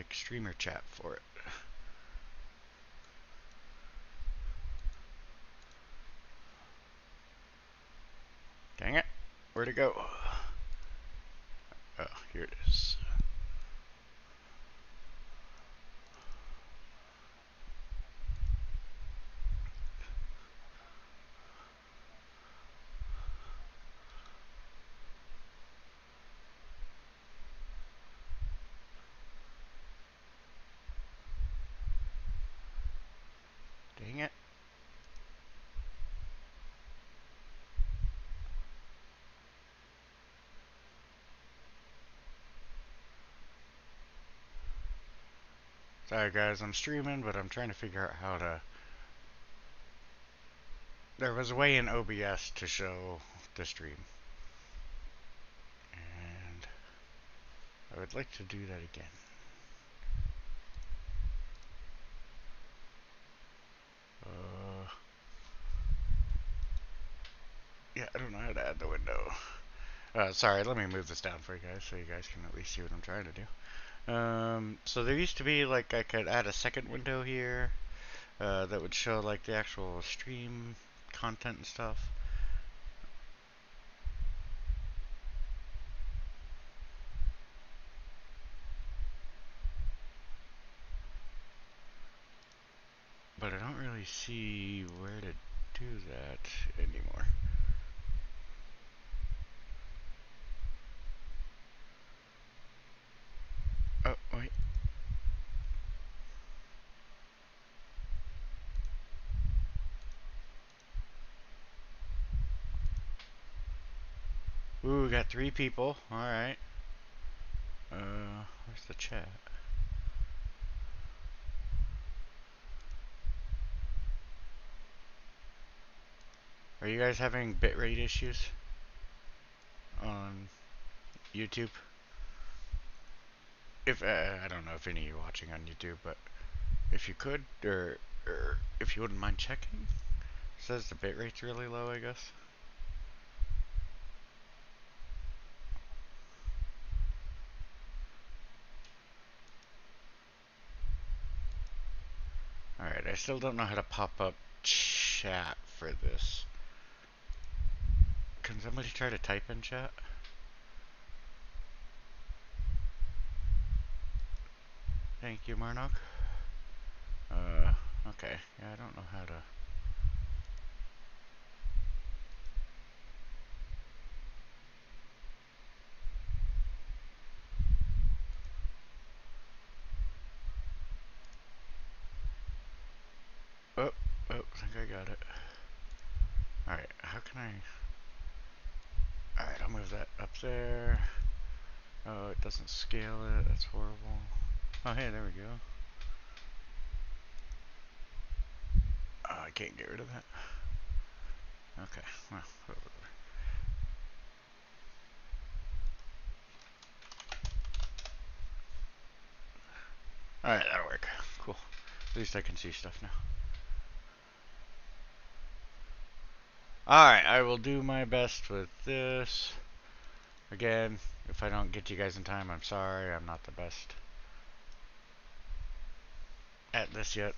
like streamer chat for it. Dang it. Where'd it go? Oh, here it is. Dang it. Sorry guys, I'm streaming, but I'm trying to figure out how to... There was a way in OBS to show the stream. And I would like to do that again. Yeah, I don't know how to add the window. Sorry, let me move this down for you guys so you guys can at least see what I'm trying to do. So there used to be like I could add a second window here that would show like the actual stream content and stuff. But I don't really see where to do that anymore. Oh, wait. Ooh, we got 3 people. Alright. Where's the chat? Are you guys having bitrate issues on YouTube? If I don't know if any of you are watching on YouTube, but if you could, or if you wouldn't mind checking. It says the bitrate's really low, I guess. Alright, I still don't know how to pop up chat for this. Can somebody try to type in chat? Thank you, Marnock. Okay. Yeah, I don't know how to... Oh, I think I got it. Alright, how can I... Alright, I'll move that up there. Oh, it doesn't scale it. That's horrible. Oh, hey, there we go. Oh, I can't get rid of that. Okay, well, whatever. Alright, that'll work. Cool. At least I can see stuff now. Alright, I will do my best with this. Again, if I don't get you guys in time, I'm sorry. I'm not the best at this yet.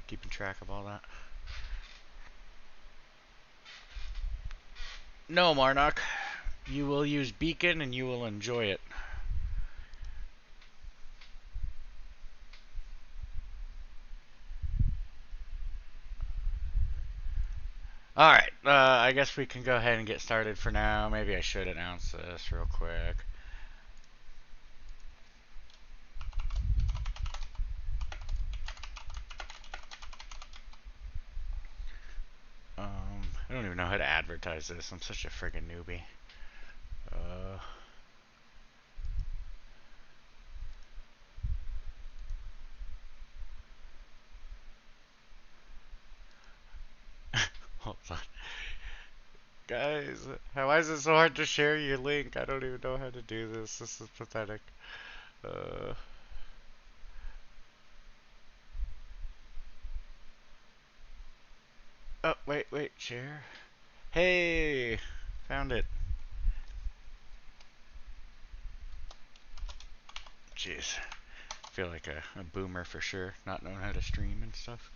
Keeping track of all that. No, Marnock. You will use Beacon and you will enjoy it. Alright, I guess we can go ahead and get started for now. Maybe I should announce this real quick. I don't even know how to advertise this. I'm such a friggin' newbie. Hold on. Guys, why is it so hard to share your link? I don't even know how to do this. This is pathetic. Oh, wait, share. Hey, found it. Jeez. feel like a boomer for sure, not knowing how to stream and stuff.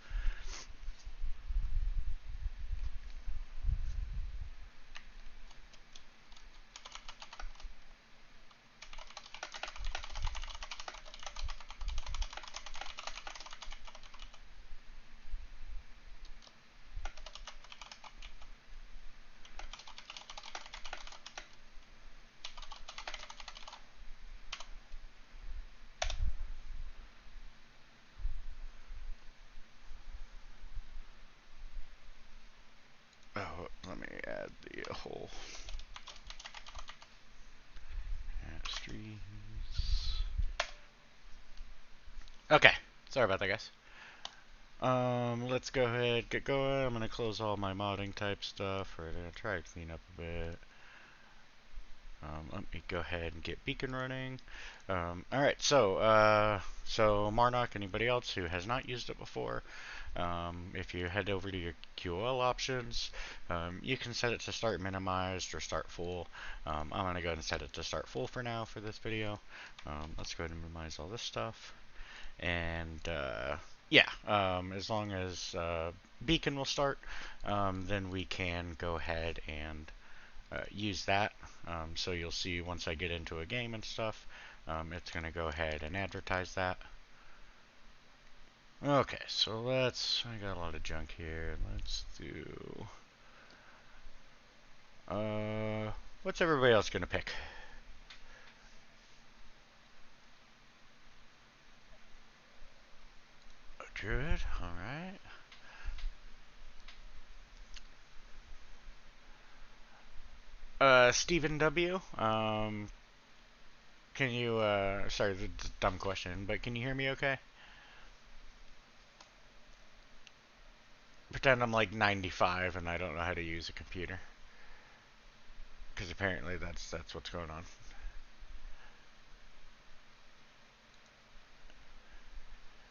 Oh, let me add the whole streams. Okay, sorry about that, guys. Let's go ahead, get going. I'm gonna close all my modding type stuff. We're gonna try to clean up a bit. Let me go ahead and get beacon running. Alright, so Marnock, anybody else who has not used it before, if you head over to your QoL options, you can set it to start minimized or start full. I'm going to go ahead and set it to start full for now for this video. Let's go ahead and minimize all this stuff. And yeah, as long as beacon will start, then we can go ahead and use that. So you'll see once I get into a game and stuff, it's going to go ahead and advertise that. Okay, so I got a lot of junk here. Let's do, what's everybody else going to pick? A druid, alright. Stephen W. Can you, sorry, it's a dumb question, but can you hear me okay? Pretend I'm like 95 and I don't know how to use a computer. Because apparently that's what's going on.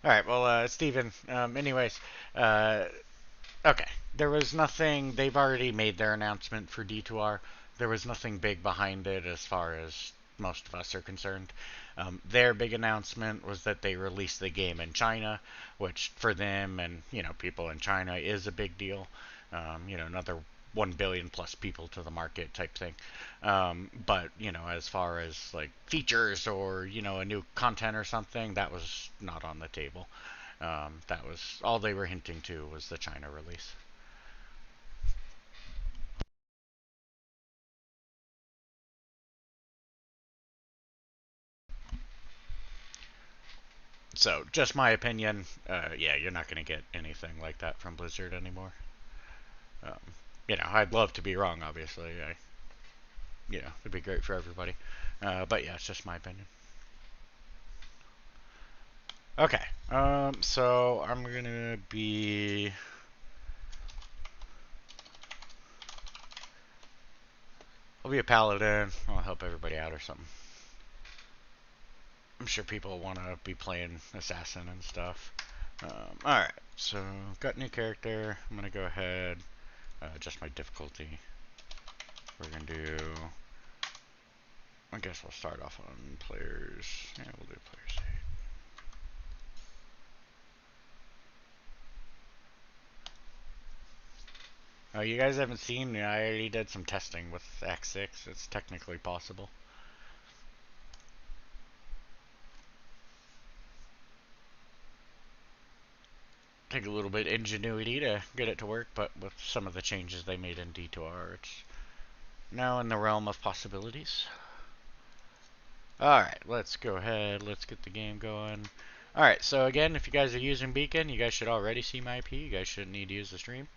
Alright, well, Steven, anyways, okay, there was nothing, they've already made their announcement for D2R. There was nothing big behind it as far as most of us are concerned. Their big announcement was that they released the game in China, which for them and, you know, people in China is a big deal. You know, another 1 billion plus people to the market type thing. But, you know, as far as like features or, you know, a new content or something, that was not on the table. That was all they were hinting to was the China release. So, just my opinion. Yeah, you're not going to get anything like that from Blizzard anymore. Um, you know, I'd love to be wrong. Obviously, you know, it'd be great for everybody. But yeah, it's just my opinion. Okay. So I'm gonna be. I'll be a paladin. I'll help everybody out or something. I'm sure people want to be playing assassin and stuff. Alright, so got new character. I'm gonna go ahead, adjust my difficulty. We're gonna do, I guess we'll start off on players. Yeah, we'll do players 8. Oh, you guys haven't seen? I already did some testing with Act 6. It's technically possible. Take a little bit of ingenuity to get it to work, but with some of the changes they made in D2R, it's now in the realm of possibilities. Alright, let's go ahead. Let's get the game going. Alright, so again, if you guys are using Beacon, you guys should already see my IP. You guys shouldn't need to use the stream.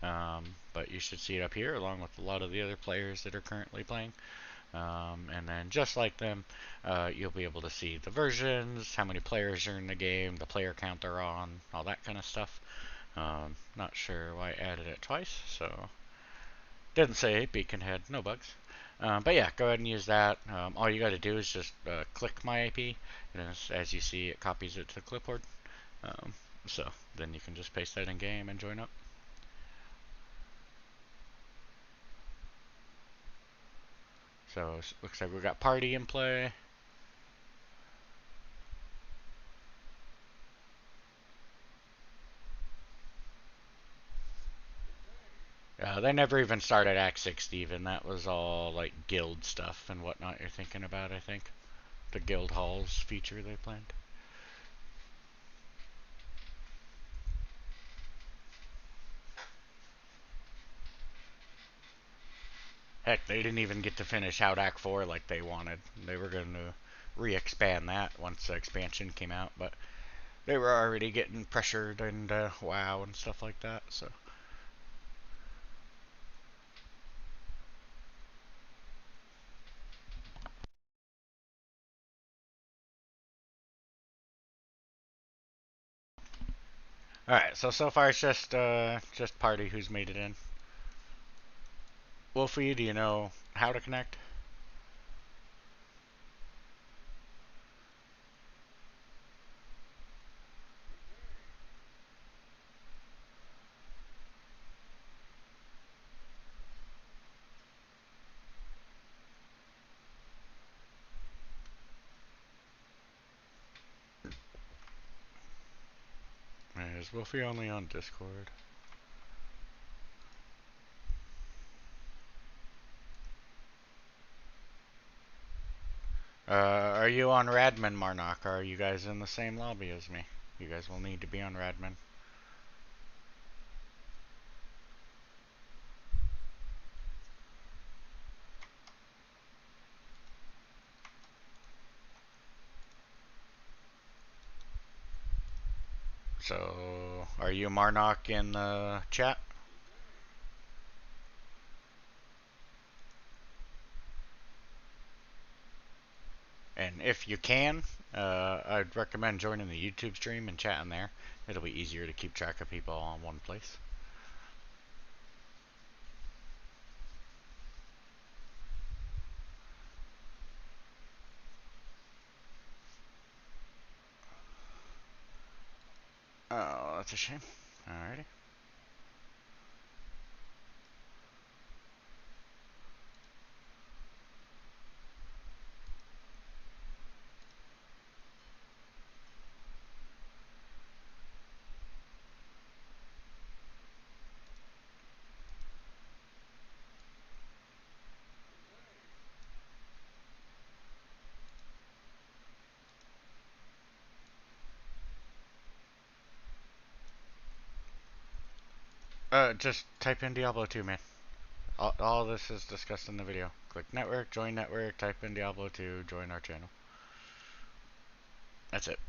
But you should see it up here, along with a lot of the other players that are currently playing. And then just like them, you'll be able to see the versions, how many players are in the game, the player count they're on, all that kind of stuff. Not sure why I added it twice, so didn't say Beacon had no bugs. But yeah, go ahead and use that. All you got to do is just click my IP, and as you see, it copies it to the clipboard. Um, so then you can just paste that in game and join up. So looks like we got party in play. No, they never even started Act 6, even. That was all, like, guild stuff and whatnot you're thinking about, I think. The guild halls feature they planned. Heck, they didn't even get to finish out Act 4 like they wanted. They were going to re-expand that once the expansion came out, but they were already getting pressured and WoW and stuff like that, so... Alright, so far it's just Party who's made it in. Wolfie, do you know how to connect? Is Wolfie only on Discord? Are you on Radman, Marnock? Or are you guys in the same lobby as me? You guys will need to be on Radman. So, are you Marnock in the chat? And if you can, I'd recommend joining the YouTube stream and chatting there. It'll be easier to keep track of people all in one place. Oh, that's a shame. Alrighty. Just type in Diablo 2, man. All this is discussed in the video. Click network, join network, type in Diablo 2, join our channel. That's it.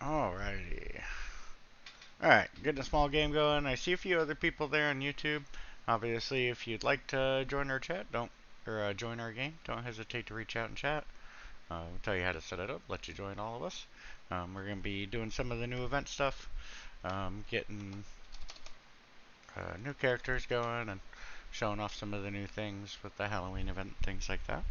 Alrighty. Alright, getting a small game going. I see a few other people there on YouTube. Obviously, if you'd like to join our chat, join our game, don't hesitate to reach out and chat. We'll tell you how to set it up, let you join all of us. We're going to be doing some of the new event stuff, getting new characters going, and showing off some of the new things with the Halloween event, things like that.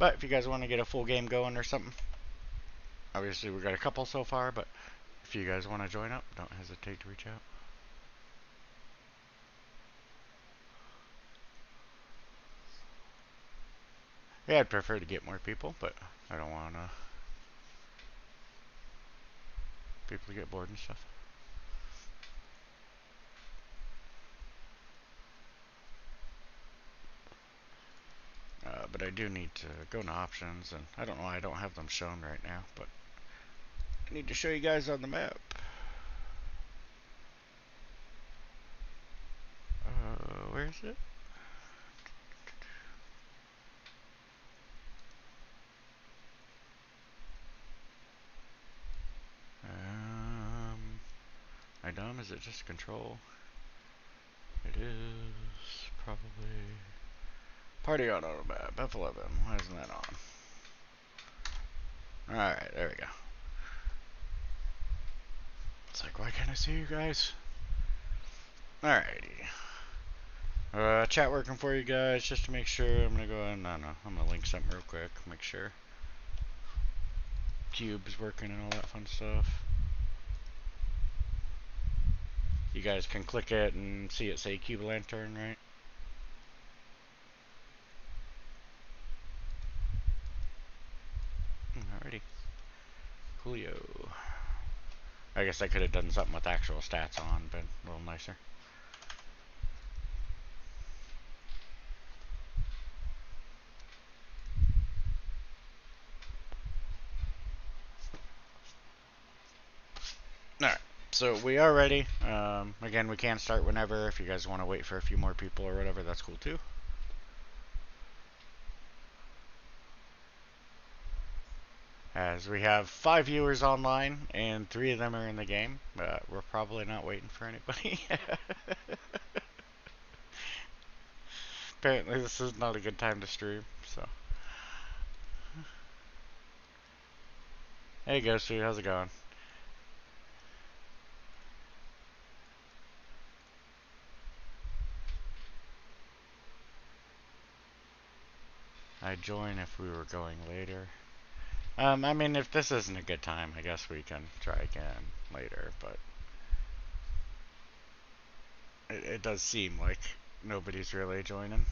But if you guys want to get a full game going or something, obviously we've got a couple so far, but if you guys want to join up, don't hesitate to reach out. Yeah, I'd prefer to get more people, but I don't want people to get bored and stuff. But I do need to go into options, and I don't know why I don't have them shown right now, but I need to show you guys on the map. Where is it? dumb? Is it just control? It is probably party on auto map F11. Why isn't that on? Alright, there we go. It's like, why can't I see you guys? Alrighty. Chat working for you guys just to make sure. I'm gonna go ahead and, I'm gonna link something real quick, make sure Cube's working and all that fun stuff. You guys can click it and see it say Cube Lantern, right? Alrighty. Coolio. I guess I could have done something with actual stats on, but a little nicer. Alright, so we are ready. Again, we can start whenever. If you guys want to wait for a few more people or whatever, that's cool too. As we have 5 viewers online, and 3 of them are in the game. We're probably not waiting for anybody. Apparently this is not a good time to stream, so. Hey Ghosty, how's it going? I'd join if we were going later. I mean, if this isn't a good time, I guess we can try again later, but it does seem like nobody's really joining.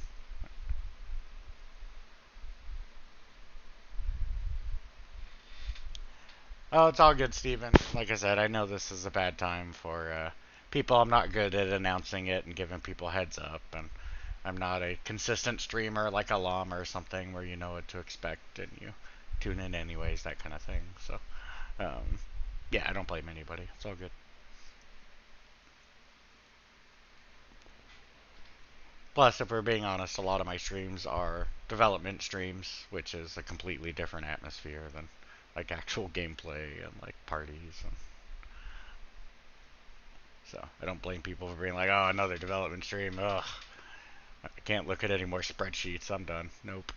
Oh, it's all good, Steven. Like I said, I know this is a bad time for people. I'm not good at announcing it and giving people heads up, and I'm not a consistent streamer like a llama or something where you know what to expect and you tune in anyways, that kind of thing. So, yeah, I don't blame anybody. It's all good. Plus, if we're being honest, a lot of my streams are development streams, which is a completely different atmosphere than like actual gameplay and like parties. And so I don't blame people for being like, oh, another development stream. Ugh, I can't look at any more spreadsheets. I'm done. Nope.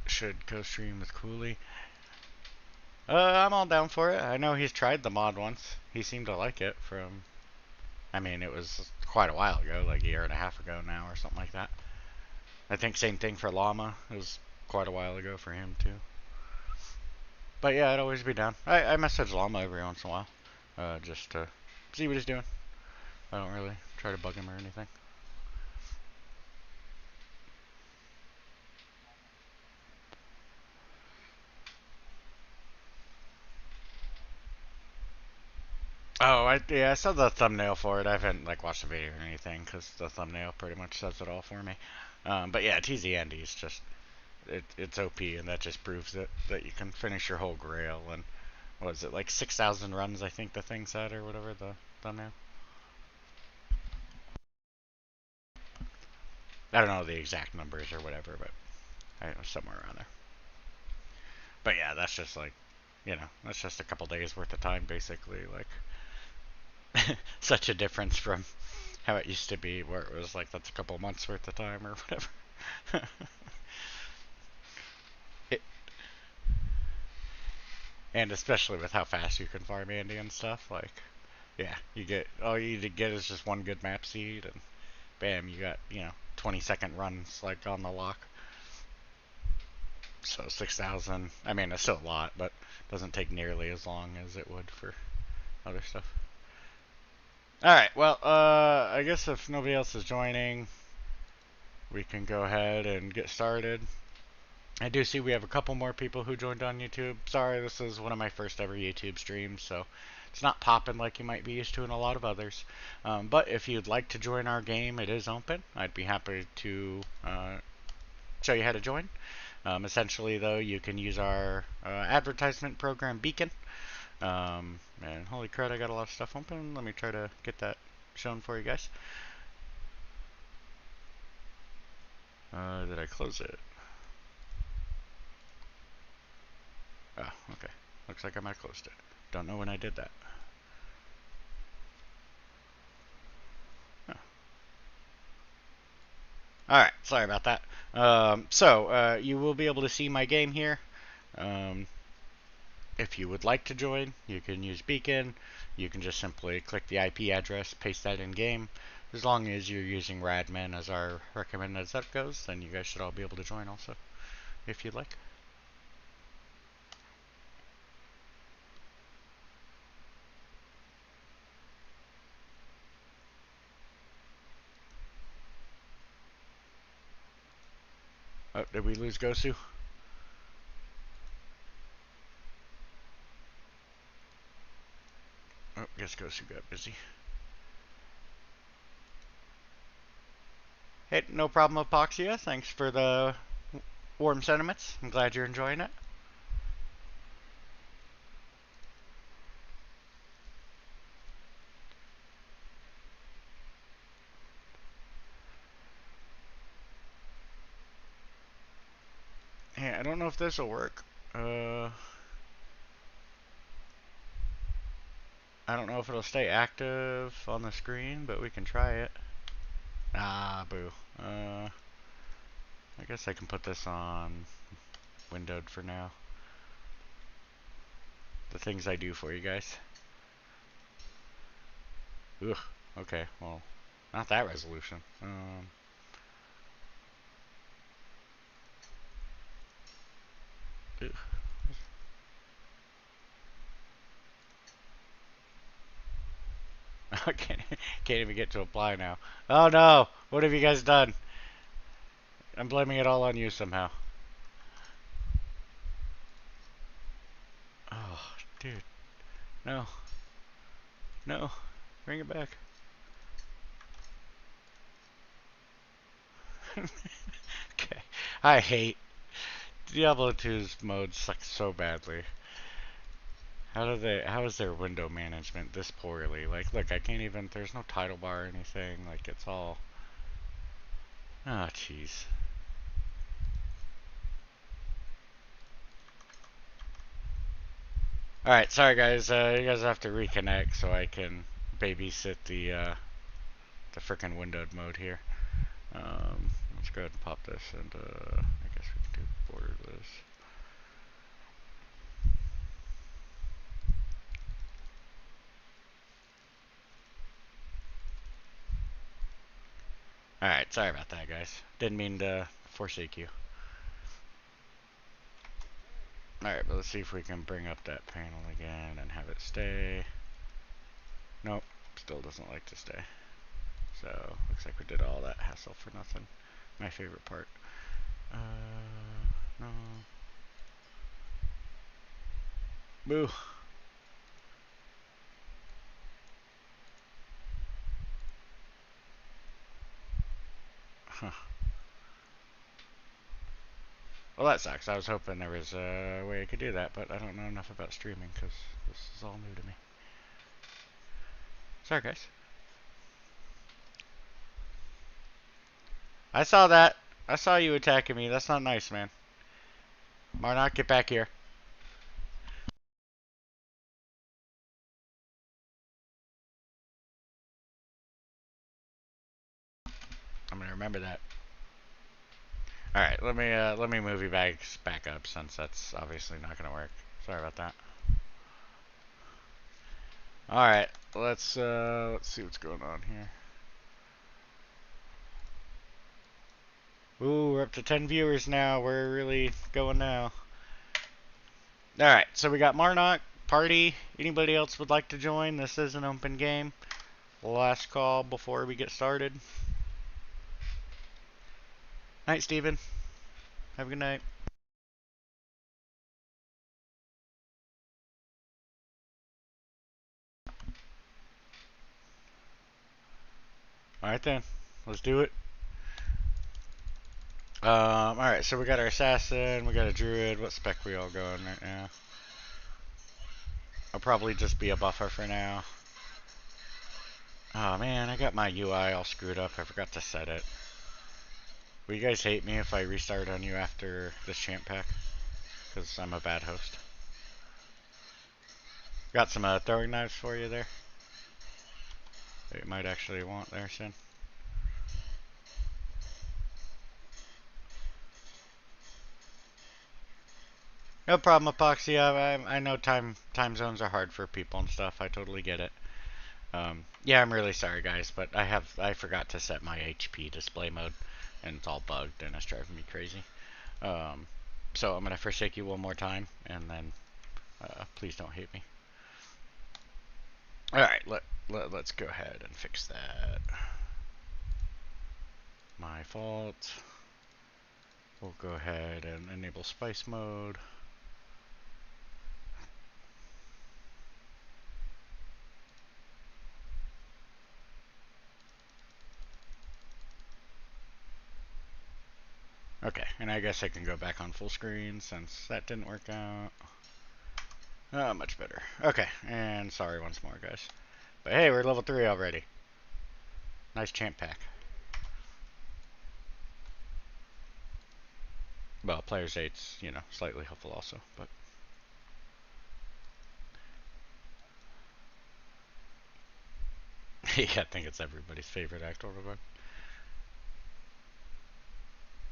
Should co-stream with Cooley. I'm all down for it. I know he's tried the mod once. He seemed to like it from, I mean, it was quite a while ago, like a year and a half ago now or something like that. I think same thing for Llama. It was quite a while ago for him too. But yeah, I'd always be down. I message Llama every once in a while, just to see what he's doing. I don't really try to bug him or anything. Oh, yeah, I saw the thumbnail for it. I haven't like watched the video or anything because the thumbnail pretty much says it all for me. But yeah, TZ Andy's just it's OP, and that just proves it that you can finish your whole Grail. And what is it, like 6,000 runs? I think the thing said, or whatever the thumbnail. I don't know the exact numbers or whatever, but I don't know, somewhere around there. But yeah, that's just like, that's just a couple days worth of time basically. Like such a difference from how it used to be, where it was like that's a couple months worth of time or whatever. it, and especially with how fast you can farm Andy and stuff, like, yeah, you get all you need to get is just one good map seed, and bam, you got 20-second runs like on the lock. So 6,000. I mean, it's still a lot, but doesn't take nearly as long as it would for other stuff. All right. Well, I guess if nobody else is joining, we can go ahead and get started. I do see we have a couple more people who joined on YouTube. Sorry, this is one of my first ever YouTube streams, so it's not popping like you might be used to in a lot of others. But if you'd like to join our game, it is open. I'd be happy to show you how to join. Essentially, though, you can use our advertisement program, Beacon. And holy crud, I got a lot of stuff open. Let me try to get that shown for you guys. Did I close it? Oh, okay. Looks like I might have closed it. Don't know when I did that. Oh. Alright, sorry about that. You will be able to see my game here. Um, if you would like to join, you can use Beacon. You can just simply click the IP address, paste that in game. As long as you're using Radmin as our recommended setup goes, then you guys should all be able to join also, if you'd like. Oh, did we lose Gosu? Oh, guess Gosu got busy. Hey, no problem, Apoxia. Thanks for the warm sentiments. I'm glad you're enjoying it. Hey, I don't know if this will work. I don't know if it'll stay active on the screen, but we can try it. Ah, boo. I guess I can put this on windowed for now. The things I do for you guys. Ugh. Okay, well, not that resolution. I can't even get to apply now. Oh no! What have you guys done? I'm blaming it all on you somehow. Oh, dude. No. No. Bring it back. Okay. I hate Diablo 2's mode sucks so badly. How is their window management this poorly? Like, look, I can't even, there's no title bar or anything. Like, it's all, oh, jeez. Alright, sorry guys, you guys have to reconnect so I can babysit the frickin' windowed mode here. Let's go ahead and pop this, and I guess we can do borderless. Alright, sorry about that, guys. Didn't mean to forsake you. Alright, but let's see if we can bring up that panel again and have it stay. Nope, still doesn't like to stay. So, looks like we did all that hassle for nothing. My favorite part. No. Boo. Huh. Well, that sucks. I was hoping there was a way I could do that, but I don't know enough about streaming because this is all new to me. Sorry, guys. I saw that. I saw you attacking me. That's not nice, man. Marnock, get back here. I'm gonna remember that. All right, let me move you back up since that's obviously not gonna work. Sorry about that. All right, let's see what's going on here. Ooh, we're up to 10 viewers now. We're really going now. All right, so we got Marnock, Party. Anybody else would like to join? This is an open game. Last call before we get started. Night, Steven. Have a good night. Alright then. Let's do it. Alright, so we got our assassin, we got a druid. What spec we all going right now? I'll probably just be a buffer for now. Oh man, I got my UI all screwed up. I forgot to set it. Will you guys hate me if I restart on you after this champ pack? Because I'm a bad host. Got some throwing knives for you there. That you might actually want there, Sin. No problem, Epoxy. I know time zones are hard for people and stuff. I totally get it. Yeah, I'm really sorry, guys, but I forgot to set my HP display mode, and it's all bugged, and it's driving me crazy. Um, so I'm gonna forsake you one more time, and then please don't hate me. All right, let's go ahead and fix that. My fault. We'll go ahead and enable spice mode. Okay, and I guess I can go back on full screen since that didn't work out. Oh, much better. Okay, and sorry once more, guys. But hey, we're level 3 already. Nice champ pack. Well, player's 8's, you know, slightly helpful also, but... yeah, I think it's everybody's favorite actor book.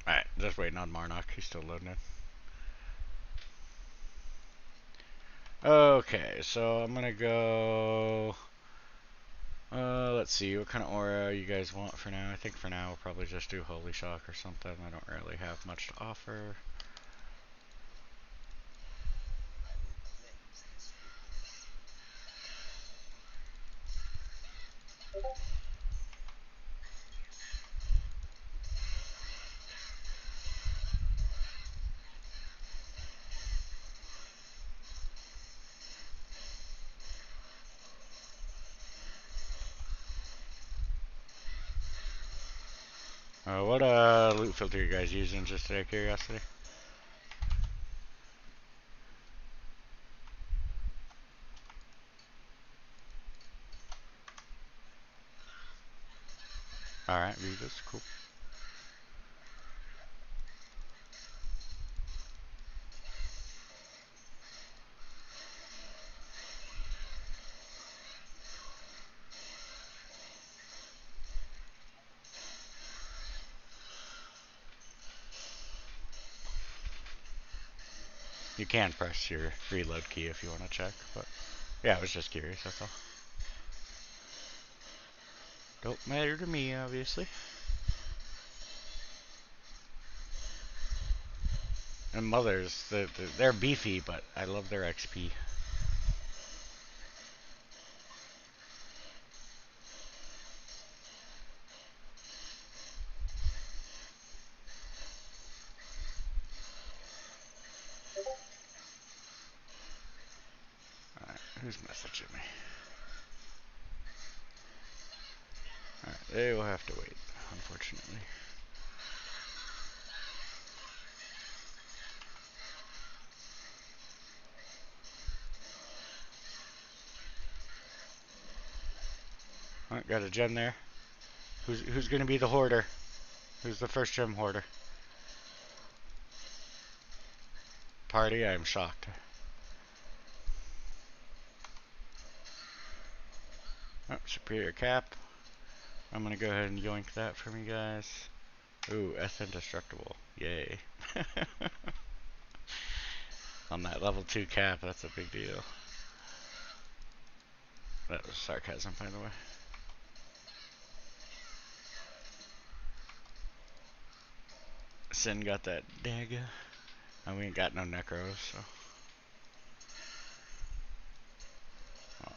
Alright, just waiting on Marnock. He's still loading in. Okay, so I'm gonna go... let's see, what kind of aura you guys want for now? I think for now we'll probably just do Holy Shock or something. I don't really have much to offer. What loot filter you guys using, just out of curiosity? Alright, Revis, cool. You can press your reload key if you want to check, but yeah, I was just curious, that's all. Don't matter to me, obviously. And mothers, they're beefy, but I love their XP. Alright, who's messaging me? Alright, they will have to wait, unfortunately. Alright, got a gem there. Who's gonna be the hoarder? Who's the first gem hoarder? Party, I am shocked. Oh, superior cap. I'm gonna go ahead and yoink that from you guys. Ooh, S indestructible. Yay. On that level 2 cap, that's a big deal. That was sarcasm, by the way. Sin got that dagger. And we ain't got no necros, so.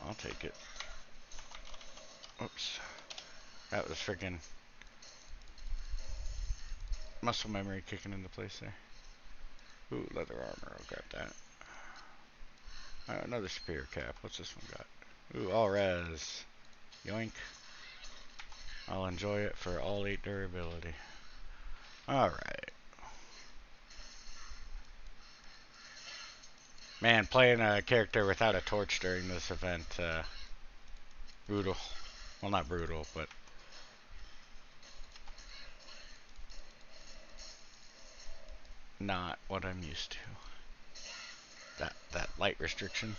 I'll take it. Oops. That was freaking muscle memory kicking into place there. Ooh, leather armor. I'll grab that. Another superior cap. What's this one got? Ooh, all res. Yoink. I'll enjoy it for all 8 durability. Alright. Man, playing a character without a torch during this event, brutal. Well, not brutal, but not what I'm used to. That light restriction.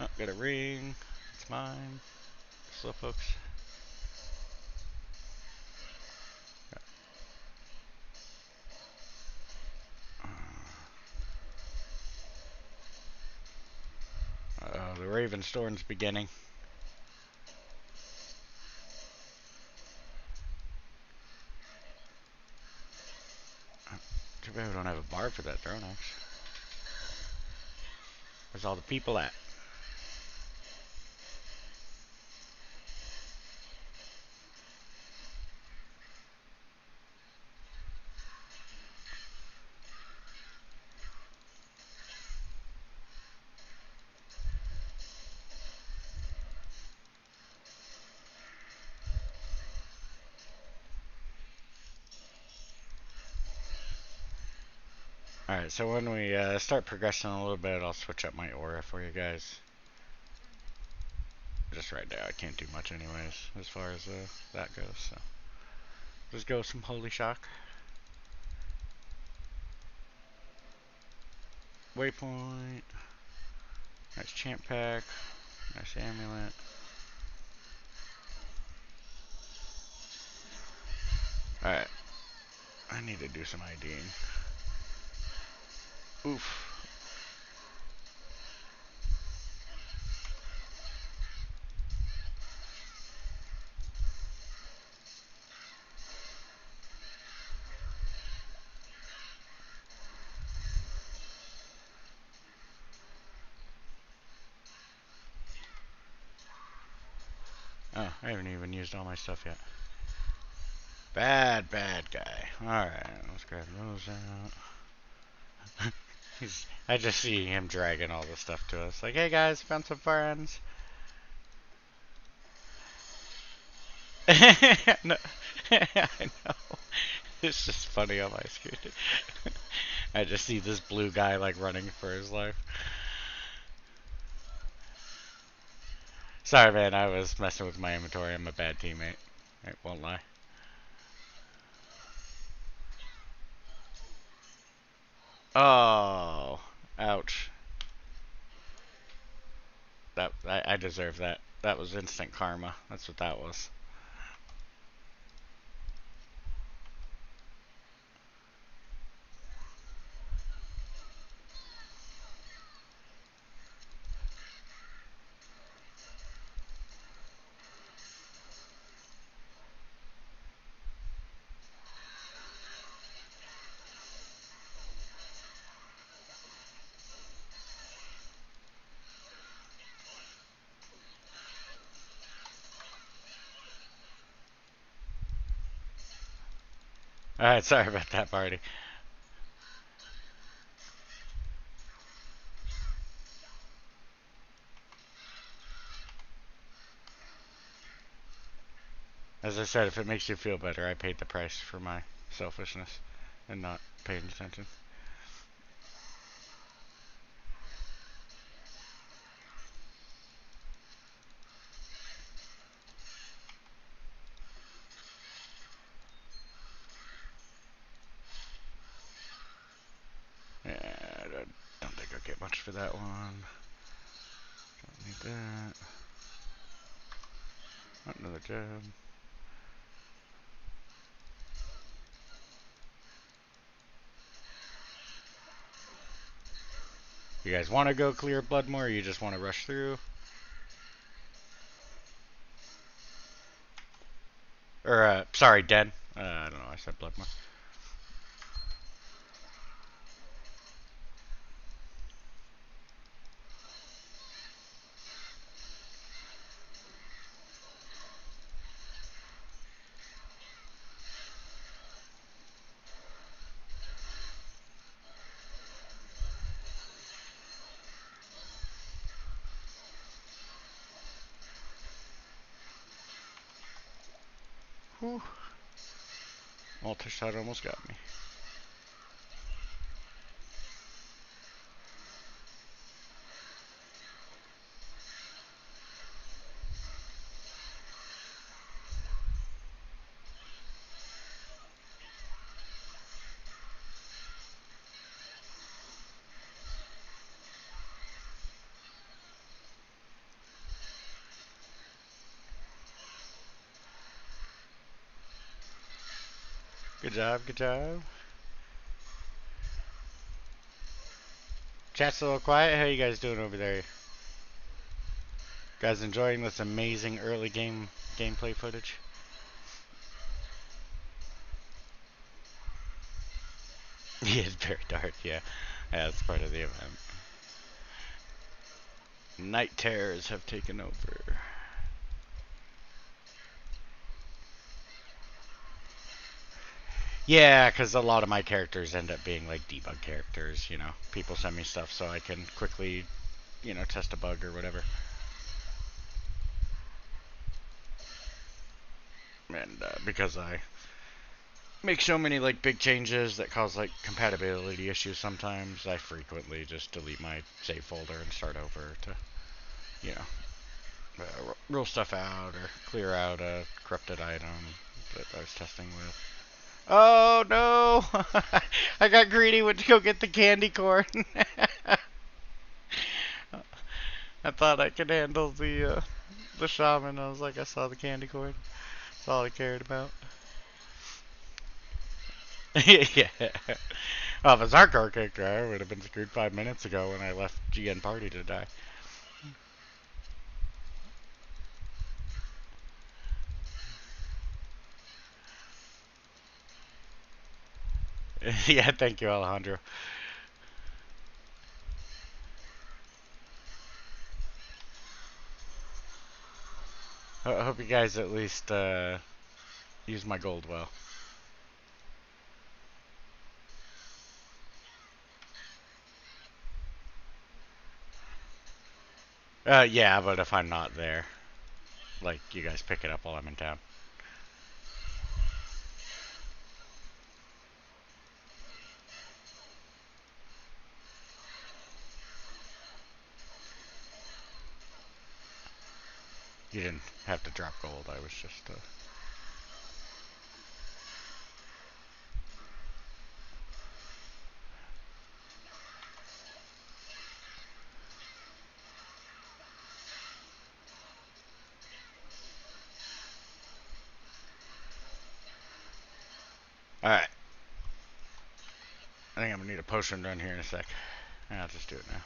Oh, got a ring. It's mine. Slowpokes. The Raven Storm's beginning. Too bad we don't have a bar for that drone axe. Where's all the people at? Alright, so when we start progressing a little bit, I'll switch up my aura for you guys. Just right now, I can't do much anyways, as far as that goes, so. Just go with some Holy Shock. Waypoint. Nice champ pack. Nice amulet. Alright. I need to do some IDing. Oof. Oh, I haven't even used all my stuff yet. Bad guy. Alright, let's grab those out. I just see him dragging all the stuff to us. Like, hey guys, found some friends. No. I know. It's just funny on my screen. I just see this blue guy like running for his life. Sorry man, I was messing with my inventory. I'm a bad teammate. I won't lie. Oh, ouch. I deserve that. That was instant karma. That's what that was. Alright, sorry about that, party. As I said, if it makes you feel better, I paid the price for my selfishness and not paying attention. Yeah, I don't think I'll get much for that one. Don't need that. Another job. You guys want to go clear Bloodmore, or you just want to rush through? Or, sorry, Den. I don't know, I said Bloodmore. Whew. Alter shot almost got me. Good job, good job. Chat's a little quiet. How you guys doing over there? Guys enjoying this amazing early gameplay footage? Yeah, it's very dark, yeah. Yeah, that's part of the event. Night terrors have taken over. Yeah, because a lot of my characters end up being like debug characters, you know. People send me stuff so I can quickly, you know, test a bug or whatever. And because I make so many like big changes that cause like compatibility issues sometimes, I frequently just delete my save folder and start over to, you know, rule stuff out or clear out a corrupted item that I was testing with. Oh no! I got greedy, went to go get the candy corn. I thought I could handle the shaman. I was like, I saw the candy corn. That's all I cared about. Yeah. Well, if it's hardcore character, I would have been screwed 5 minutes ago when I left GN Party to die. Yeah, thank you, Alejandro. I hope you guys at least use my gold well. Yeah, but if I'm not there, like, you guys pick it up while I'm in town. You didn't have to drop gold. I was just. Alright. I think I'm gonna need a potion run here in a sec. I'll just do it now.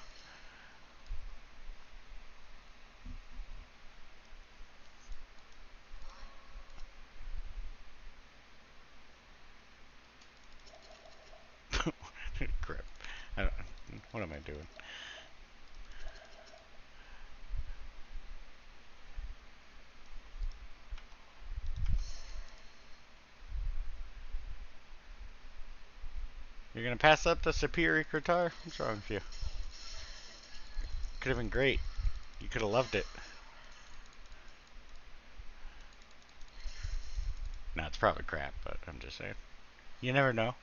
Crap. I don't, what am I doing? You're gonna pass up the superior guitar? What's wrong with you? Could have been great. You could have loved it. No, it's probably crap, but I'm just saying. You never know.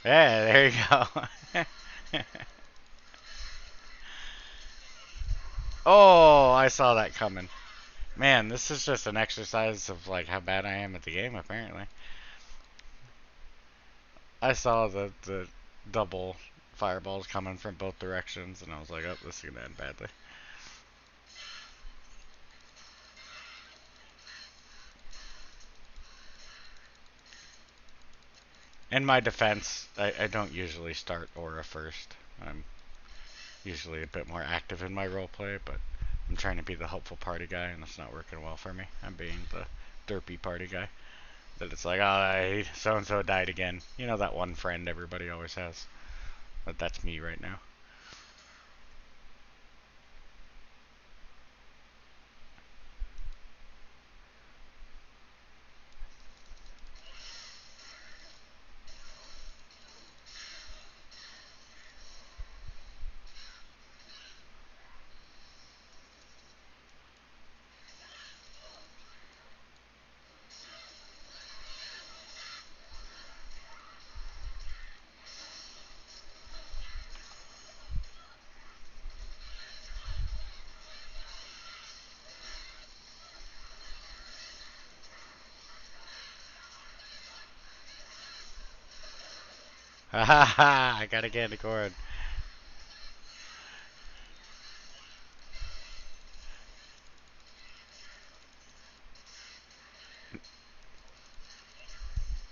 Yeah, there you go. Oh, I saw that coming. Man, this is just an exercise of like how bad I am at the game, apparently. I saw the double fireballs coming from both directions, and I was like, oh, this is gonna end badly. In my defense, I don't usually start Aura first. I'm usually a bit more active in my roleplay, but I'm trying to be the helpful party guy, and it's not working well for me. I'm being the derpy party guy. That it's like, oh, so-and-so died again. You know that one friend everybody always has? But that's me right now. Ha ha ha! I got a candy corn.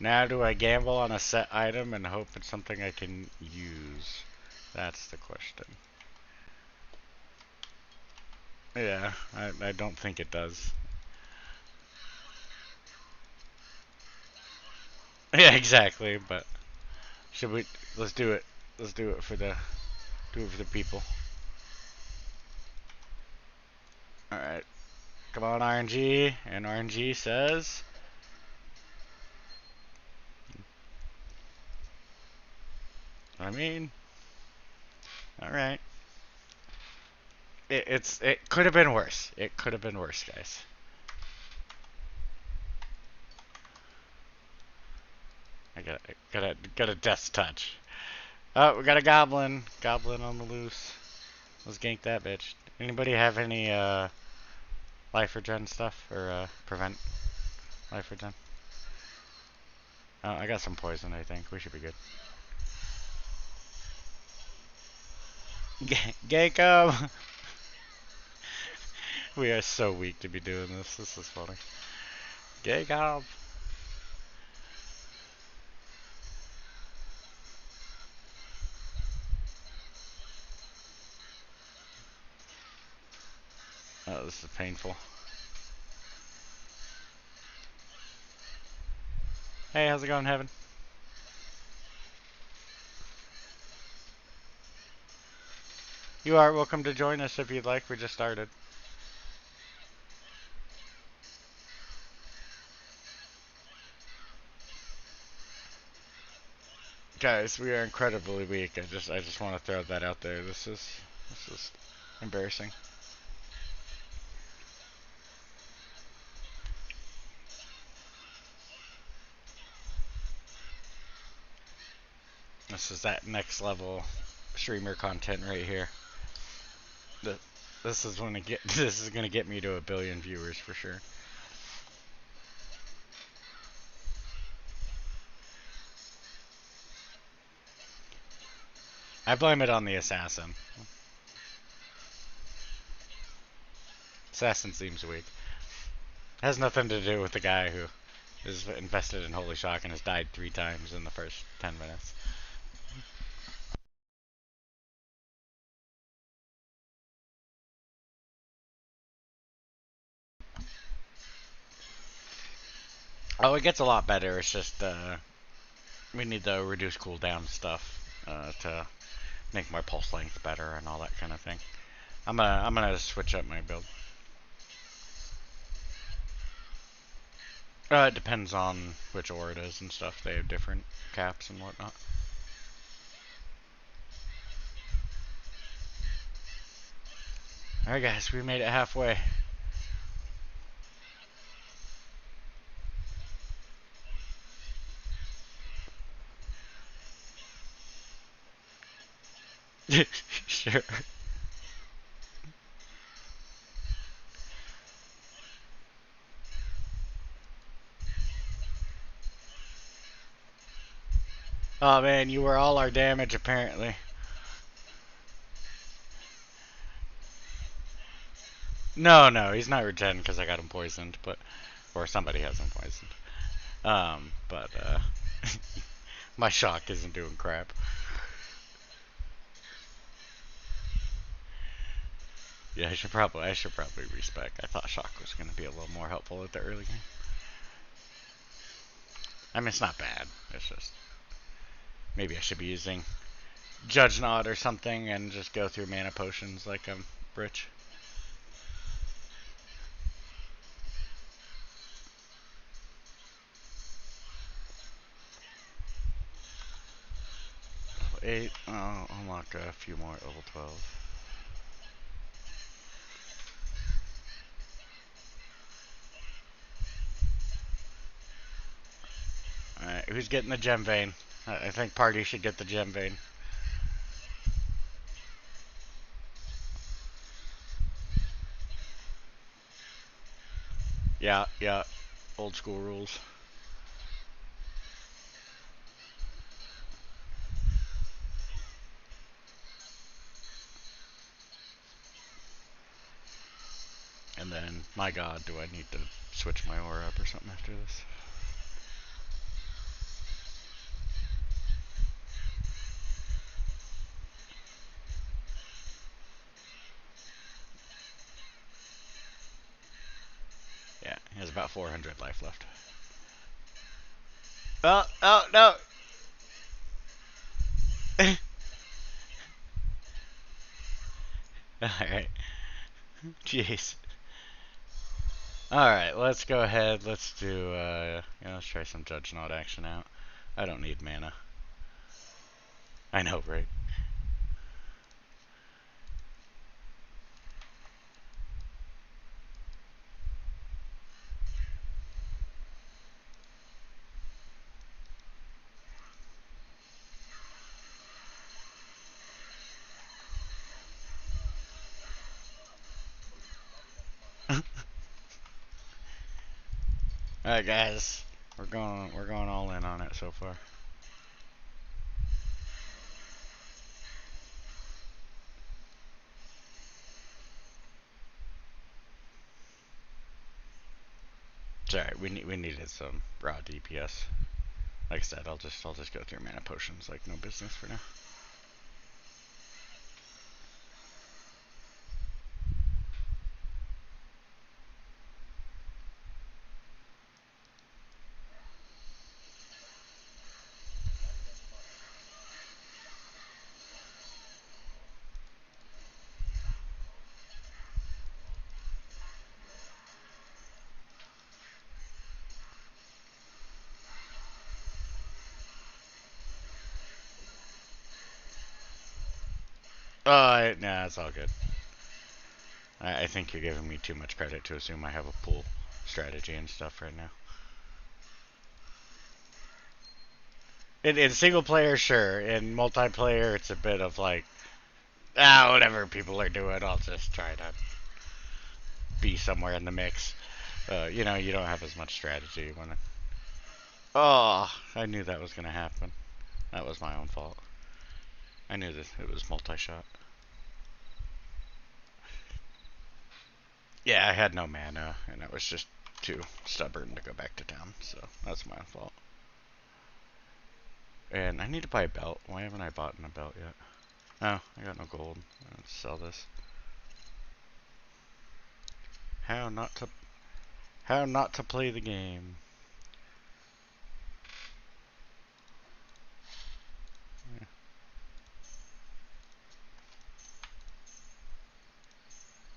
Now do I gamble on a set item and hope it's something I can use? That's the question. Yeah, I don't think it does. Yeah, exactly, but should we let's do it. Let's do it for the people. Alright. Come on RNG. And RNG says I mean alright. It could have been worse. It could have been worse, guys. I got a death touch. Oh, we got a goblin. Goblin on the loose. Let's gank that bitch. Anybody have any life regen stuff or prevent life regen? Oh, I got some poison. I think we should be good. Gank him. We are so weak to be doing this. This is funny. Gank him. Oh, this is painful. Hey, how's it going, Heaven? You are welcome to join us if you'd like. We just started. Guys, we are incredibly weak. I just want to throw that out there. This is embarrassing. This is that next level streamer content right here. This is when it get this is gonna get me to 1 billion viewers for sure. I blame it on the assassin. Assassin seems weak. Has nothing to do with the guy who is invested in Holy Shock and has died 3 times in the first 10 minutes. Oh, it gets a lot better. It's just we need the reduce cooldown stuff to make my pulse length better and all that kind of thing. I'm gonna switch up my build. It depends on which ore it is and stuff. They have different caps and whatnot. Alright guys, we made it halfway. Sure. Oh man, you were all our damage apparently. No, no, he's not regen because I got him poisoned, but or somebody has him poisoned. But my shock isn't doing crap. Yeah, I should probably respec. I thought shock was gonna be a little more helpful at the early game. I mean, it's not bad. It's just maybe I should be using Judge Nod or something and just go through mana potions like I'm rich. Level 8. I'll unlock a few more at level 12. Alright, who's getting the gem vein? I think party should get the gem vein. Yeah, yeah. Old school rules. And then, my god, do I need to switch my aura up or something after this? about 400 life left. Oh, no! Alright. Jeez. Alright, let's go ahead. Let's do, let's try some Judge Not action out. I don't need mana. I know, right? Alright, guys. We're going all in on it so far. Sorry, we needed some raw DPS. Like I said, I'll just go through mana potions like no business for now. Nah, it's all good. I think you're giving me too much credit to assume I have a pool strategy and stuff right now. In single player, sure. In multiplayer, it's a bit of like, whatever people are doing, I'll just try to be somewhere in the mix. You don't have as much strategy when it... Oh, I knew that was going to happen. That was my own fault. I knew that it was multi-shot. Yeah, I had no mana, and I was just too stubborn to go back to town, so that's my fault. And I need to buy a belt. Why haven't I bought a belt yet? Oh, I got no gold. Let's sell this. How not to play the game. Yeah.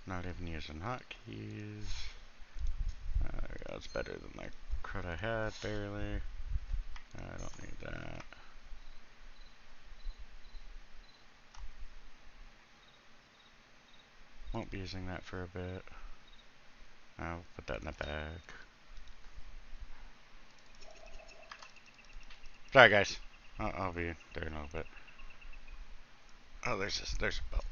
Not even using hotkeys. That's better than the crud I had, barely. I don't need that. Won't be using that for a bit. I'll put that in the bag. Sorry, guys. I'll be there in a little bit. Oh, there's a belt.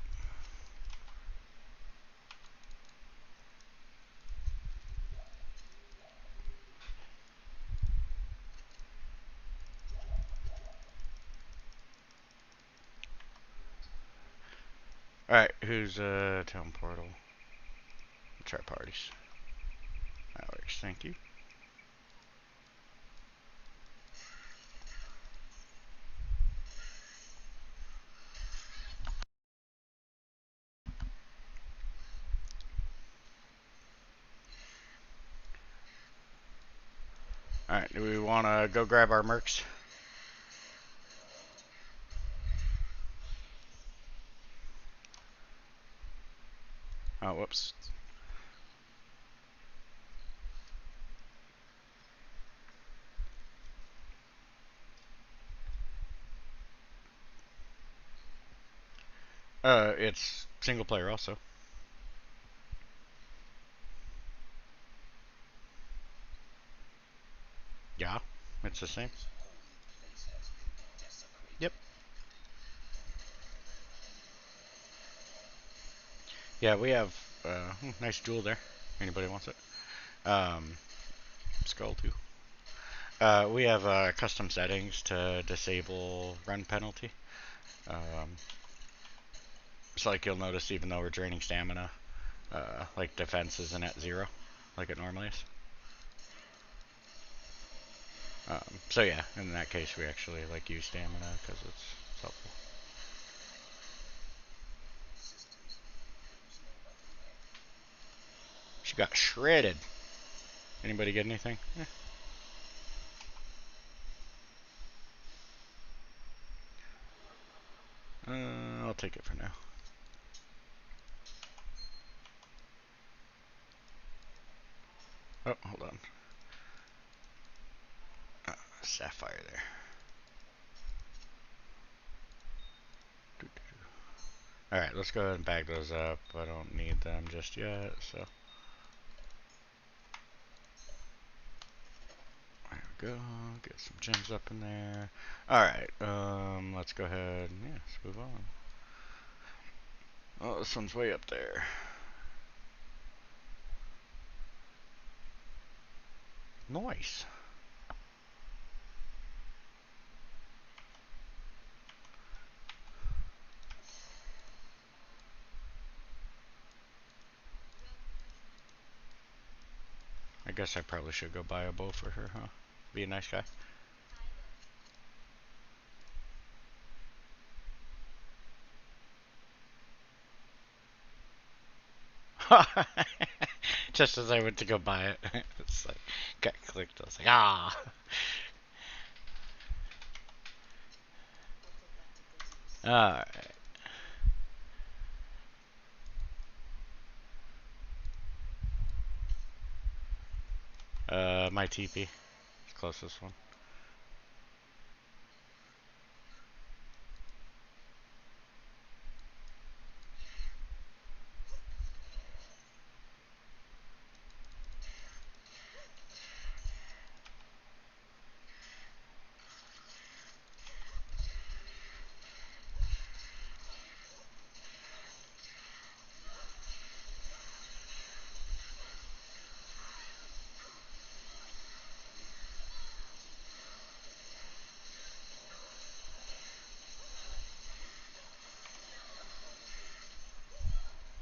Alright, who's town portal? Let's try parties. That works, thank you. Alright, do we want to go grab our mercs? Oh, whoops. It's single player also. Yeah, it's the same. Yep. Yeah, we have nice jewel there. Anybody wants it? Skull too. We have custom settings to disable run penalty. So like you'll notice, even though we're draining stamina, like defense isn't at 0, like it normally is. So yeah, in that case, we actually like use stamina because it's helpful. She got shredded. Anybody get anything? I'll take it for now. Oh, hold on. Sapphire there. Alright, let's go ahead and bag those up. I don't need them just yet, so. There we go. Get some gems up in there. Alright, let's go ahead and, yeah, let's move on. Oh, this one's way up there. Nice. I guess I probably should go buy a bow for her, huh? Be a nice guy. Just as I went to go buy it, it's like got clicked. I was like, ah. All right. My TP, closest one.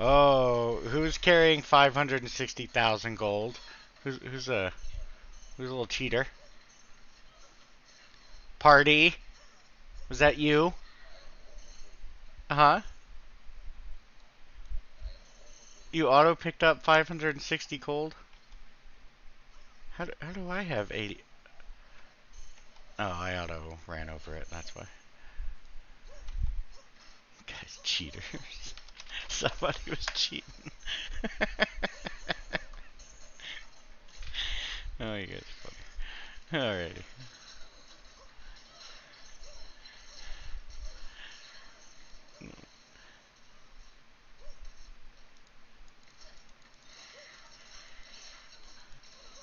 Oh, who's carrying 560,000 gold? Who's a little cheater? Party? Was that you? Uh-huh. You auto picked up 560 gold? How do I have 80? Oh, I auto ran over it, that's why. Guys, cheaters. Somebody was cheating. Oh, you guys are funny. Alrighty.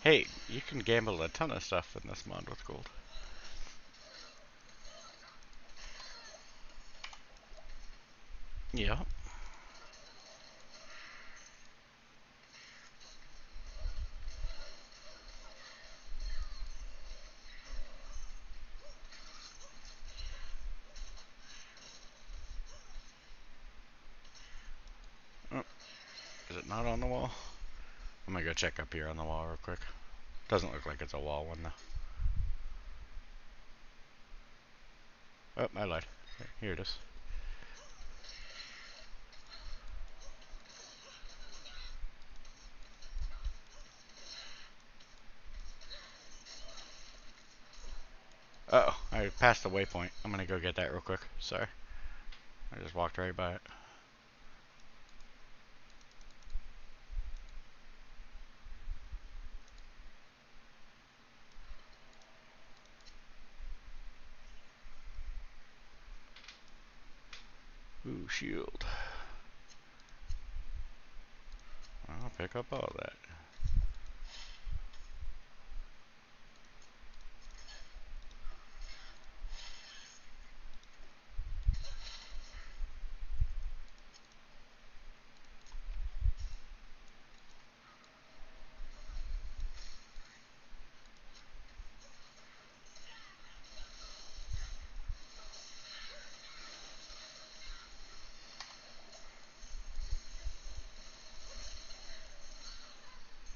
Hey, you can gamble a ton of stuff in this mod with gold. Yeah. Oh, is it not on the wall? I'm gonna go check up here on the wall real quick. Doesn't look like it's a wall one though. Oh, I lied. Here it is. Uh oh, I passed the waypoint. I'm gonna go get that real quick. Sorry. I just walked right by it. Ooh, shield. I'll pick up all that.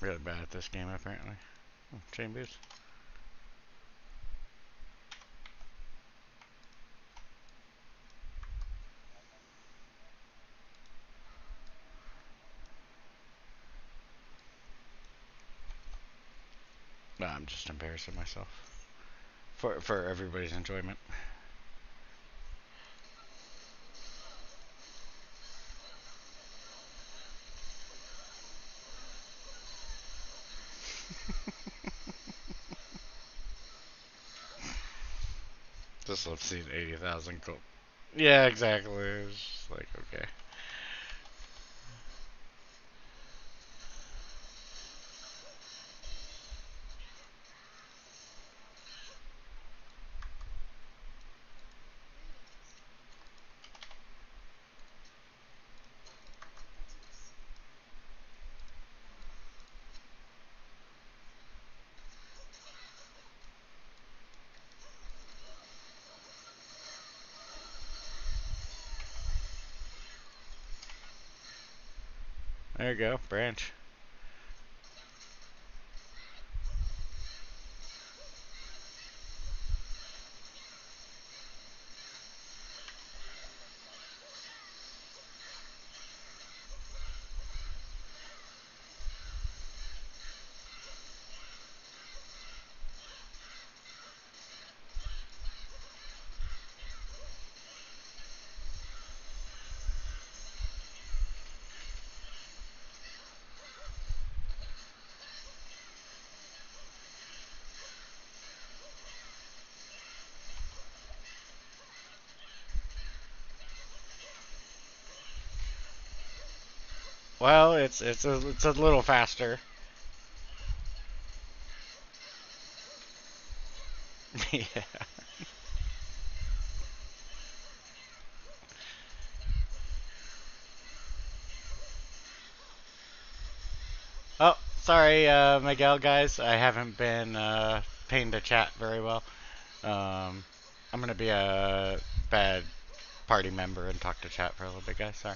Really bad at this game, apparently. Oh, chain boots. I'm just embarrassing myself for everybody's enjoyment. Just let's see 80,000 gold. Yeah, exactly. It's just like okay. There you go, branch. Well, it's a little faster. Yeah. Oh, sorry, Miguel, guys. I haven't been paying to chat very well. Um, I'm gonna be a bad party member and talk to chat for a little bit, guys. Sorry.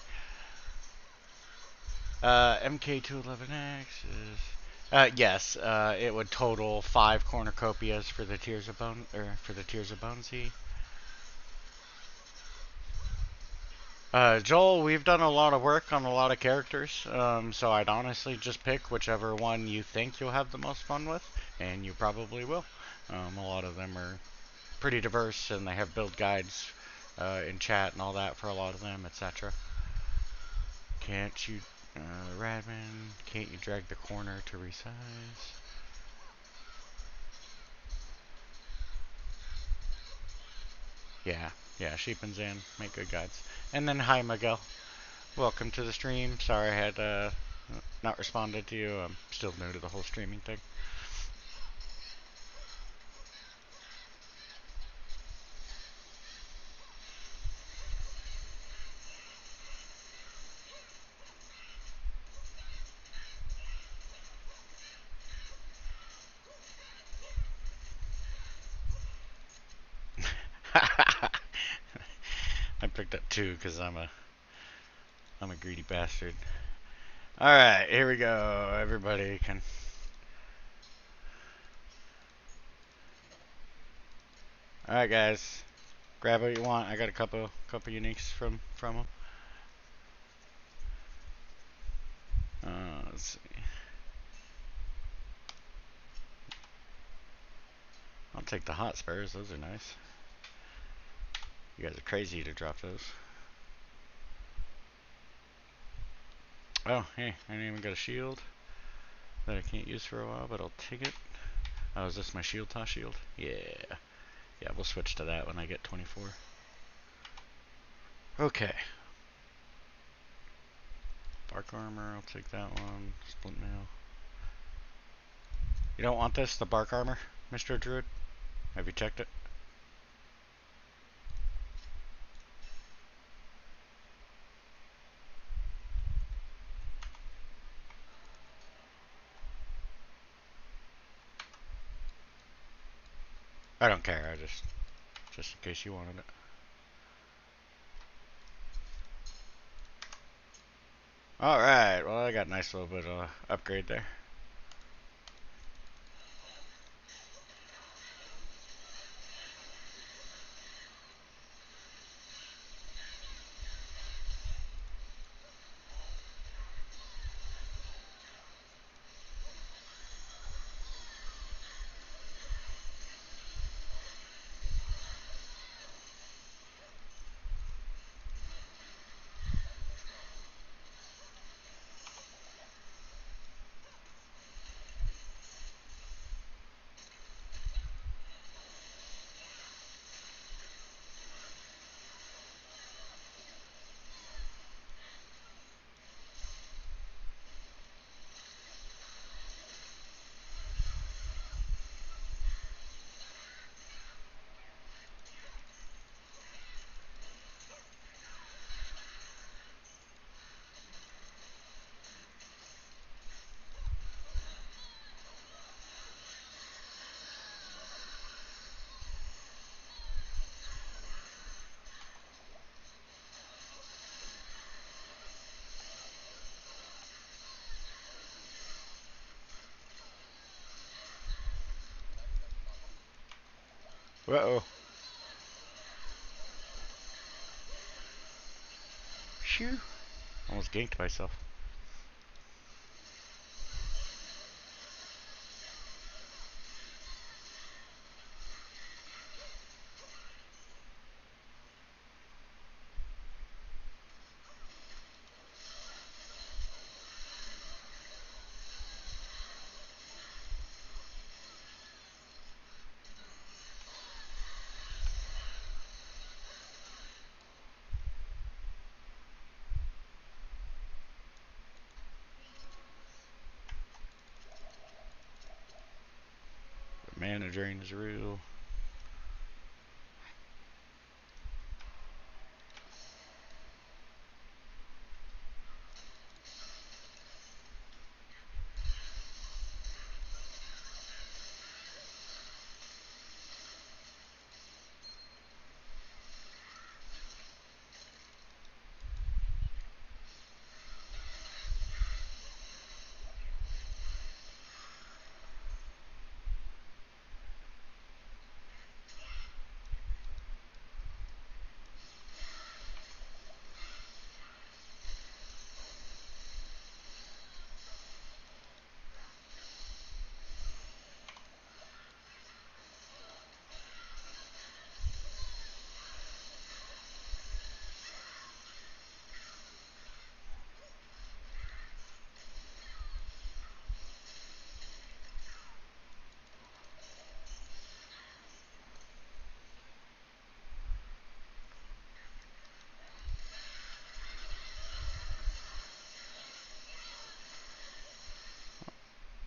MK211X is. Yes, it would total 5 cornucopias for the Tears of Bone, or for the Tears of Bonesy. Joel, we've done a lot of work on a lot of characters, so I'd honestly just pick whichever one you think you'll have the most fun with, and you probably will. A lot of them are pretty diverse, and they have build guides in chat and all that for a lot of them, etc. Can't you, Radman, can't you drag the corner to resize? Yeah, yeah, Sheep and Zan make good guides. And then, hi, Miguel. Welcome to the stream. Sorry I had not responded to you. I'm still new to the whole streaming thing. I picked up 2 because I'm a greedy bastard. All right, here we go. Everybody can. All right, guys, grab what you want. I got a couple uniques from them. Let's see. I'll take the hot spurs. Those are nice. You guys are crazy to drop those. Oh, hey, I didn't even got a shield that I can't use for a while, but I'll take it. Oh, is this my shield toss shield? Yeah. Yeah, we'll switch to that when I get 24. Okay. Bark armor, I'll take that one. Splint mail. You don't want this, the bark armor, Mr. Druid? Have you checked it? I don't care, I just in case you wanted it. Alright, well I got a nice little bit of upgrade there. Uh-oh. Shoo. Almost ganked myself. The mana drain is real.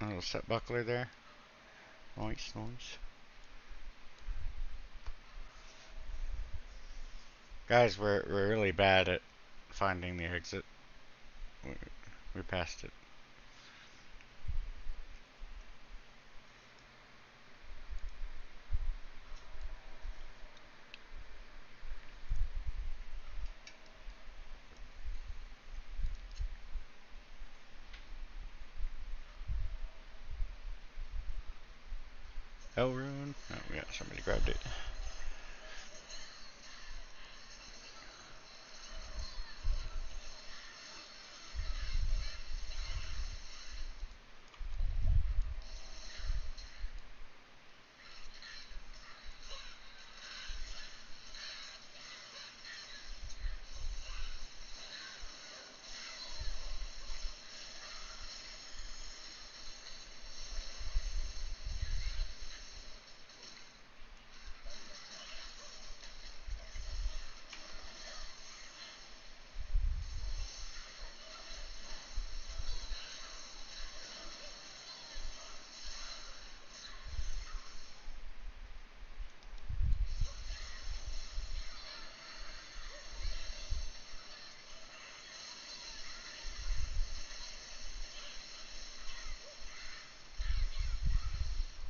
A little set buckler there. Nice, nice. Guys, we're really bad at finding the exit. We, we passed it. Elrune. Oh, yeah, somebody grabbed it.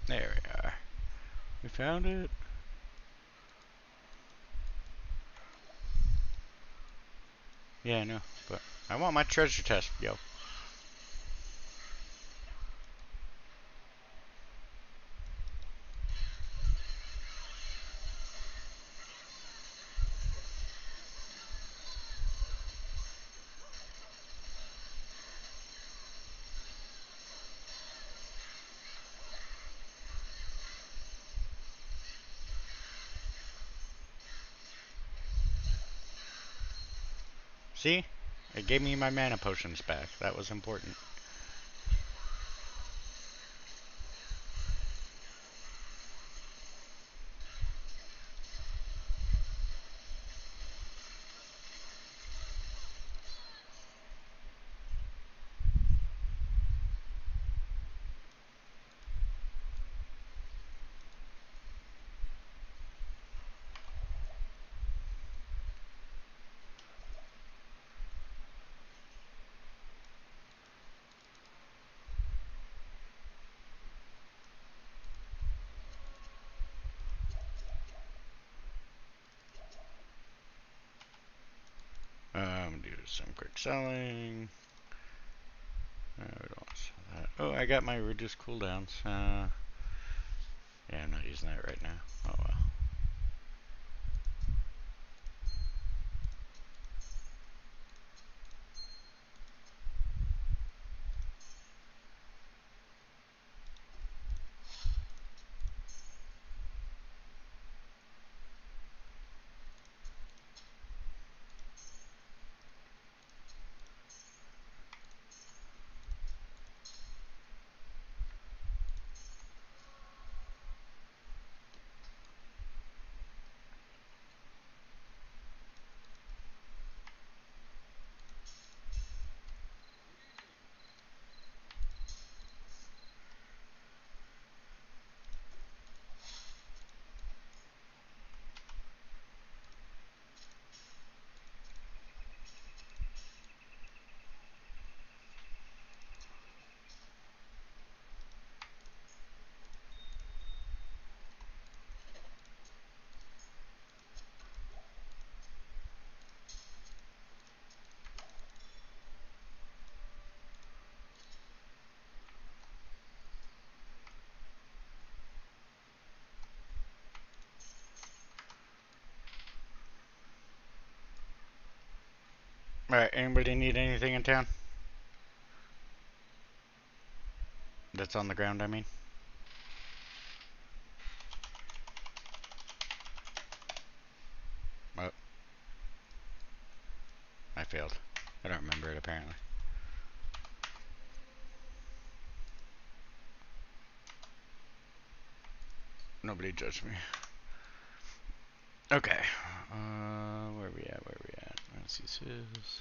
There we are. We found it. Yeah, I know, but I want my treasure chest, yo. See? It gave me my mana potions back. That was important. Do some quick selling. We don't want to sell that. Oh, I got my reduced cooldowns. Yeah, I'm not using that right now. Oh well. Alright, anybody need anything in town? That's on the ground, I mean. Oh, I failed. I don't remember it, apparently. Nobody judged me. Okay. Where are we at? Where are we at? Let's see. This is...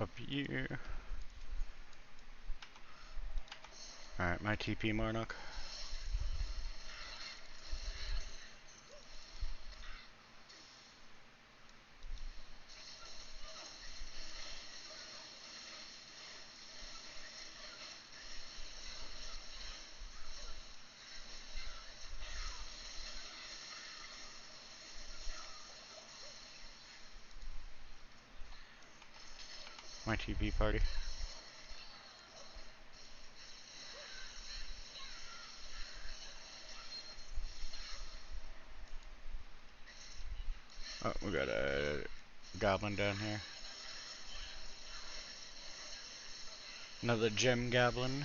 Up here. Alright, my TP, Marnock. My TP party. Oh, we got a goblin down here. Another gem goblin.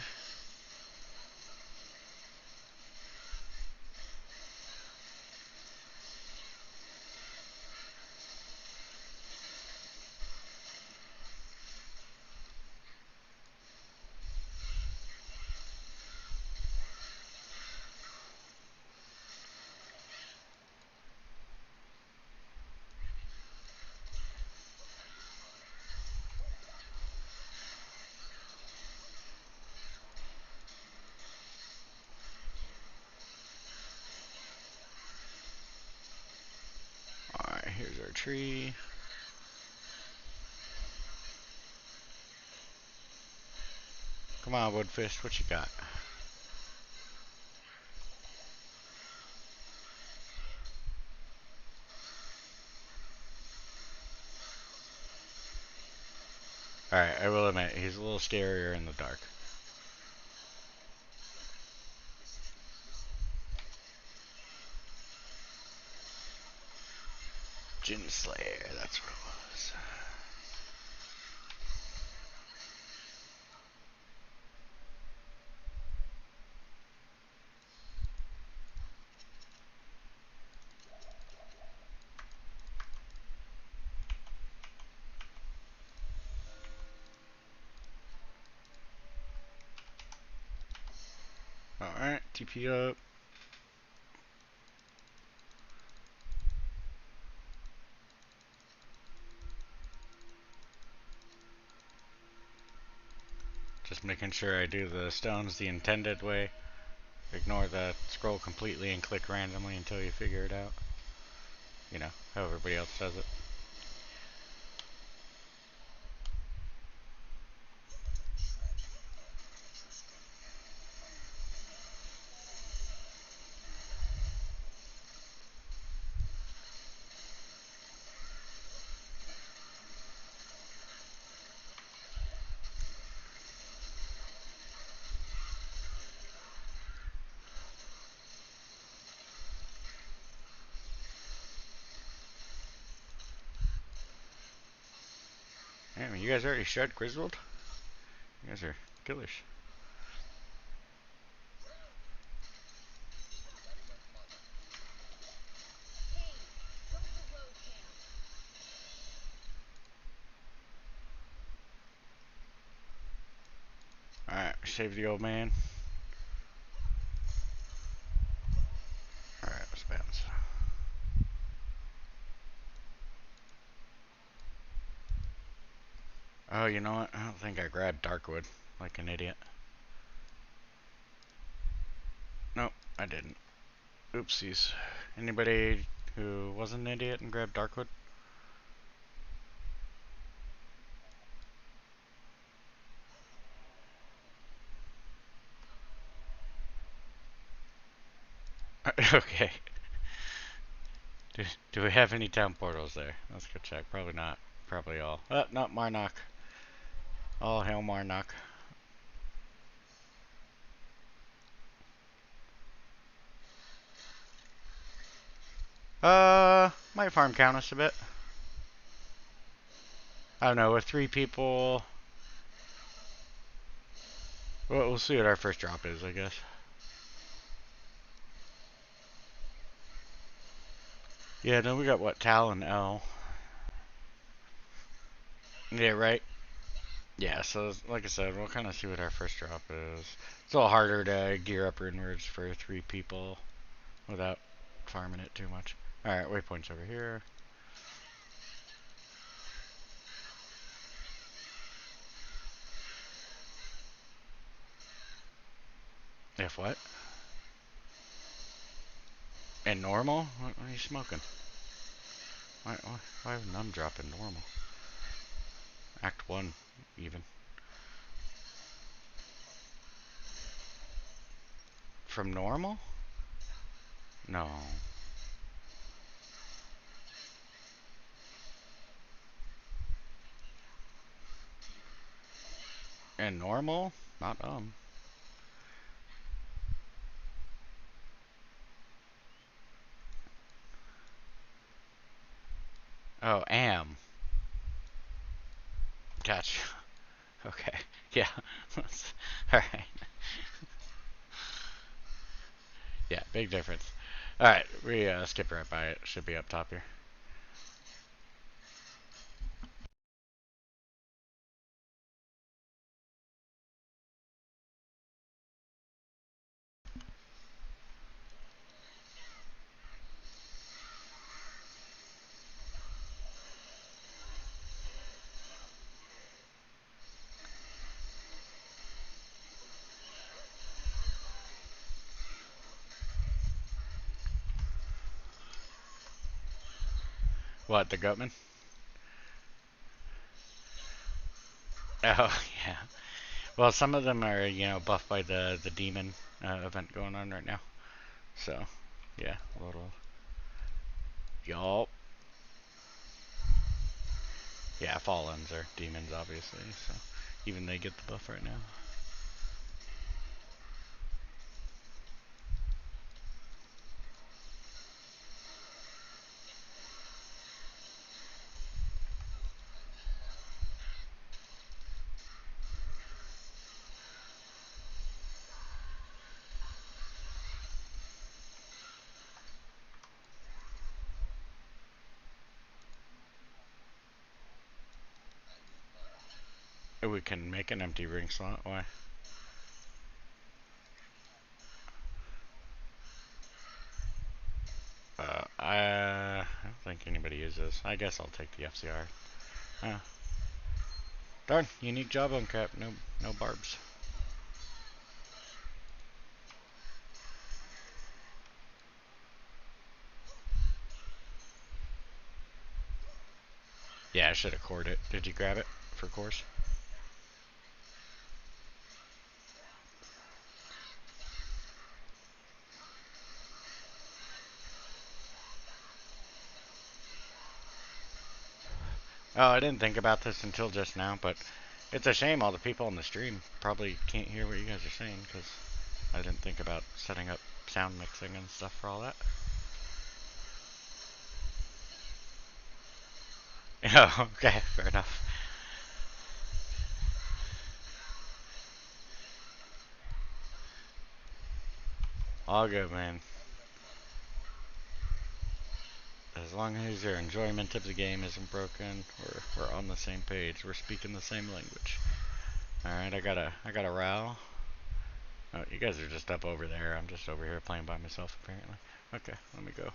Alright, here's our tree. Come on, Woodfist, what you got? Alright, I will admit, he's a little scarier in the dark. Gin Slayer, that's what it was. Alright, TP up. Just making sure I do the stones the intended way. Ignore the scroll completely and click randomly until you figure it out. You know, how everybody else does it. Damn, you guys already shot Griswold? You guys are killers. Alright, save the old man. Alright, let's bounce. Oh, you know what? I don't think I grabbed Darkwood like an idiot. Nope, I didn't. Oopsies. Anybody who wasn't an idiot and grabbed Darkwood? Okay. Do we have any town portals there? Let's go check. Probably not. Probably all. Not Marnock. All hail Marnock. Might farm count us a bit. I don't know, with 3 people. Well, we'll see what our first drop is, I guess. Yeah, no, we got what? Tal and L. Yeah, right? Yeah, so like I said, we'll kind of see what our first drop is. It's a little harder to gear up inwards for 3 people without farming it too much. Alright, waypoints over here. If what? And normal? What are you smoking? Why would none drop in normal? Act 1, even. From normal? No. And normal? Not Oh, am. Gotcha. Okay. Yeah. Alright. Yeah, big difference. Alright, we skip right by it. Should be up top here. What, the Gutman? Oh, yeah. Well, some of them are, buffed by the demon event going on right now. So, yeah, a little. Yup. Yeah, Fallens are demons, obviously. So, even they get the buff right now. We can make an empty ring slot. Why? I don't think anybody uses. I guess I'll take the FCR. Darn, unique jawbone cap. No barbs. Yeah, I should have cored it. Did you grab it for course? Oh, I didn't think about this until just now, but it's a shame all the people on the stream probably can't hear what you guys are saying because I didn't think about setting up sound mixing and stuff for all that. Oh, okay, fair enough. All good, man. As long as your enjoyment of the game isn't broken, we're on the same page. We're speaking the same language. All right, I got a row. Oh, you guys are just up over there. I'm just over here playing by myself, apparently. Okay, let me go.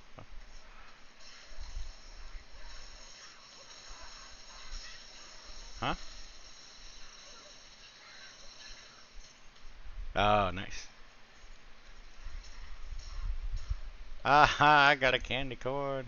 Huh? Oh, nice. Aha, I got a candy corn.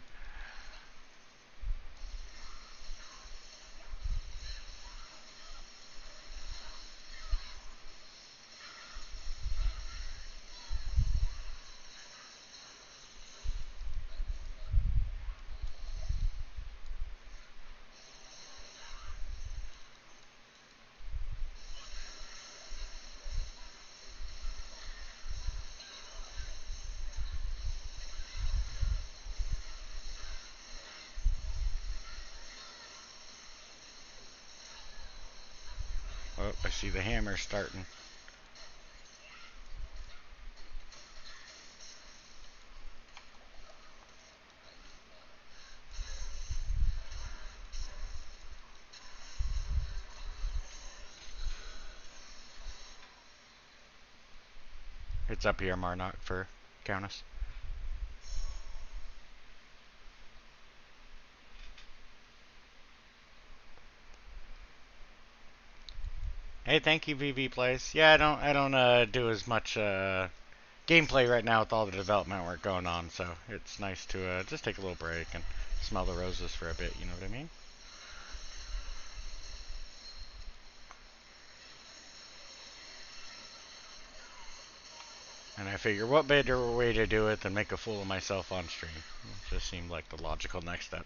I see the hammer starting. It's up here, Marnock, for Countess. Hey, thank you, VV Plays. Yeah, I don't do as much gameplay right now with all the development work going on, so it's nice to just take a little break and smell the roses for a bit. You know what I mean? And I figure, what better way to do it than make a fool of myself on stream? It just seemed like the logical next step.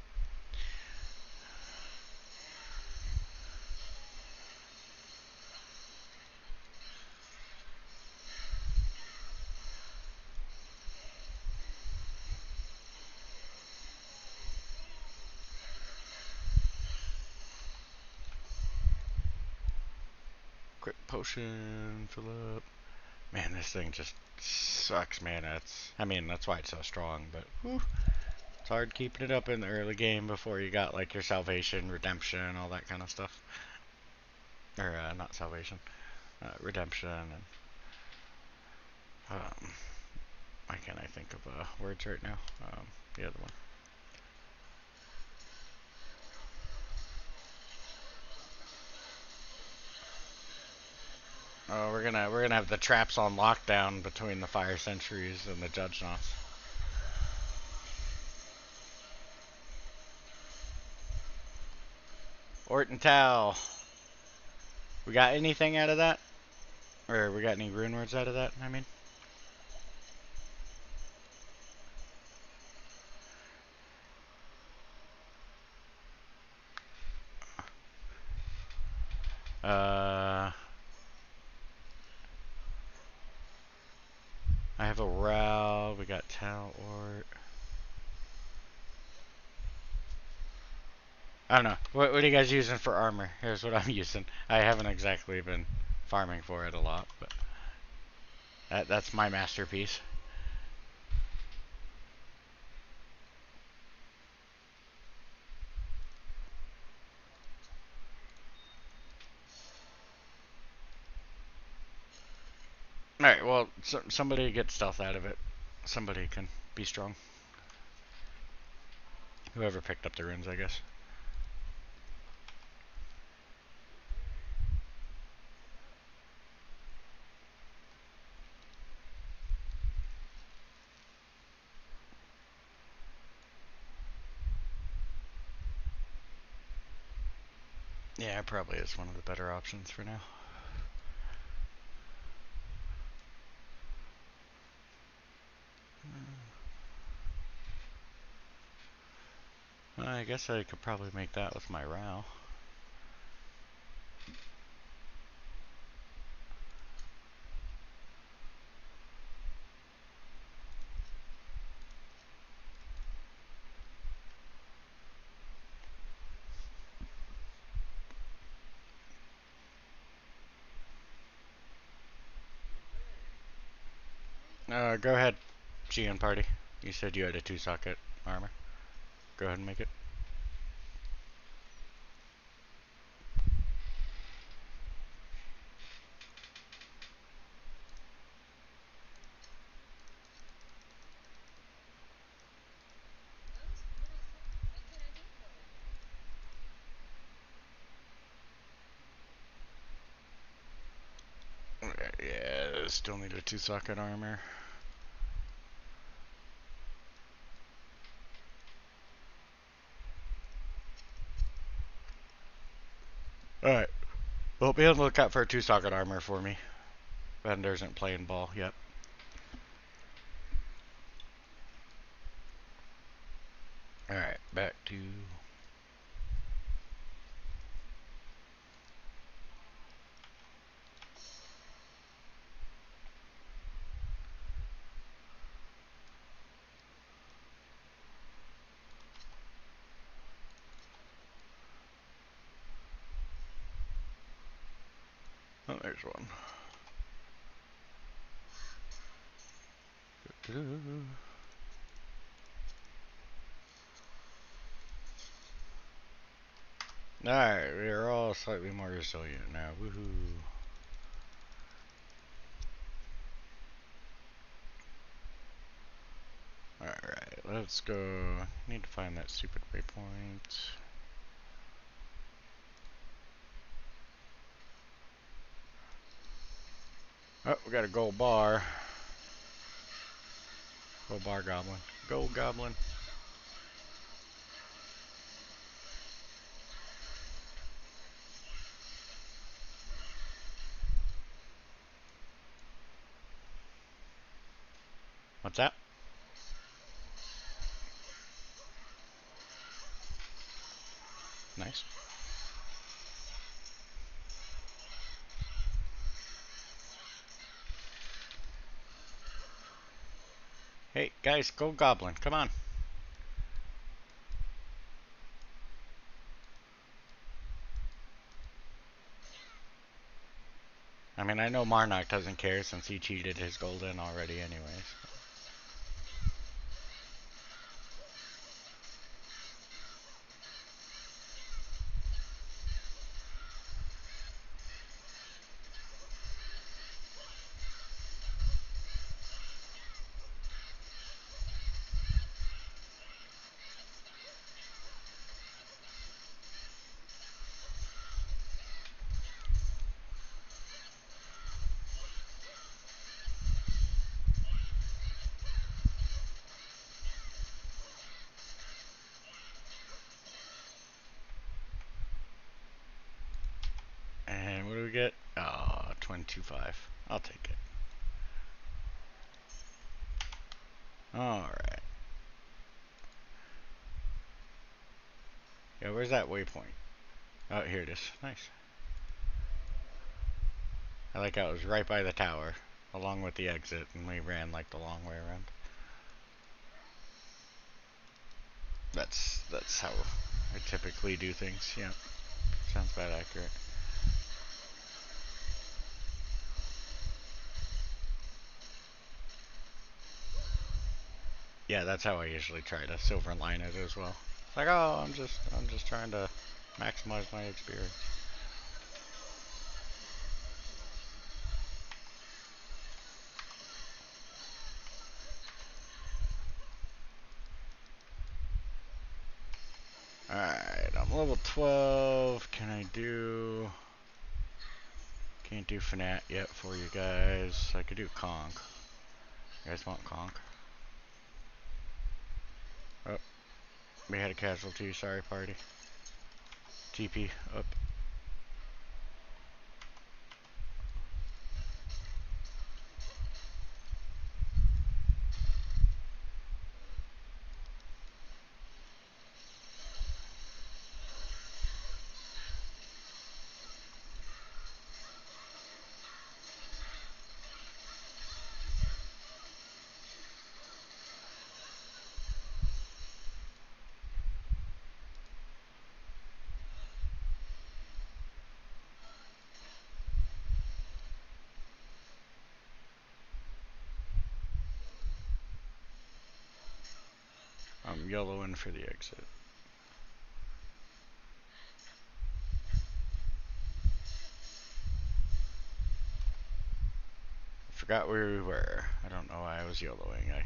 Quick potion, fill up. Man, this thing just sucks, man. That's why it's so strong, but whew, it's hard keeping it up in the early game before you got like your salvation, redemption, all that kind of stuff. Or not salvation, redemption, and why can't I think of words right now? The other one. Oh, we're gonna have the traps on lockdown between the fire sentries and the judge knots. Orton Tau. We got anything out of that? Or we got any rune words out of that? I mean. I have a Ral. We got Tau Ort. I don't know. What are you guys using for armor? Here's what I'm using. I haven't exactly been farming for it a lot, but that's my masterpiece. Alright, well, somebody get stealth out of it. Somebody can be strong. Whoever picked up the runes, I guess. Yeah, it probably is one of the better options for now. Well, I guess I could probably make that with my Ral. Go ahead, GN party. You said you had a 2-socket armor. Go ahead and make it. Yeah, still need a 2-socket armor. Alright. Well, be on the lookout for a 2-socket armor for me. Bender isn't playing ball yet. Alright, back to... there's one. Alright, we are all slightly more resilient now. Woohoo. Alright, let's go. Need to find that stupid waypoint. Oh, we got a gold bar. Gold bar goblin. Gold goblin. What's that? Nice. Hey, guys, gold goblin, come on. I mean, I know Marnock doesn't care since he cheated his golden already anyways. And what do we get? Oh, 22.5. I'll take it. Alright. Yeah, where's that waypoint? Oh, here it is. Nice. I like how it was right by the tower, along with the exit, and we ran like the long way around. That's how I typically do things. Yeah, sounds about accurate. Yeah, that's how I usually try to silver line it as well. It's like, oh, I'm just trying to maximize my experience. Alright, I'm level 12. Can I do... Can't do Fnat yet for you guys. I could do Conk. You guys want Conk? Oh, we had a casualty. Sorry, party. TP up. I'm yellowing for the exit. Forgot where we were. I don't know why I was yellowing. I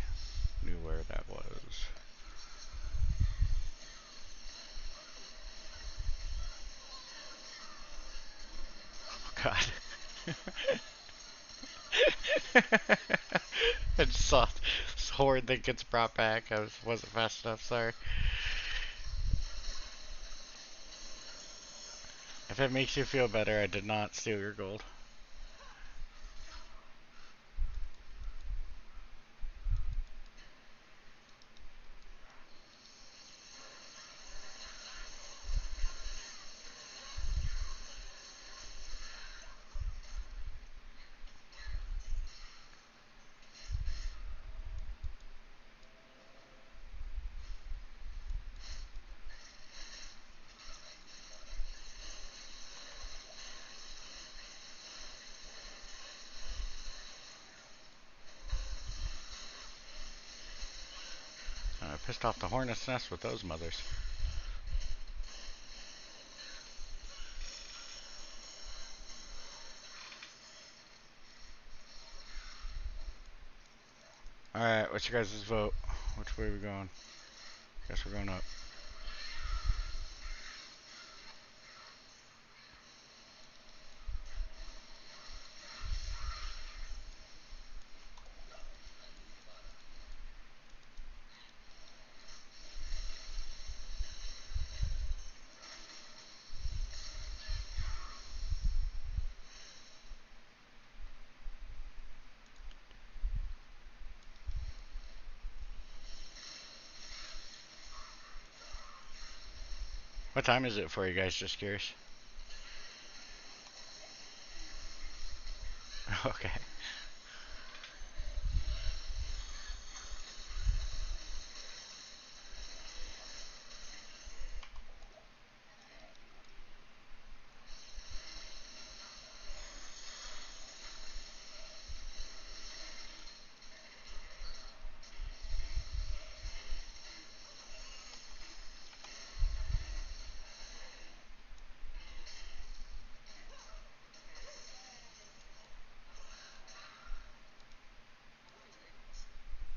knew where that was. Oh god. I just saw this horde that gets brought back. Wasn't fast enough, sorry. If it makes you feel better, I did not steal your gold. Pissed off the hornet's nest with those mothers. Alright, what's your guys' vote? Which way are we going? Guess we're going up. What time is it for you guys? Just curious. Okay.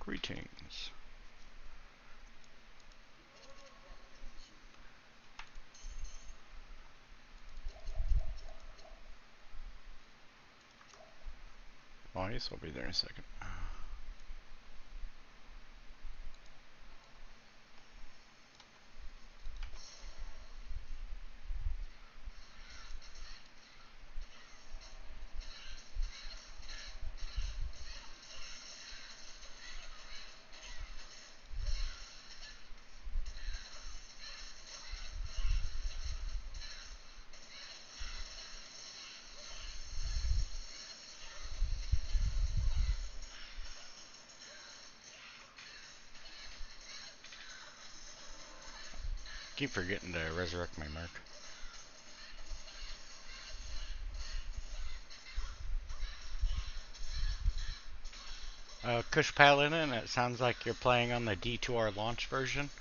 Greetings. Oh, I guess I'll be there in a second. Keep forgetting to resurrect my mark. Kush Paladin, it sounds like you're playing on the D2R launch version.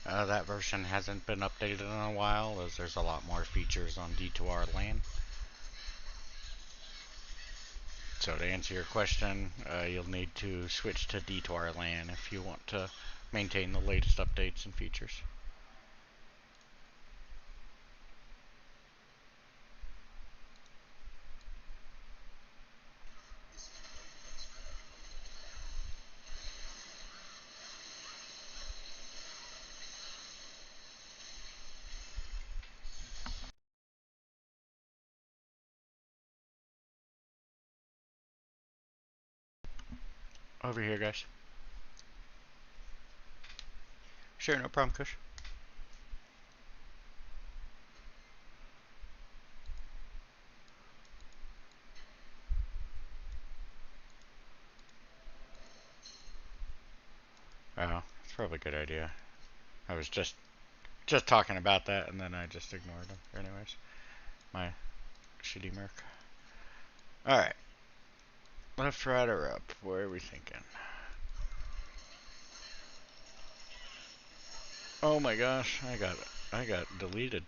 That version hasn't been updated in a while, as there's a lot more features on D2R LAN. So to answer your question, you'll need to switch to D2R LAN if you want to maintain the latest updates and features. Over here, guys. Sure, no problem, Kush. Oh, it's probably a good idea. I was just talking about that, and then I just ignored him. Anyways, my shitty merc. Alright. Left, right, or up? Where are we thinking? Oh my gosh, I got deleted.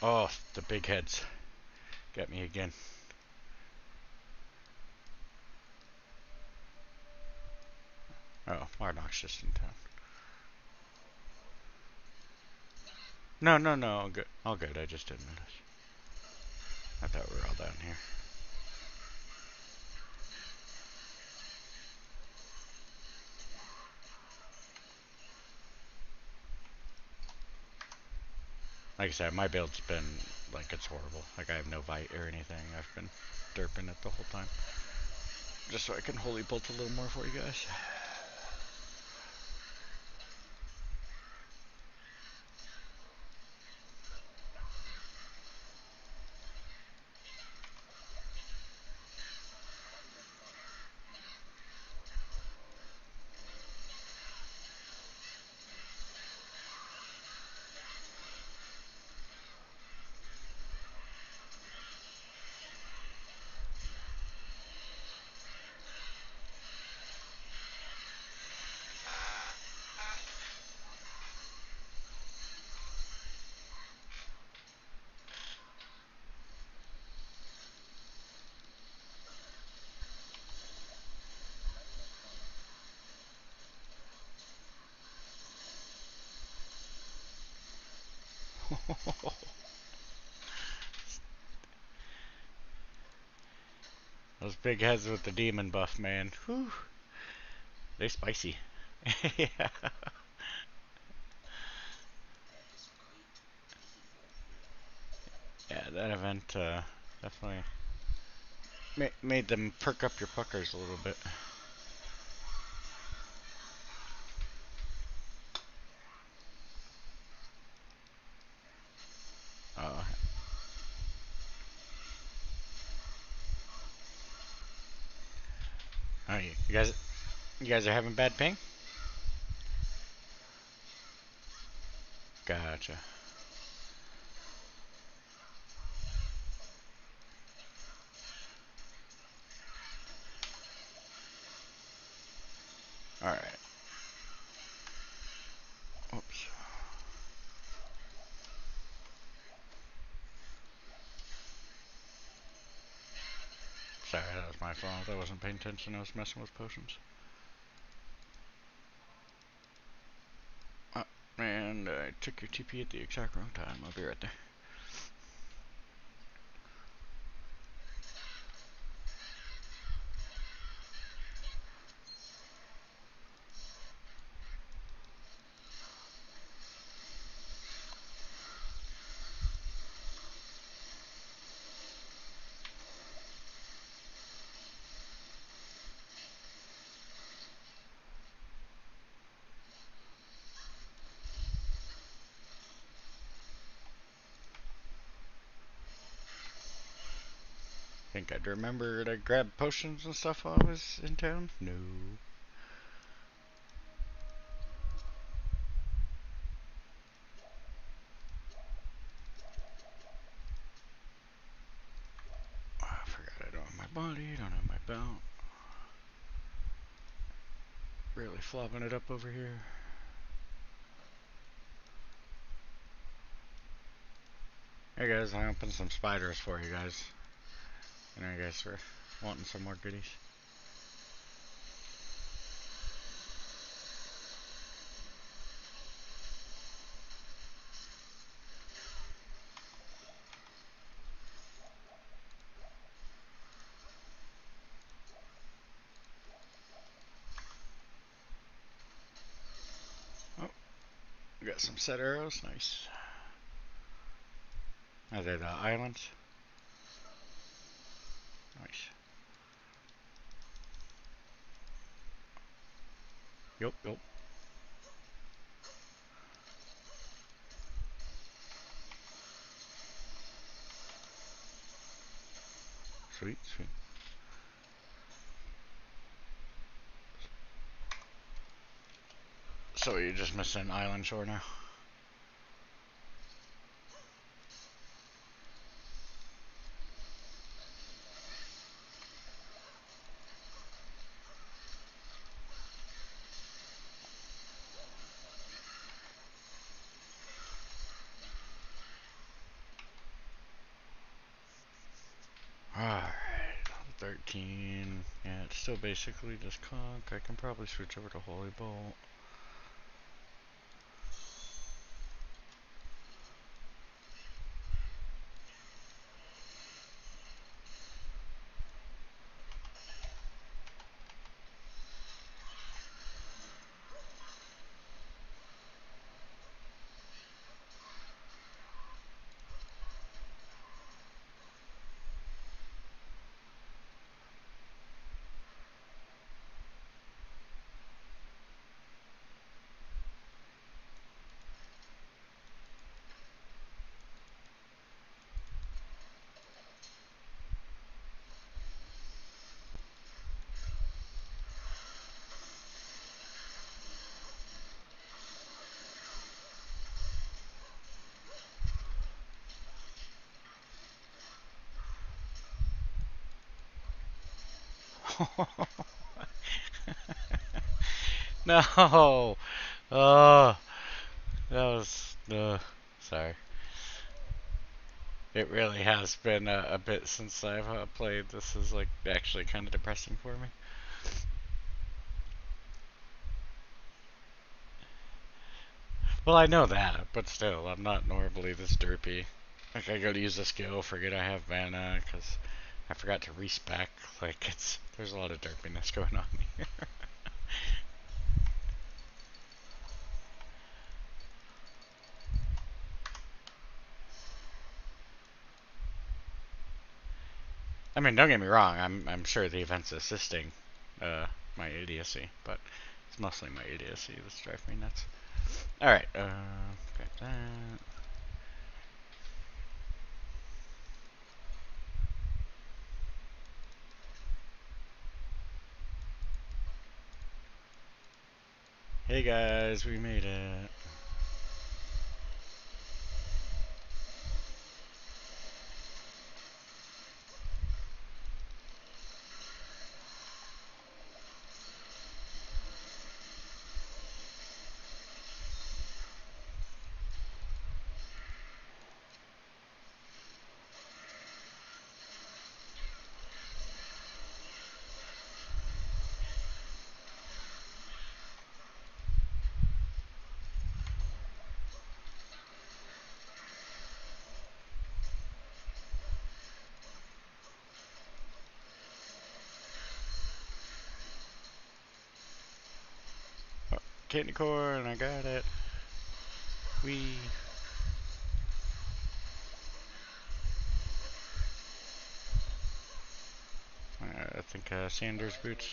Oh, the big heads got me again. Oh, Marduk's just in town. No, no, no, all good. All good, I just didn't notice. I thought we were all down here. Like I said, my build's been, like, it's horrible. Like, I have no bite or anything. I've been derping it the whole time. Just so I can holy bolt a little more for you guys. Those big heads with the demon buff, man. Whew. They spicy. Yeah. Yeah, that event definitely made them perk up your puckers a little bit. Uh, oh, you guys are having bad ping? Gotcha. All right. Oops. Sorry, that was my fault. I wasn't paying attention. I was messing with potions. Oh, and I took your TP at the exact wrong time. I'll be right there. Think I'd remember to grab potions and stuff while I was in town? No. Oh, I forgot I don't have my body, don't have my belt. Really flopping it up over here. Hey guys, I opened some spiders for you guys. I know you guys were wanting some more goodies. Oh, we got some set arrows, nice. Are they the islands? Nice. Yup, yup. Sweet, sweet. So you're just missing island shore now? Alright, 13. Yeah, it's still basically just conk. I can probably switch over to Holy Bolt. No! Oh, that was. Sorry. It really has been a bit since I've played. This is like actually kind of depressing for me. Well, I know that, but still, I'm not normally this derpy. Like, I go to use the skill, forget I have mana, because I forgot to respec. Like, there's a lot of derpiness going on here. I mean, don't get me wrong, I'm sure the event's assisting uh, my idiocy, but it's mostly my idiocy that's driving me nuts. Alright, got that. Hey guys, we made it. Oh, candy corn, I got it. We. I think Sanders boots.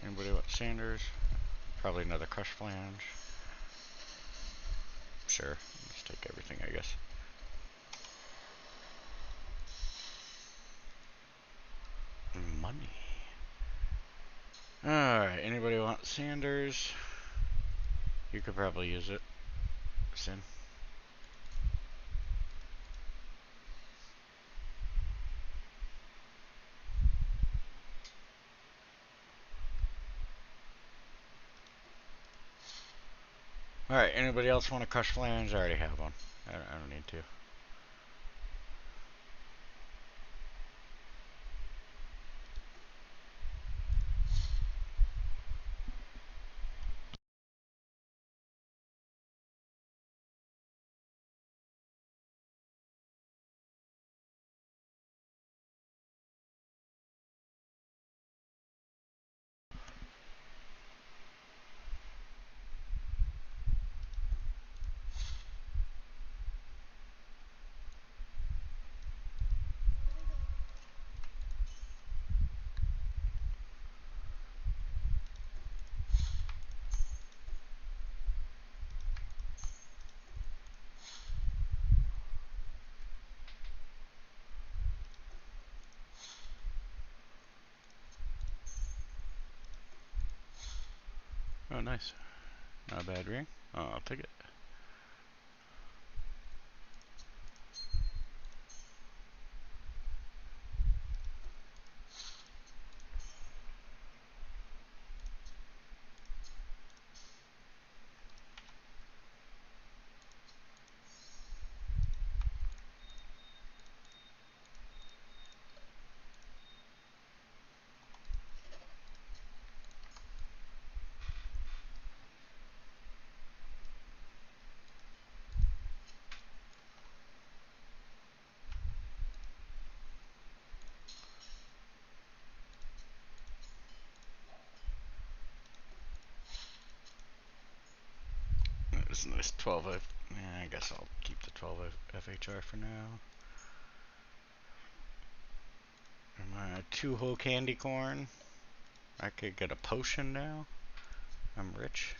Anybody want Sanders? Probably another crush flange. Sure, let's take everything, I guess. Money. Alright, anybody want Sanders? You could probably use it. Sin. Alright, anybody else want a crush flange? I already have one. I don't need to. Oh, nice. Not a bad ring. Oh, I'll take it. It's a nice 12 F. Yeah, I guess I'll keep the 12 FHR for now. My 2 whole candy corn. I could get a potion now. I'm rich.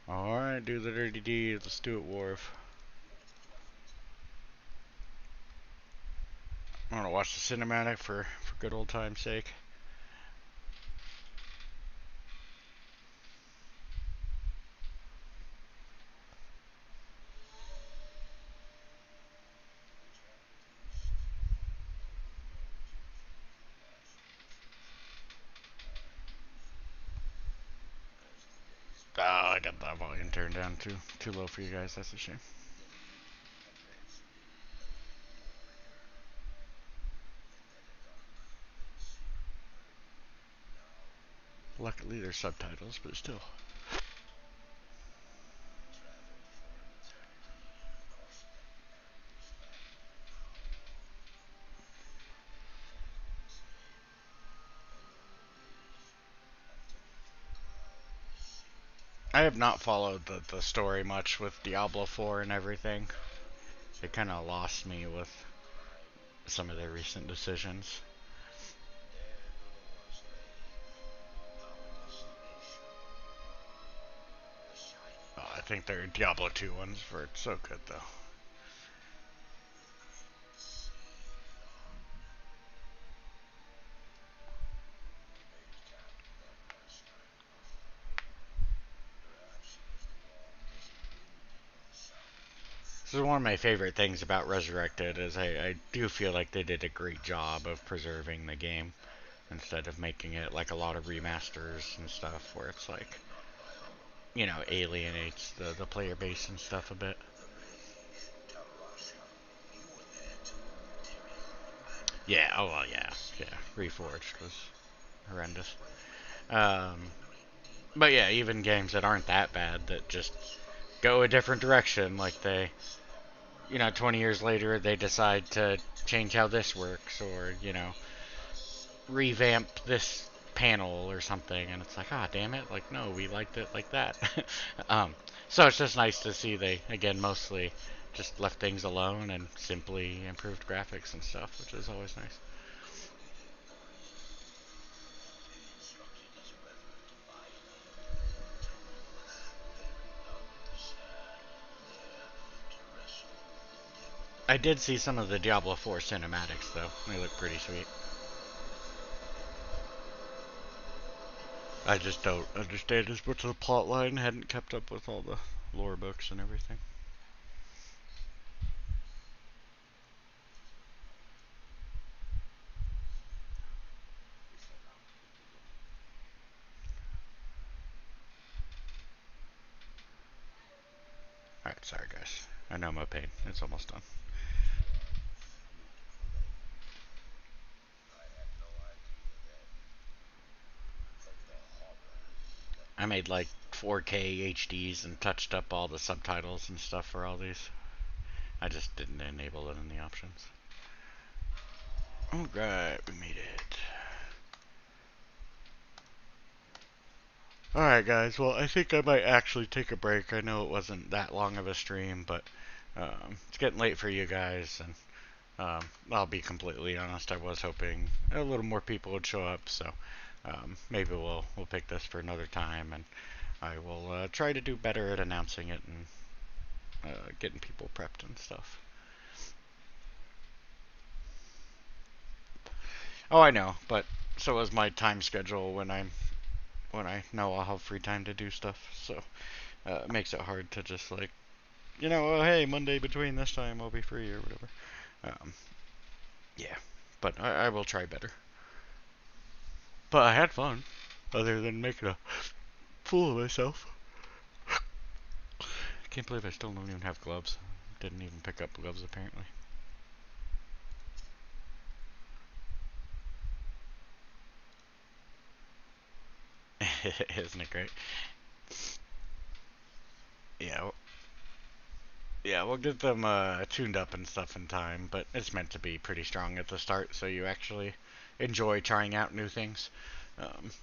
Alright, do the dirty deed. Let's do it, Worf. I want to watch the cinematic for good old time's sake. that volume turned down too low for you guys. That's a shame. Luckily, there's subtitles, but still. I have not followed the story much with Diablo 4 and everything. It kind of lost me with some of their recent decisions. Oh, I think their Diablo 2 ones were so good, though. This is one of my favorite things about Resurrected is I do feel like they did a great job of preserving the game instead of making it like a lot of remasters and stuff where it's like, alienates the player base and stuff a bit. Yeah, oh well, yeah, yeah. Reforged was horrendous. Um, but yeah, even games that aren't that bad that just go a different direction, like 20 years later, they decide to change how this works, or revamp this panel or something, and it's like, ah, damn it, like no, we liked it like that. um, so it's just nice to see they again mostly just left things alone and simply improved graphics and stuff, which is always nice. I did see some of the Diablo 4 cinematics though; they look pretty sweet. I just don't understand as much of the plot line. Hadn't kept up with all the lore books and everything. Alright, sorry guys. I know my pain. It's almost done. I made like 4K HDs and touched up all the subtitles and stuff for all these. I just didn't enable it in the options. Alright, we made it. Alright guys, well I think I might actually take a break. I know it wasn't that long of a stream, but it's getting late for you guys, and I'll be completely honest, I was hoping a little more people would show up, so maybe we'll pick this for another time, and I will try to do better at announcing it and getting people prepped and stuff. Oh, I know, but so is my time schedule when I know I'll have free time to do stuff. So it makes it hard to just like, oh, hey, Monday between this time I'll be free or whatever. Um, yeah, but I will try better. But I had fun, other than making a fool of myself. I can't believe I still don't even have gloves. Didn't even pick up gloves apparently. Isn't it great? Yeah, yeah, we'll get them tuned up and stuff in time, but it's meant to be pretty strong at the start, so you actually enjoy trying out new things.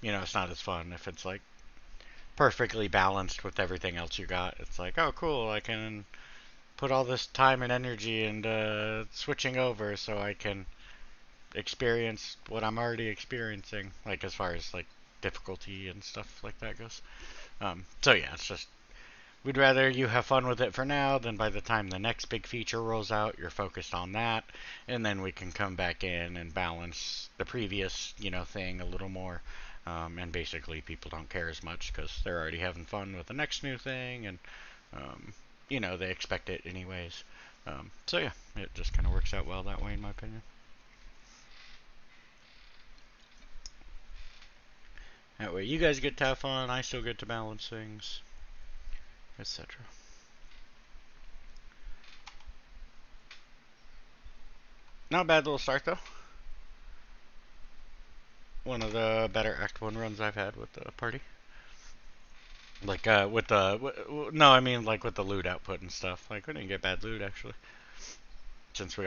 It's not as fun if it's like perfectly balanced with everything else you got. It's like, oh, cool, I can put all this time and energy into switching over so I can experience what I'm already experiencing, like as far as like difficulty and stuff like that goes. So yeah, it's just we'd rather you have fun with it for now than by the time the next big feature rolls out, you're focused on that, and then we can come back in and balance the previous, thing a little more. And basically, people don't care as much because they're already having fun with the next new thing, and um, they expect it anyways. So yeah, it just kind of works out well that way, in my opinion. That way, you guys get to have fun. I still get to balance things. etc. Not a bad little start though. One of the better Act 1 runs I've had with the party. Like, with the... no, I mean, like, with the loot output and stuff. Like, we didn't get bad loot, actually. Since we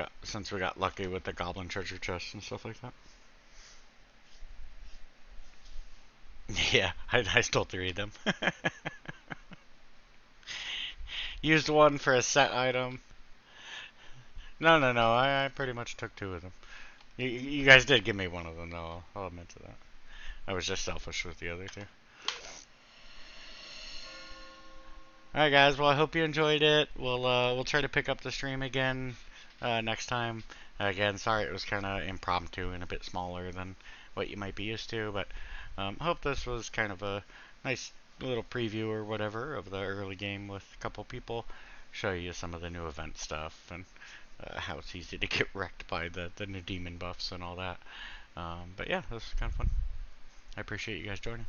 got lucky with the goblin treasure chests and stuff like that. Yeah, I stole 3 of them. Used one for a set item. No, I pretty much took 2 of them. You guys did give me one of them, though. I'll admit to that. I was just selfish with the other 2. Alright guys, well I hope you enjoyed it. We'll try to pick up the stream again next time. Again, sorry it was kind of impromptu and a bit smaller than what you might be used to, but hope this was kind of a nice little preview or whatever of the early game with a couple people. Show you some of the new event stuff and how it's easy to get wrecked by the new demon buffs and all that. But yeah, this was kind of fun. I appreciate you guys joining.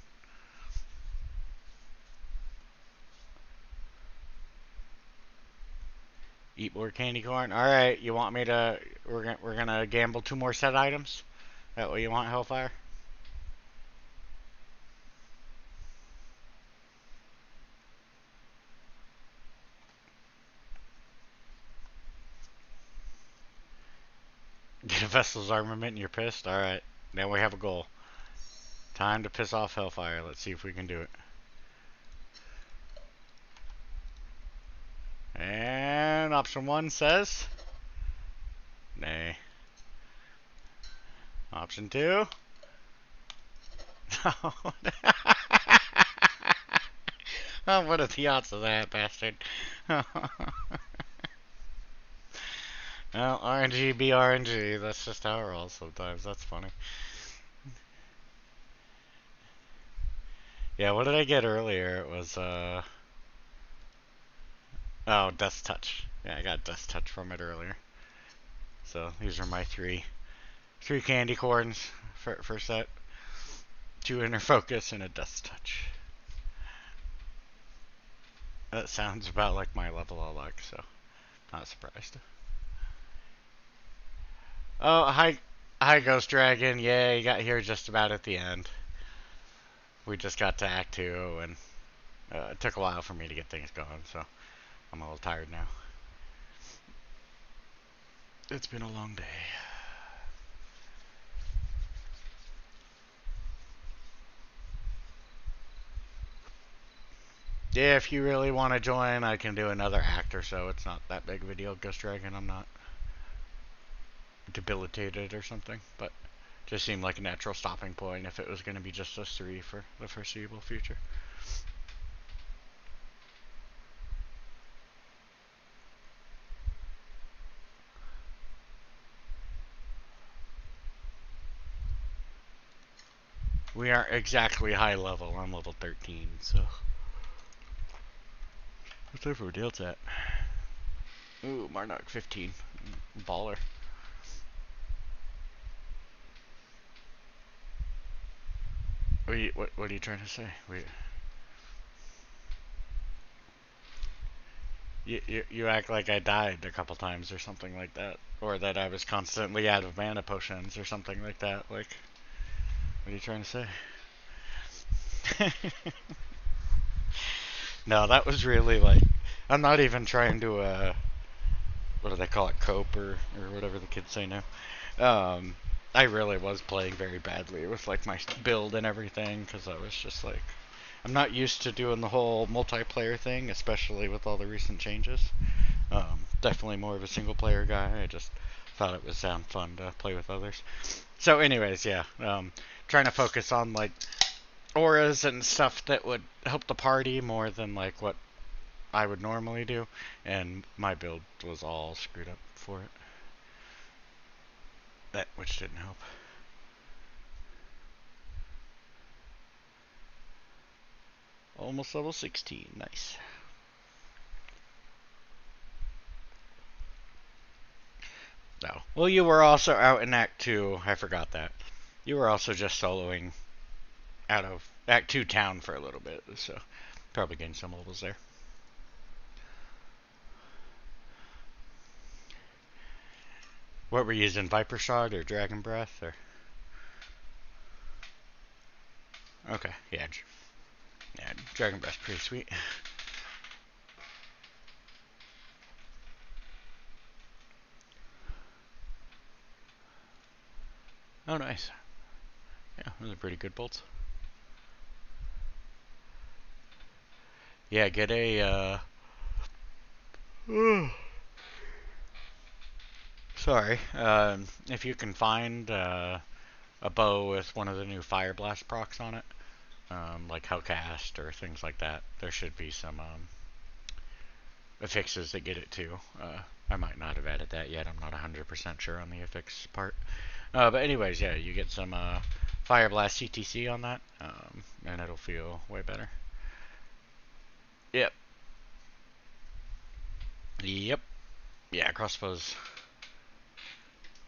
Eat more candy corn. All right, you want me to? We're gonna gamble 2 more set items. That what you want, Hellfire? Get a vessel's armament and you're pissed. All right, now we have a goal. Time to piss off Hellfire. Let's see if we can do it. And option 1 says nay. Option 2. Oh, what are the odds of that, bastard? Well, RNG be RNG. That's just how it rolls sometimes. That's funny. Yeah, what did I get earlier? It was, oh, Death Touch. Yeah, I got Death Touch from it earlier. So, these are my 3 candy corns for set. 2 Inner Focus and a Death Touch. That sounds about like my level of luck, so not surprised. Oh, hi Ghost Dragon. Yeah, you got here just about at the end. We just got to Act 2, and it took a while for me to get things going, so I'm a little tired now. It's been a long day. Yeah, if you really want to join, I can do another act or so. It's not that big of a deal, Ghost Dragon. I'm not debilitated or something, but just seemed like a natural stopping point if it was going to be just us 3 for the foreseeable future. We aren't exactly high level. I'm level 13, so. What's over Dale's at? Ooh, Marnock 15. Baller. What are you trying to say? You act like I died a couple times or something like that. Or that I was constantly out of mana potions or something like that. Like, what are you trying to say? No, that was really like, I'm not even trying to, what do they call it, cope or whatever the kids say now. I really was playing very badly with like my build and everything, because I was just like, I'm not used to doing the whole multiplayer thing, especially with all the recent changes. Definitely more of a single player guy. I just thought it would sound fun to play with others. So anyways, yeah, trying to focus on like auras and stuff that would help the party more than like what I would normally do, and my build was all screwed up for it. Which didn't help. Almost level 16, nice. No. Well, you were also out in Act 2, I forgot that. You were also just soloing out of Act 2 town for a little bit, so probably gained some levels there. What were you using, Viper Shot or Dragon Breath or? Okay, yeah, yeah, Dragon Breath's pretty sweet. Oh, nice. Yeah, those are pretty good bolts. Yeah, get a sorry. If you can find a bow with one of the new Fire Blast procs on it, like Hellcast or things like that, there should be some affixes that get it too. I might not have added that yet. I'm not 100% sure on the affix part. But anyways, yeah, you get some Fire Blast CTC on that, and it'll feel way better. Yep. Yep. Yeah, crossbows.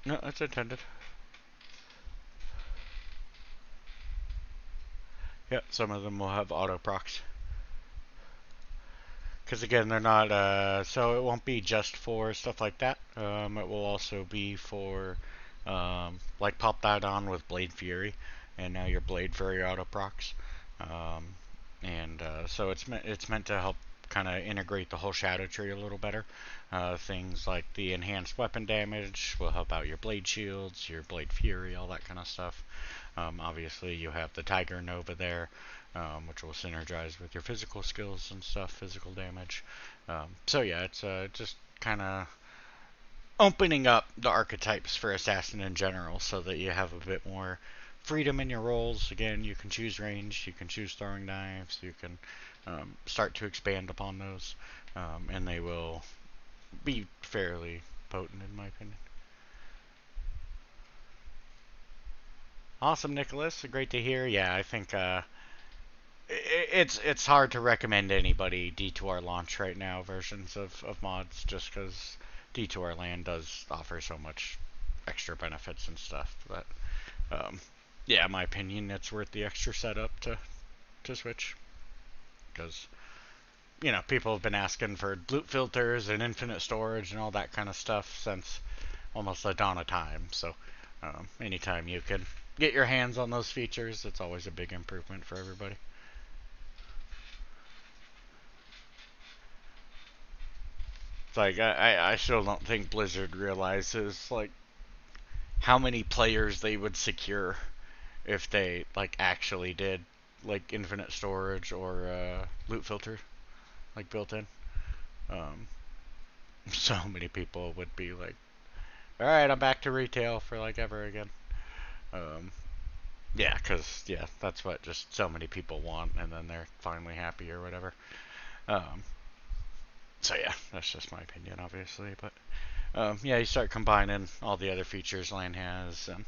No, that's intended. Yep, some of them will have auto procs. Because again, they're not, so it won't be just for stuff like that. It will also be for, like pop that on with Blade Fury, and now your Blade Fury auto procs. Um, so it's meant to help kind of integrate the whole shadow tree a little better. Things like the enhanced weapon damage will help out your blade shields, your blade fury, all that kind of stuff. Obviously, you have the Tiger Nova there, which will synergize with your physical skills and stuff, physical damage. So yeah, it's just kind of opening up the archetypes for Assassin in general so that you have a bit more freedom in your roles. Again, you can choose range, you can choose throwing knives, you can start to expand upon those, and they will be fairly potent in my opinion. Awesome, Nicholas. Great to hear. Yeah, I think it's hard to recommend anybody D2R launch right now versions of mods just because D2R land does offer so much extra benefits and stuff. But yeah, in my opinion, it's worth the extra setup to switch because people have been asking for loot filters and infinite storage and all that kind of stuff since almost the dawn of time. So anytime you can get your hands on those features, it's always a big improvement for everybody. It's like I still don't think Blizzard realizes like how many players they would secure if they like actually did like infinite storage or loot filter like built in. Um, so many people would be like, "All right, I'm back to retail for like ever again." Um, yeah, because yeah, that's what just so many people want, and then they're finally happy or whatever. Um, so yeah, that's just my opinion, obviously, but yeah, you start combining all the other features LAN has, and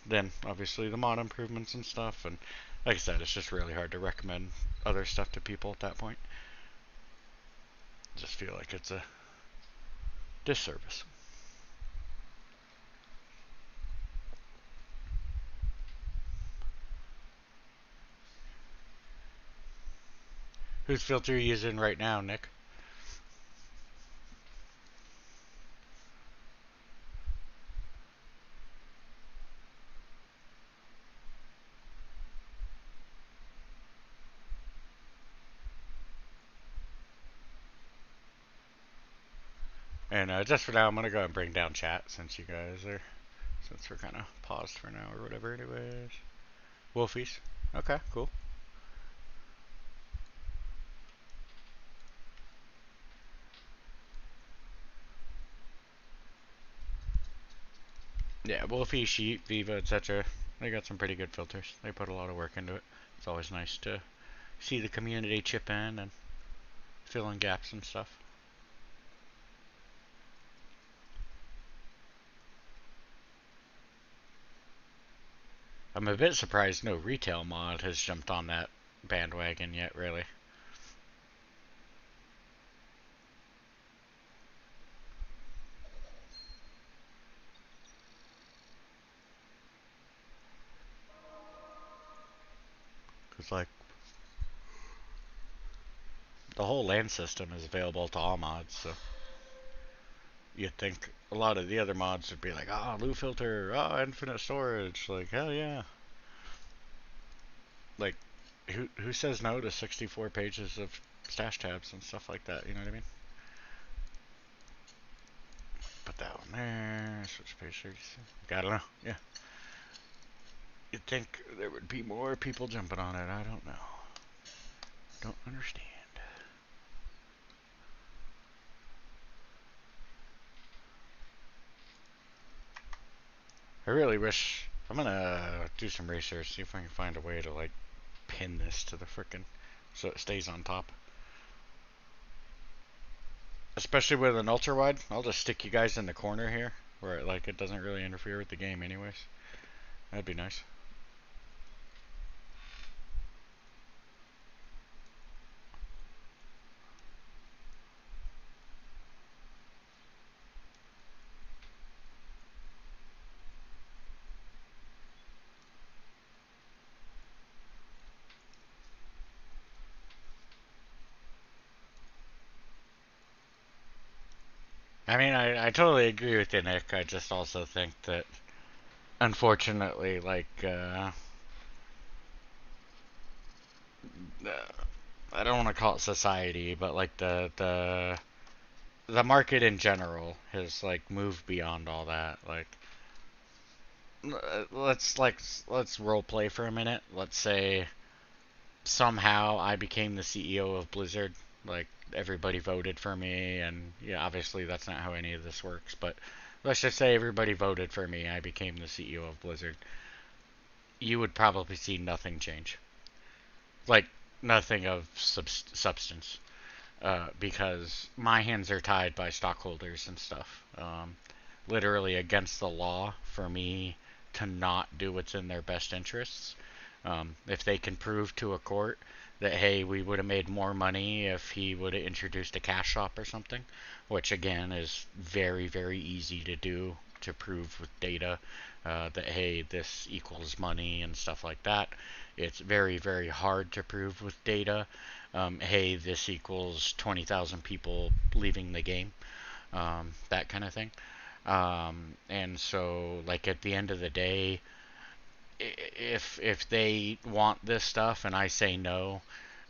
then obviously the mod improvements and stuff. And like I said, it's just really hard to recommend other stuff to people at that point. I just feel like it's a disservice. Whose filter are you using right now, Nick? And just for now, I'm gonna go and bring down chat since you guys are, since we're kind of paused for now or whatever. Anyways, Wolfies. Okay, cool. Yeah, Wolfie, Sheep, Viva, etc. They got some pretty good filters. They put a lot of work into it. It's always nice to see the community chip in and fill in gaps and stuff. I'm a bit surprised no retail mod has jumped on that bandwagon yet, really. Because, like, the whole land system is available to all mods, so. you'd think a lot of the other mods would be like, ah, oh, loot filter, ah, oh, infinite storage. Like, hell yeah. Like, who says no to 64 pages of stash tabs and stuff like that? You know what I mean? Put that one there. Switch page 36. I don't know. Yeah. You'd think there would be more people jumping on it. I don't know. Don't understand. I really wish. I'm gonna do some research, see if I can find a way to, like, pin this to the frickin' so it stays on top. Especially with an ultra wide, I'll just stick you guys in the corner here, where it doesn't really interfere with the game, anyways. That'd be nice. I mean, I totally agree with you, Nick. I just also think that, unfortunately, I don't want to call it society, but like the market in general has like moved beyond all that. Like, let's role play for a minute. Let's say somehow I became the CEO of Blizzard. Like, everybody voted for me, and yeah, obviously that's not how any of this works. But let's just say everybody voted for me. I became the CEO of Blizzard. You would probably see nothing change. Like, nothing of substance. Because my hands are tied by stockholders and stuff. Literally against the law for me to not do what's in their best interests. If they can prove to a court that, hey, we would have made more money if he would have introduced a cash shop or something, which again is very, very easy to do, to prove with data, that, hey, this equals money and stuff like that. It's very, very hard to prove with data, hey, this equals 20,000 people leaving the game, that kind of thing. And so, like, at the end of the day, if they want this stuff and I say no,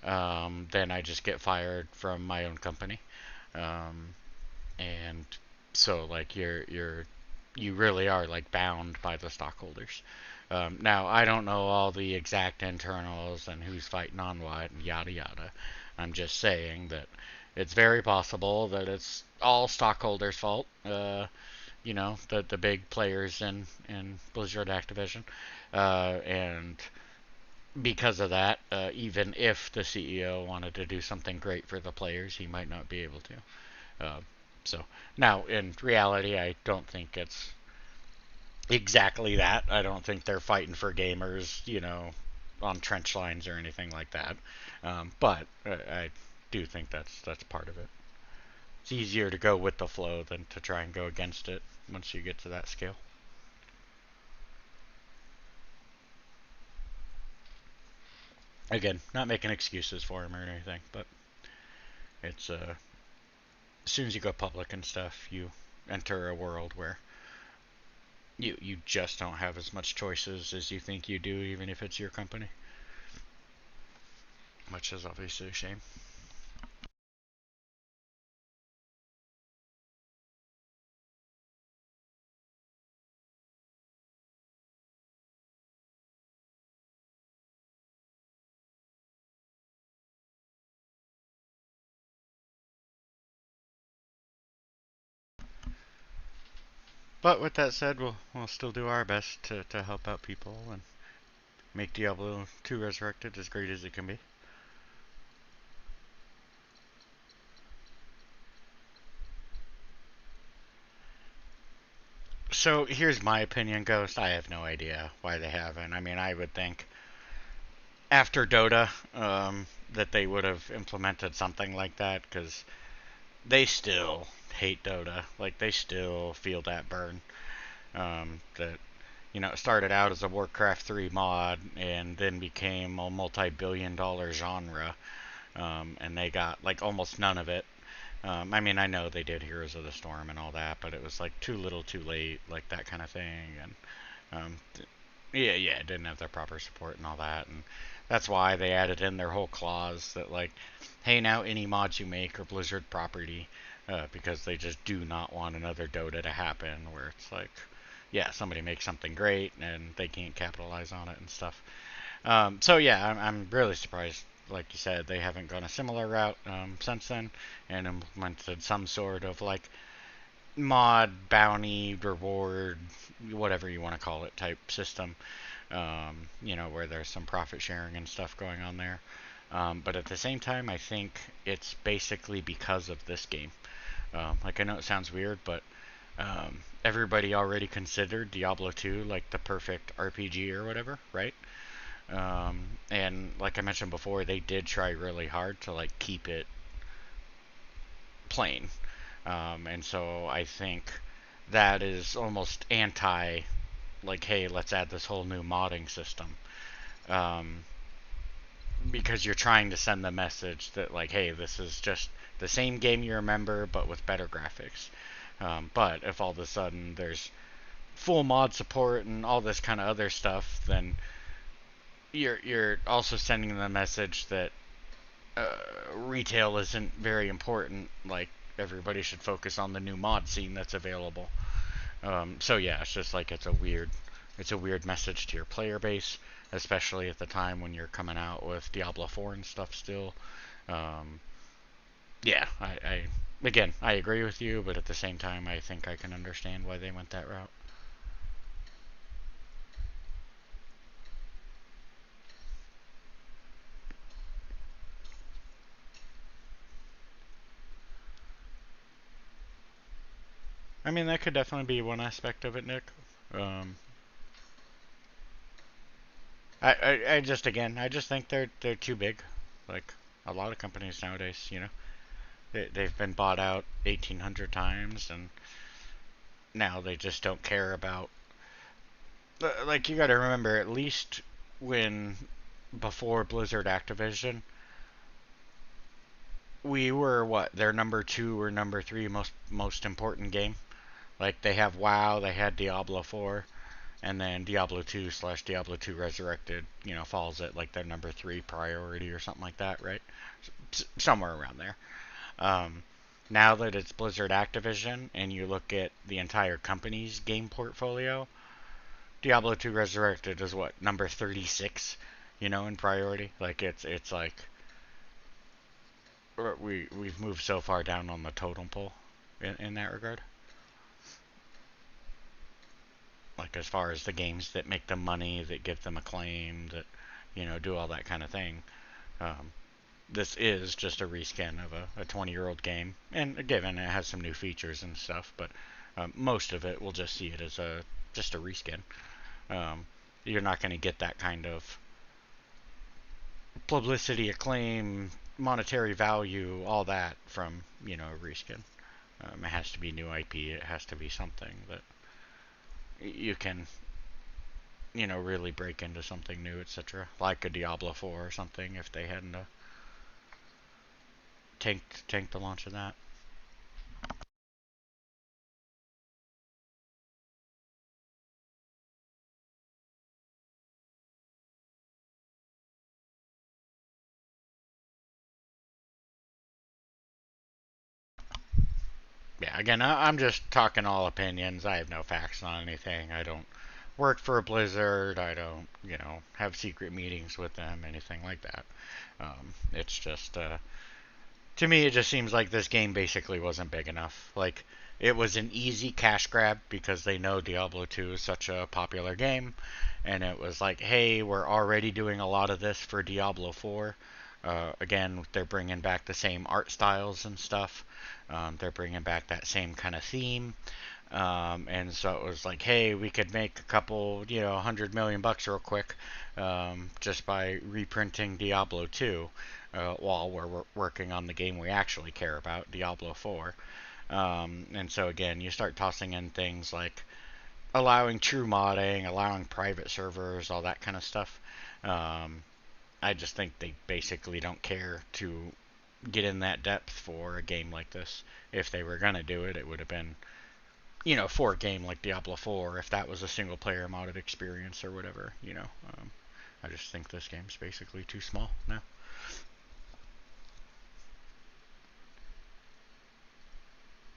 then I just get fired from my own company. Um, and so, like, you really are like bound by the stockholders. Now, I don't know all the exact internals and who's fighting on what and yada yada. I'm just saying that it's very possible that it's all stockholders' fault. The big players in Blizzard Activision, and because of that, even if the CEO wanted to do something great for the players, he might not be able to. Uh, so now, in reality, I don't think it's exactly that. I don't think they're fighting for gamers, on trench lines or anything like that. But I do think that's part of it. It's easier to go with the flow than to try and go against it once you get to that scale. Again, not making excuses for him or anything, but it's as soon as you go public and stuff, you enter a world where you just don't have as much choices as you think you do, even if it's your company, which is obviously a shame. But with that said, we'll still do our best to help out people and make Diablo 2 Resurrected as great as it can be. So here's my opinion, Ghost. I have no idea why they haven't. I mean, I would think after Dota, that they would have implemented something like that, because they still hate Dota. Like, they still feel that burn. That, it started out as a Warcraft 3 mod and then became a multi-billion dollar genre. And they got like almost none of it. I mean, I know they did Heroes of the Storm and all that, but it was like too little, too late, like that kind of thing. And yeah, yeah, it didn't have their proper support and all that, and that's why they added in their whole clause that like, hey, now any mods you make are Blizzard property, because they just do not want another Dota to happen where it's like, yeah, somebody makes something great and they can't capitalize on it and stuff. So yeah, I'm really surprised. Like you said, they haven't gone a similar route since then and implemented some sort of like mod, bounty, reward, whatever you want to call it, type system. Where there's some profit sharing and stuff going on there. But at the same time, I think it's basically because of this game. Like, I know it sounds weird, but everybody already considered Diablo 2 like the perfect RPG or whatever, right? And like I mentioned before, they did try really hard to like keep it plain. And so I think that is almost anti, like, hey, let's add this whole new modding system. Um, because you're trying to send the message that, like, hey, this is just the same game you remember, but with better graphics. But if all of a sudden there's full mod support and all this kind of other stuff, then you're also sending the message that retail isn't very important. Like, everybody should focus on the new mod scene that's available. So yeah, it's just like it's a weird message to your player base, especially at the time when you're coming out with Diablo 4 and stuff still. Um, yeah, again, I agree with you, but at the same time, I think I can understand why they went that route. I mean, that could definitely be one aspect of it, Nick. Um, I just again, I just think they're too big. Like a lot of companies nowadays, they've been bought out 1,800 times, and now they just don't care about. Like, you got to remember, at least when before Blizzard Activision, we were what, their number two or number three most important game. Like, they have WoW, they had Diablo 4, and then Diablo 2 slash Diablo 2 Resurrected, falls at like their number three priority or something like that, right? Somewhere around there. Um, Now that it's Blizzard Activision, and you look at the entire company's game portfolio, Diablo 2 Resurrected is what, number 36, in priority. Like, it's like we've moved so far down on the totem pole in that regard. Like, as far as the games that make them money, that give them acclaim, that do all that kind of thing. Um, this is just a reskin of a 20-year-old game, and given it has some new features and stuff, but most of it will just see it as just a reskin. Um, you're not going to get that kind of publicity, acclaim, monetary value, all that from a reskin. It has to be new IP. It has to be something that you can really break into something new, etc. Like a Diablo 4 or something. If they hadn't tanked the launch of that. Yeah, again, I'm just talking all opinions. I have no facts on anything. I don't work for Blizzard. I don't, have secret meetings with them, anything like that. It's just, to me, it just seems like this game basically wasn't big enough. Like, it was an easy cash grab because they know Diablo 2 is such a popular game. And it was like, hey, we're already doing a lot of this for Diablo 4. Again, they're bringing back the same art styles and stuff. They're bringing back that same kind of theme. And so it was like, hey, we could make a couple, 100 million bucks real quick, just by reprinting Diablo 2, while we're working on the game we actually care about, Diablo 4. And so again, you start tossing in things like allowing true modding, allowing private servers, all that kind of stuff. Um, I just think they basically don't care to get in that depth for a game like this. If they were gonna do it, it would have been, you know, for a game like Diablo 4, if that was a single player modded experience or whatever, you know. I just think this game's basically too small now.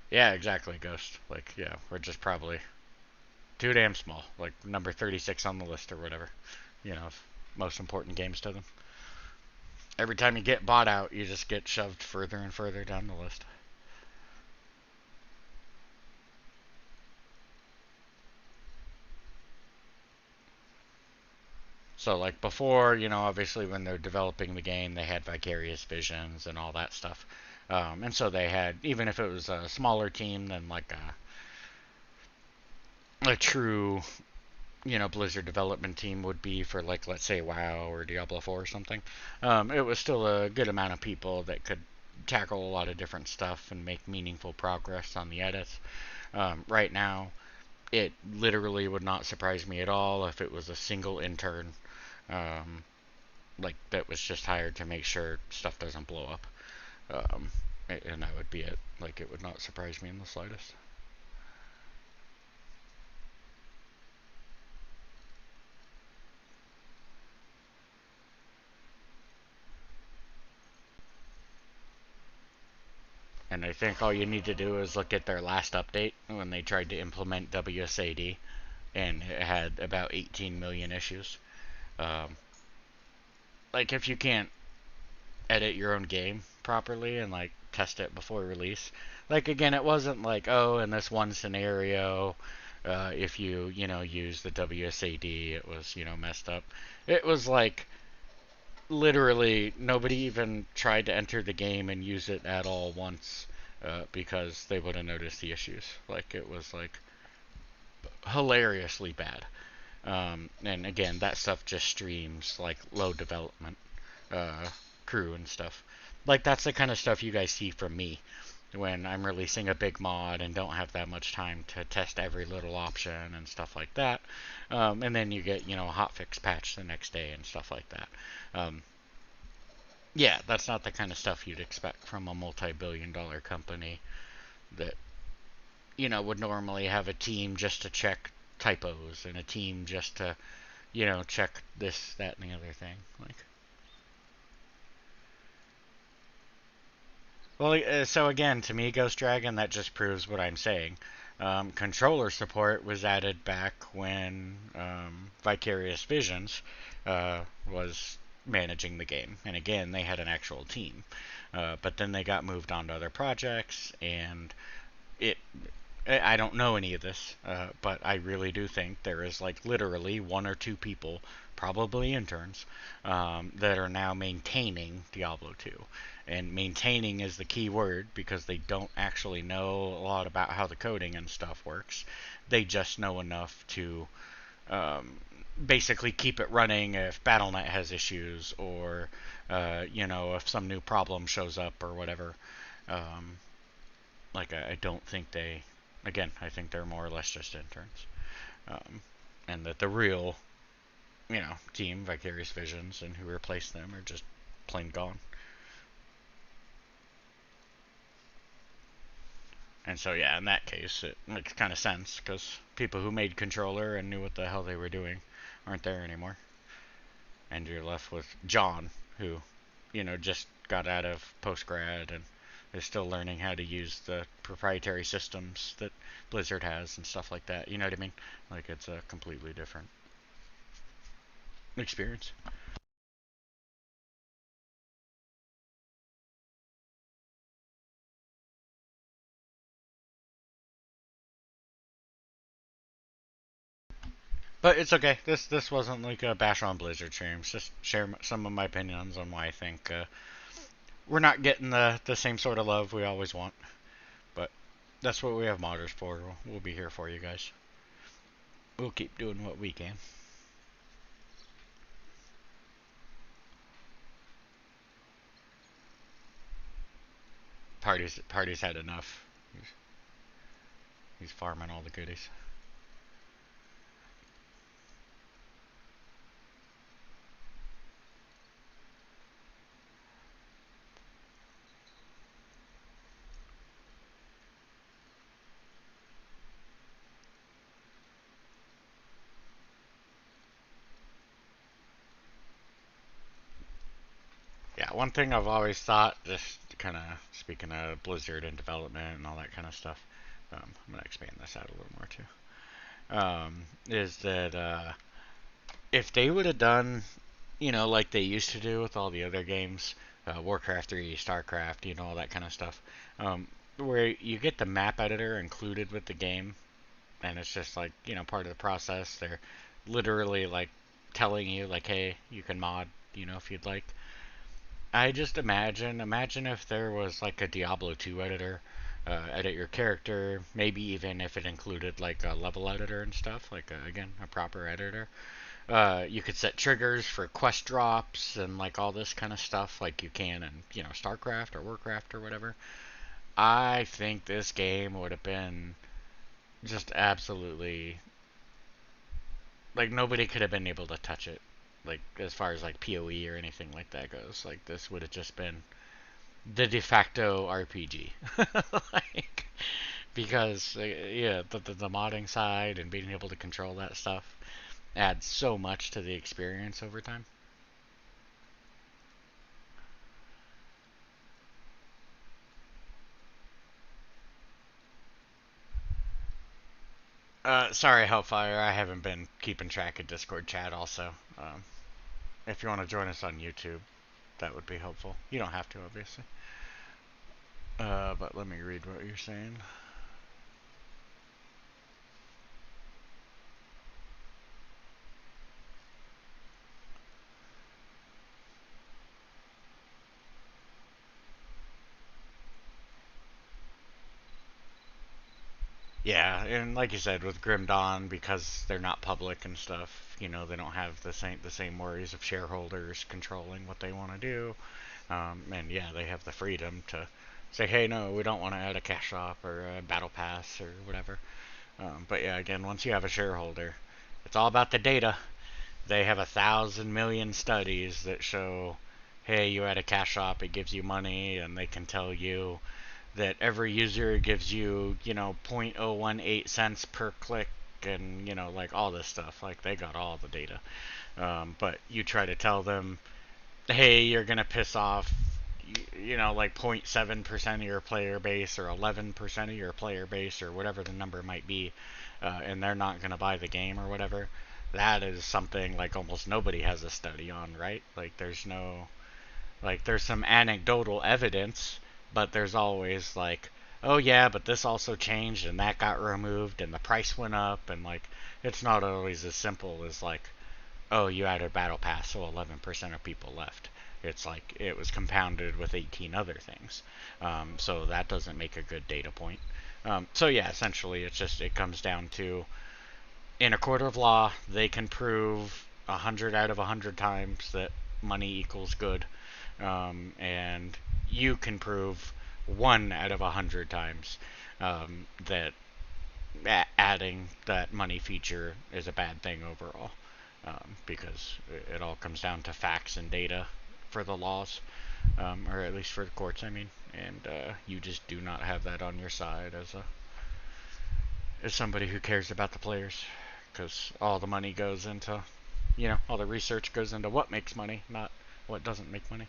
Yeah, exactly, Ghost. Like, yeah, we're just probably too damn small. Like, number 36 on the list or whatever. You know, most important games to them. Every time you get bought out, you just get shoved further and further down the list. So, like, before, you know, obviously when they're developing the game, they had vicarious visions and all that stuff. And so they had, even if it was a smaller team than like a true, you know, Blizzard development team would be for, like, let's say WoW or Diablo 4 or something, it was still a good amount of people that could tackle a lot of different stuff and make meaningful progress on the edits. Right now, it literally would not surprise me at all if it was a single intern, um, like, that was just hired to make sure stuff doesn't blow up. Um, and that would be it. Like, it would not surprise me in the slightest. And I think all you need to do is look at their last update when they tried to implement WSAD, and it had about 18 million issues. Um, like, if you can't edit your own game properly and, like, test it before release, like, again, it wasn't like, oh, in this one scenario, if you know, use the WSAD, it was, you know, messed up. It was like literally nobody even tried to enter the game and use it at all once, because they would have noticed the issues. Like, it was like hilariously bad. And again, that stuff just streams like low development uh, crew and stuff. Like, that's the kind of stuff you guys see from me when I'm releasing a big mod and don't have that much time to test every little option and stuff like that. And then you get, you know, a hotfix patch the next day and stuff like that. Um, yeah, that's not the kind of stuff you'd expect from a multi-billion-dollar company that, you know, would normally have a team just to check typos and a team just to, you know, check this, that, and the other thing. Like, well, so again, to me, Ghost Dragon, that just proves what I'm saying. Controller support was added back when Vicarious Visions was managing the game, and again, they had an actual team. But then they got moved on to other projects, and it I don't know any of this, but I really do think there is, like, literally one or two people, probably interns, that are now maintaining Diablo 2. And maintaining is the key word because they don't actually know a lot about how the coding and stuff works. They just know enough to um, basically keep it running if BattleNet has issues or, you know, if some new problem shows up or whatever. Um, like, I don't think they. Again, I think they're more or less just interns, um, and that the real, you know, team, Vicarious Visions, and who replaced them are just plain gone. And so, yeah, in that case, it makes kind of sense because people who made controller and knew what the hell they were doing aren't there anymore, and you're left with John, who, you know, just got out of post grad and is still learning how to use the proprietary systems that Blizzard has and stuff like that. You know what I mean? Like, it's a completely different experience. But it's okay. This wasn't like a bash on Blizzard stream. It's just share some of my opinions on why I think we're not getting the same sort of love we always want. But that's what we have modders for. We'll be here for you guys. We'll keep doing what we can. Parties had enough. He's farming all the goodies. one thing I've always thought, just kind of speaking of Blizzard and development and all that kind of stuff, I'm gonna expand this out a little more too. Is that if they would have done, like they used to do with all the other games, Warcraft 3, StarCraft, all that kind of stuff, where you get the map editor included with the game, and it's just like, part of the process. They're literally like telling you, like, hey, you can mod, if you'd like. I just imagine if there was like a Diablo 2 editor, edit your character, maybe even if it included like a level editor and stuff, like again, a proper editor. You could set triggers for quest drops and like all this kind of stuff, like you can in StarCraft or Warcraft or whatever. I think this game would have been just absolutely like nobody could have been able to touch it. Like as far as like PoE or anything like that goes, like this would have just been the de facto RPG. Like because yeah, the modding side and being able to control that stuff adds so much to the experience over time. Sorry, Hellfire. I haven't been keeping track of Discord chat. Also, if you want to join us on YouTube, that would be helpful. You don't have to, obviously. But let me read what you're saying. Yeah, and like you said, with Grim Dawn, because they're not public and stuff, they don't have the same worries of shareholders controlling what they want to do. And yeah, they have the freedom to say, hey, no, we don't want to add a cash shop or a battle pass or whatever. But yeah, again, once you have a shareholder, it's all about the data. They have 1,000 million studies that show, hey, you add a cash shop, it gives you money, and they can tell you that every user gives you, 0.018 cents per click, and, like all this stuff. Like, they got all the data. But you try to tell them, hey, you're going to piss off, like 0.7% of your player base or 11% of your player base or whatever the number might be, and they're not going to buy the game or whatever. That is something like almost nobody has a study on, right? Like, there's some anecdotal evidence, but there's always like, oh yeah, but this also changed and that got removed and the price went up, and like it's not always as simple as like, oh, you added battle pass so 11% of people left. It's like it was compounded with 18 other things, so that doesn't make a good data point. So yeah, essentially it comes down to, in a court of law they can prove 100 out of 100 times that money equals good, and you can prove 1 out of 100 times that adding that money feature is a bad thing overall, because it all comes down to facts and data for the laws, or at least for the courts, I mean, and you just do not have that on your side as somebody who cares about the players, because all the money goes into, all the research goes into what makes money, not what doesn't make money.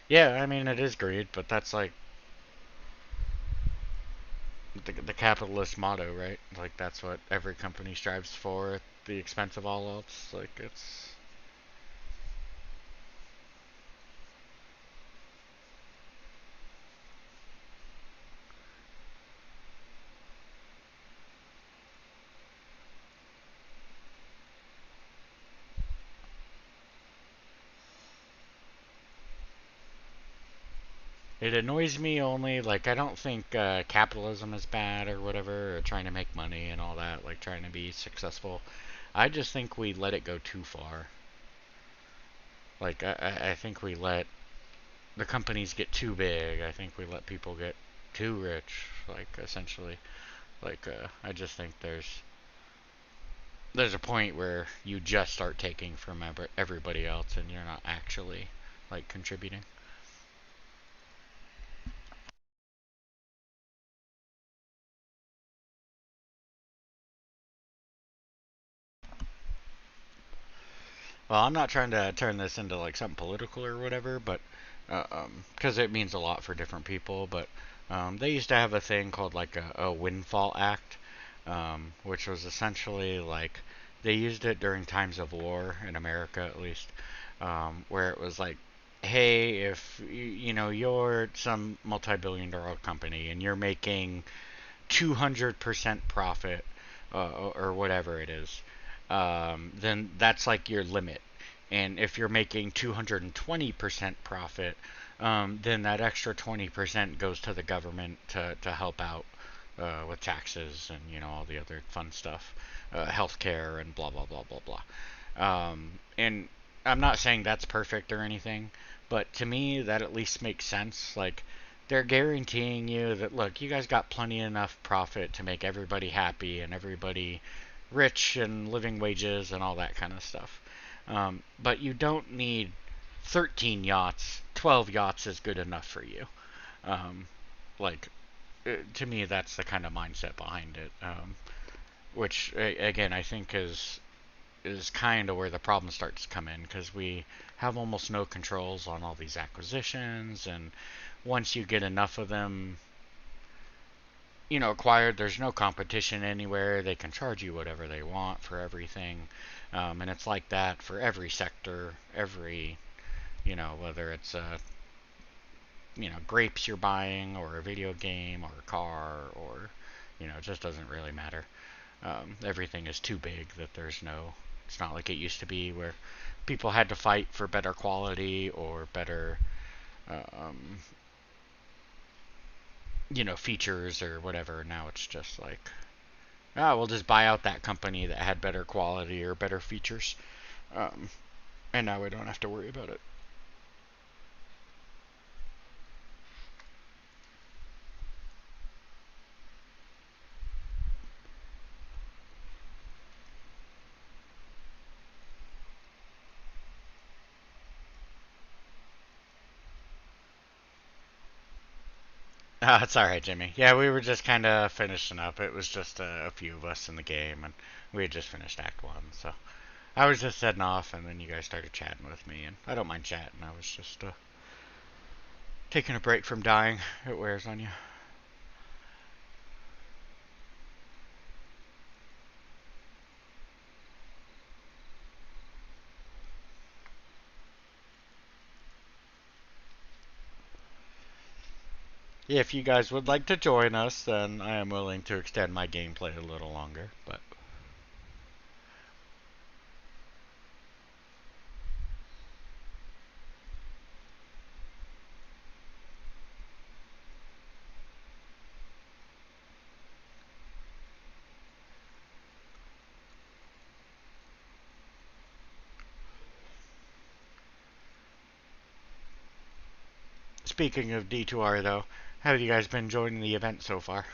Yeah, I mean it is greed, but that's like the capitalist motto, right? Like that's what every company strives for at the expense of all else. Like it annoys me only. Like I don't think capitalism is bad or whatever, or trying to make money and all that. Like trying to be successful. I just think we let it go too far. Like I think we let the companies get too big. I think we let people get too rich. Like essentially, like I just think there's a point where you just start taking from everybody else and you're not actually like contributing. Well, I'm not trying to turn this into like something political or whatever, but because it means a lot for different people. But they used to have a thing called like a windfall act, which was essentially like they used it during times of war in America, at least, where it was like, hey, if you know you're some multi-billion-dollar company and you're making 200% profit, or whatever it is, then that's like your limit. And if you're making 220% profit, then that extra 20% goes to the government to help out with taxes and all the other fun stuff, healthcare and blah blah blah blah blah. And I'm not saying that's perfect or anything, but to me that at least makes sense. Like they're guaranteeing you that look, you guys got plenty enough profit to make everybody happy and everybody rich and living wages and all that kind of stuff. But you don't need 13 yachts. 12 yachts is good enough for you. Um, like to me, that's the kind of mindset behind it. Which again, I think is kind of where the problem starts to come in because we have almost no controls on all these acquisitions, and once you get enough of them, acquired, there's no competition anywhere. They can charge you whatever they want for everything, and it's like that for every sector, every whether it's grapes you're buying or a video game or a car or it just doesn't really matter. Everything is too big that there's no. It's not like it used to be where people had to fight for better quality or better, um, features or whatever. Now it's just like, we'll just buy out that company that had better quality or better features, um, and now we don't have to worry about it. It's all right, Jimmy. Yeah, we were just kind of finishing up. It was just a few of us in the game, and we had just finished Act One, so I was just heading off, and then you guys started chatting with me, and I don't mind chatting. I was just taking a break from dying. It wears on you. If you guys would like to join us, then I am willing to extend my gameplay a little longer. But speaking of D2R, though, how have you guys been enjoying the event so far?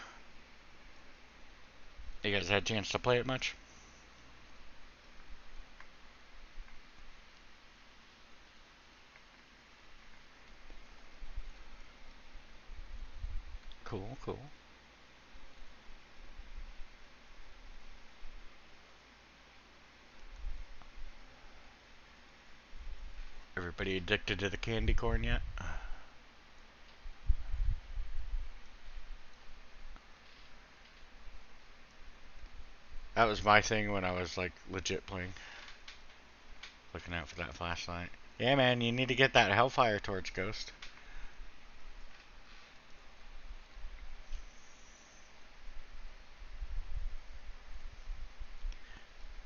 You guys had a chance to play it much? Cool, cool. Everybody addicted to the candy corn yet? That was my thing when I was like legit playing. Looking out for that flashlight. Yeah, man, you need to get that Hellfire Torch, Ghost.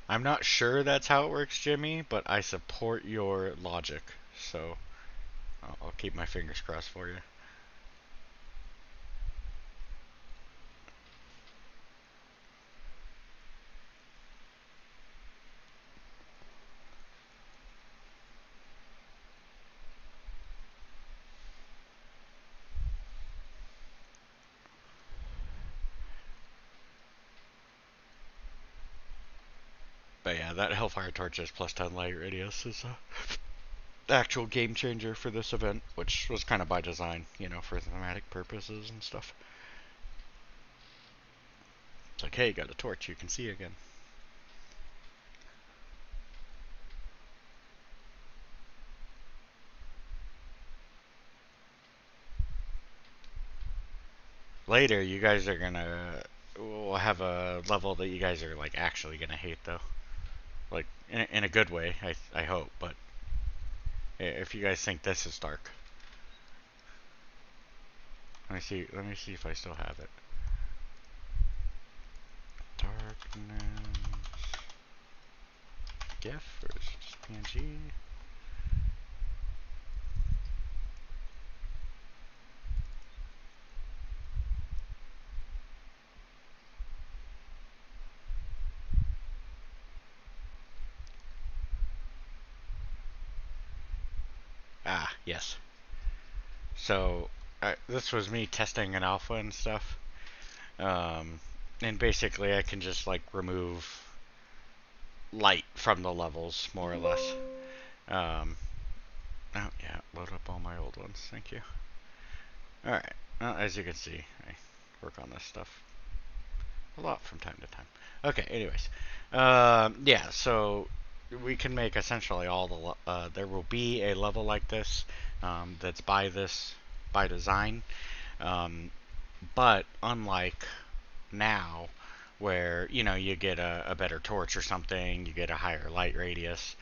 I'm not sure that's how it works, Jimmy, but I support your logic. So I'll keep my fingers crossed for you. But yeah, that Hellfire Torch is plus 10 light radius is actual game changer for this event, which was kind of by design, for thematic purposes and stuff. It's like, hey, got a torch you can see again. Later, you guys are gonna we'll have a level that you guys are like actually gonna hate though, like in a good way. I hope, but if you guys think this is dark, let me see if I still have it. Darkness GIF or is it just PNG? Ah, yes. So this was me testing an alpha and stuff. Um, and basically I can just like remove light from the levels more or less. Um, oh yeah, load up all my old ones. Thank you. All right. Well, as you can see, I work on this stuff a lot from time to time. Okay. Anyways, yeah. So we can make essentially all the. There will be a level like this that's by design. Um, but unlike now, where you get a better torch or something, you get a higher light radius.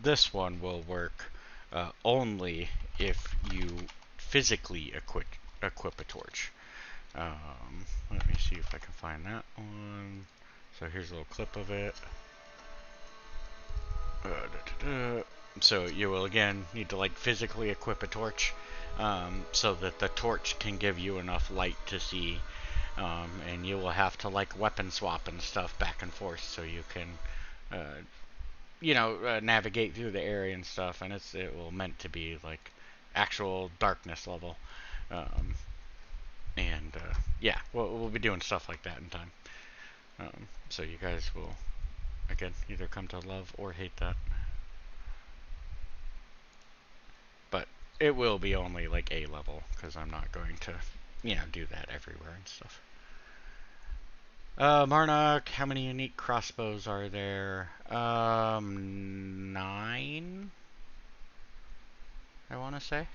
This one will work only if you physically equip a torch. Let me see if I can find that one. So here's a little clip of it. So you will again need to like physically equip a torch, so that the torch can give you enough light to see, and you will have to like weapon swap and stuff back and forth so you can, navigate through the area and stuff. And it will meant to be like actual darkness level, um, and yeah, we'll be doing stuff like that in time. So you guys will again either come to love or hate that. But it will be only like A level because I'm not going to, do that everywhere and stuff. Marnock, how many unique crossbows are there? 9, I want to say.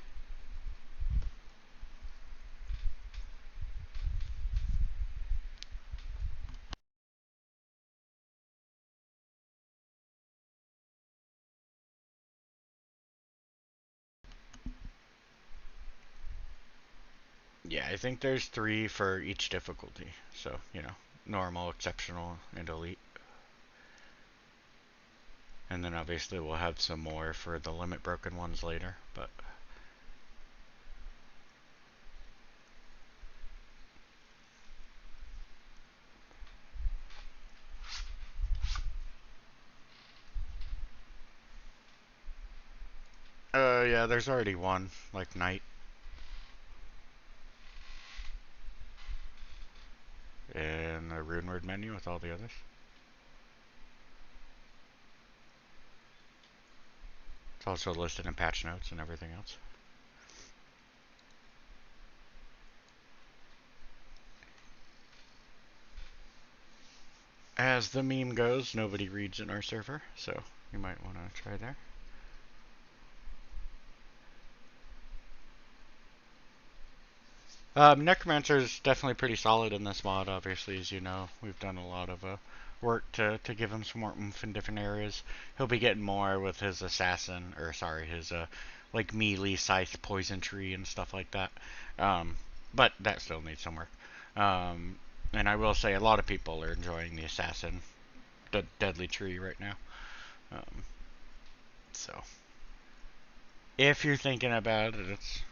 Yeah, I think there's 3 for each difficulty. So, normal, exceptional, and elite. And then obviously we'll have some more for the limit broken ones later, but yeah, there's already one, like Knight, in the rune word menu with all the others. It's also listed in patch notes and everything else. As the meme goes, nobody reads in our server, so you might want to try there. Necromancer is definitely pretty solid in this mod, obviously, as you know. We've done a lot of work to give him some more oomph in different areas. He'll be getting more with his assassin, or sorry, his like melee scythe poison tree and stuff like that. But that still needs some work. And I will say a lot of people are enjoying the assassin, the deadly tree right now. Um, so if you're thinking about it, it's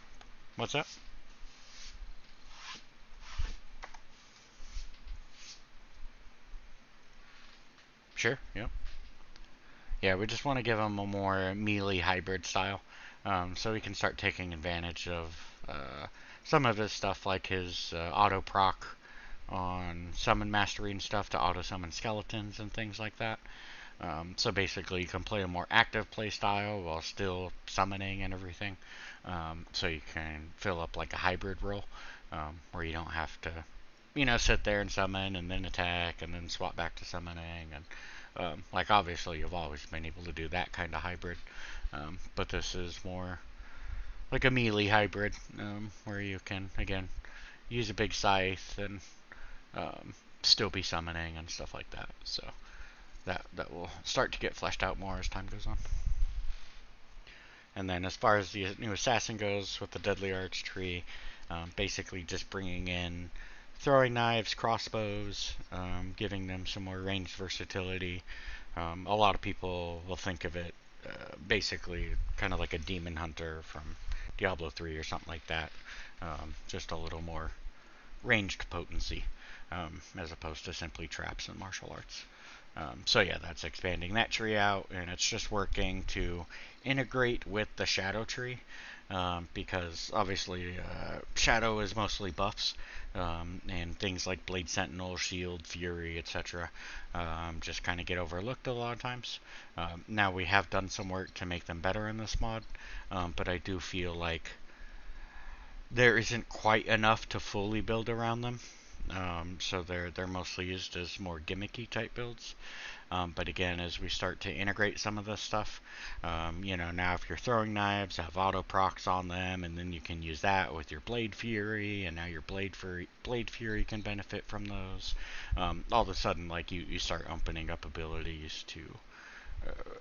what's up? Sure, yep. Yeah, we just want to give him a more melee hybrid style, so he can start taking advantage of some of his stuff, like his auto proc on summon mastery and stuff to auto summon skeletons and things like that. So basically, you can play a more active play style while still summoning and everything. So you can fill up like a hybrid role where you don't have to, sit there and summon and then attack and then swap back to summoning. And like obviously, you've always been able to do that kind of hybrid, but this is more like a melee hybrid where you can again use a big scythe and um, still be summoning and stuff like that. So that will start to get fleshed out more as time goes on. And then as far as the new assassin goes with the deadly arch tree, basically just bringing in throwing knives, crossbows, giving them some more ranged versatility. A lot of people will think of it basically kind of like a demon hunter from Diablo 3 or something like that. Just a little more ranged potency as opposed to simply traps and martial arts. So yeah, that's expanding that tree out, and it's just working to integrate with the shadow tree, because obviously shadow is mostly buffs, and things like blade sentinel, shield, fury, etc. Just kind of get overlooked a lot of times. Now we have done some work to make them better in this mod, but I do feel like there isn't quite enough to fully build around them. So they're mostly used as more gimmicky type builds. But again, as we start to integrate some of this stuff, now if you're throwing knives, have auto procs on them, and then you can use that with your Blade Fury, and now your Blade Fury can benefit from those. All of a sudden, like you start opening up abilities to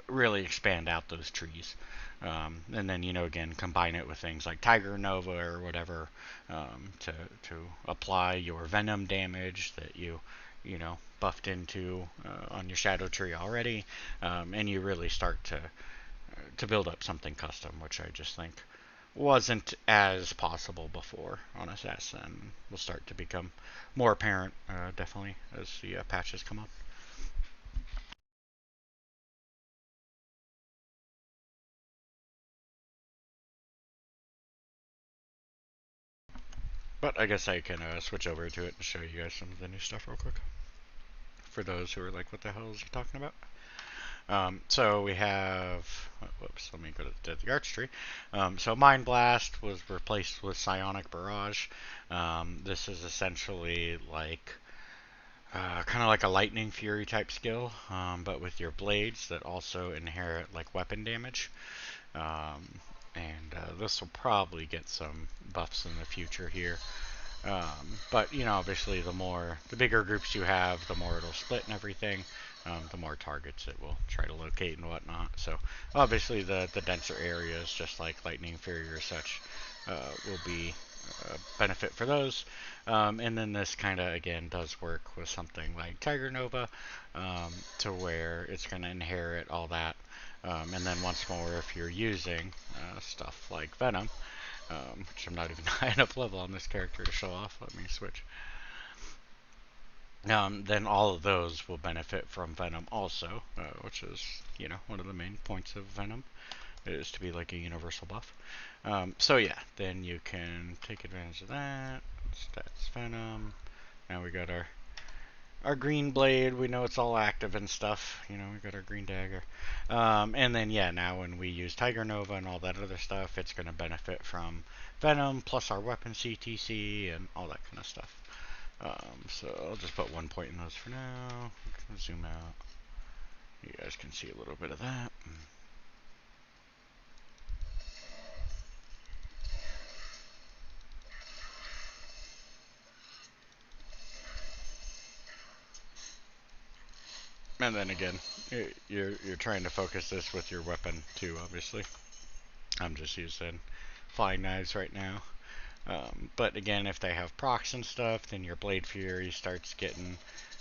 really expand out those trees. And then again combine it with things like Tiger Nova or whatever to apply your venom damage that you buffed into on your shadow tree already, and you really start to build up something custom, which I just think wasn't as possible before on Assassin. Will start to become more apparent, definitely as the patches come up. But I guess I can switch over to it and show you guys some of the new stuff real quick. For those who are like, what the hell is he talking about? So we have, whoops, let me go to the arch tree. So Mind Blast was replaced with Psionic Barrage. This is essentially like, kind of like a Lightning Fury type skill, but with your blades that also inherit like weapon damage. And this will probably get some buffs in the future here. But obviously, the bigger groups you have, the more it'll split and everything. The more targets it will try to locate and whatnot. So obviously, the denser areas, just like Lightning Fury or such, will be benefit for those. And then this kind of again does work with something like Tiger Nova, to where it's going to inherit all that. And then once more, if you're using stuff like Venom, which I'm not even high enough level on this character to show off. Let me switch. Then all of those will benefit from Venom also, which is, one of the main points of Venom, is to be like a universal buff. So yeah, then you can take advantage of that. Stats Venom. Now we got our green blade. We know it's all active and stuff. We got our green dagger. And then yeah, now when we use Tiger Nova and all that other stuff, it's going to benefit from Venom plus our weapon CTC and all that kind of stuff. So I'll just put 1 point in those for now. Zoom out. You guys can see a little bit of that. And then again, you're trying to focus this with your weapon too, obviously. I'm just using flying knives right now. But again, if they have procs and stuff, then your Blade Fury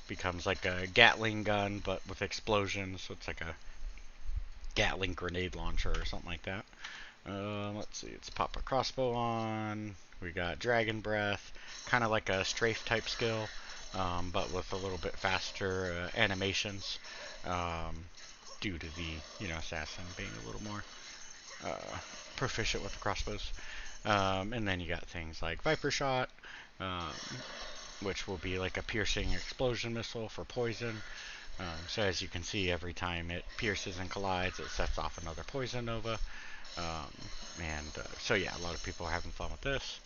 becomes like a Gatling gun, but with explosions. So it's like a Gatling grenade launcher or something like that. Let's see, let's pop a crossbow on. We got Dragon Breath, kind of like a strafe type skill, but with a little bit faster animations, due to the assassin being a little more proficient with the crossbows. And then you got things like Viper Shot, um, which will be like a piercing explosion missile for poison. So as you can see, every time it pierces and collides, it sets off another poison nova. Um, so yeah, a lot of people are having fun with this.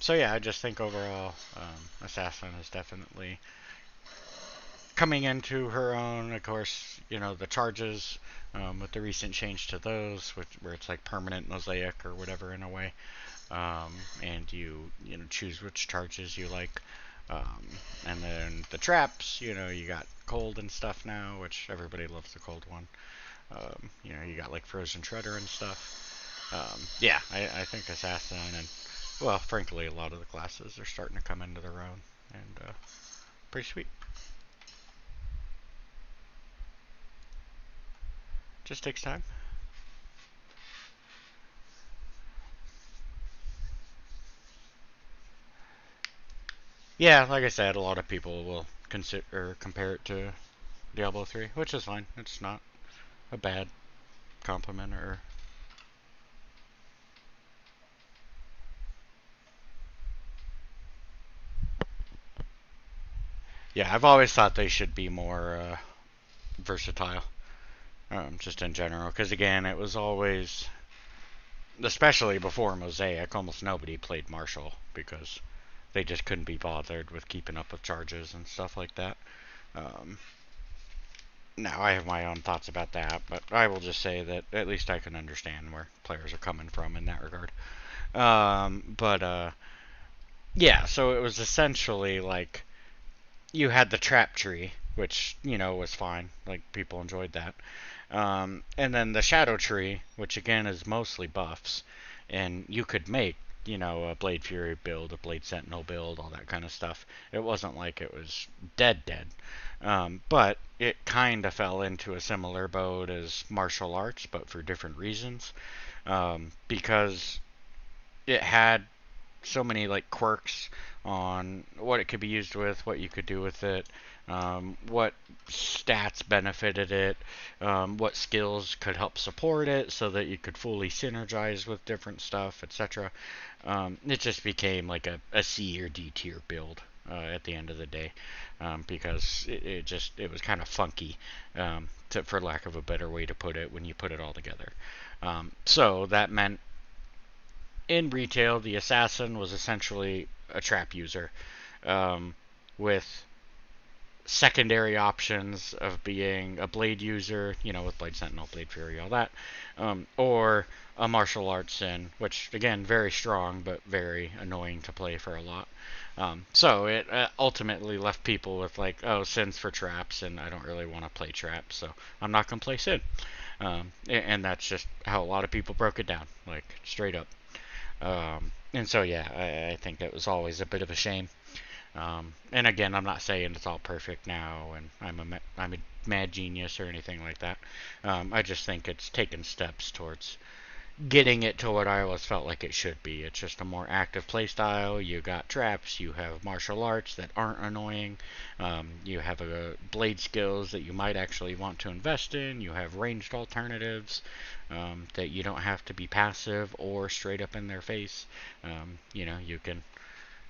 So yeah, I just think overall, Assassin is definitely coming into her own. Of course, the charges, with the recent change to those, where it's like permanent mosaic or whatever in a way, and you choose which charges you like. Um, and then the traps, you got cold and stuff now, which everybody loves the cold one. You got like frozen shredder and stuff. Yeah, I think assassin and, well, frankly, a lot of the classes are starting to come into their own, and pretty sweet. Just takes time. Yeah, like I said, a lot of people will consider or compare it to Diablo 3, which is fine. It's not a bad compliment or. Yeah, I've always thought they should be more versatile, just in general. Because again, it was always, especially before Mosaic, almost nobody played Marshall because they just couldn't be bothered with keeping up with charges and stuff like that. Um, Now, I have my own thoughts about that, but I will just say that at least I can understand where players are coming from in that regard. But yeah, so it was essentially like you had the trap tree, which was fine. Like people enjoyed that. And then the shadow tree, which again is mostly buffs, and you could make a Blade Fury build, a Blade Sentinel build, all that kind of stuff. It wasn't like it was dead. But it kind of fell into a similar boat as martial arts, but for different reasons. Because it had so many like quirks on what it could be used with, what you could do with it, what stats benefited it, what skills could help support it, so that you could fully synergize with different stuff, etc. It just became like a C or D tier build at the end of the day, because it was kind of funky, for lack of a better way to put it, when you put it all together. So that meant in retail, the assassin was essentially a trap user, um, with secondary options of being a blade user, with Blade Sentinel, Blade Fury, all that, or a martial arts sin, which again very strong but very annoying to play for a lot. So it ultimately left people with like, oh, sins for traps, and I don't really want to play traps, so I'm not gonna play sin. And that's just how a lot of people broke it down, like straight up. And so yeah, I think it was always a bit of a shame. And again, I'm not saying it's all perfect now, and I'm a mad genius or anything like that. I just think it's taken steps towards getting it to what I always felt like it should be. It's just a more active playstyle. You got traps. You have martial arts that aren't annoying. You have blade skills that you might actually want to invest in. You have ranged alternatives, that you don't have to be passive or straight up in their face. You can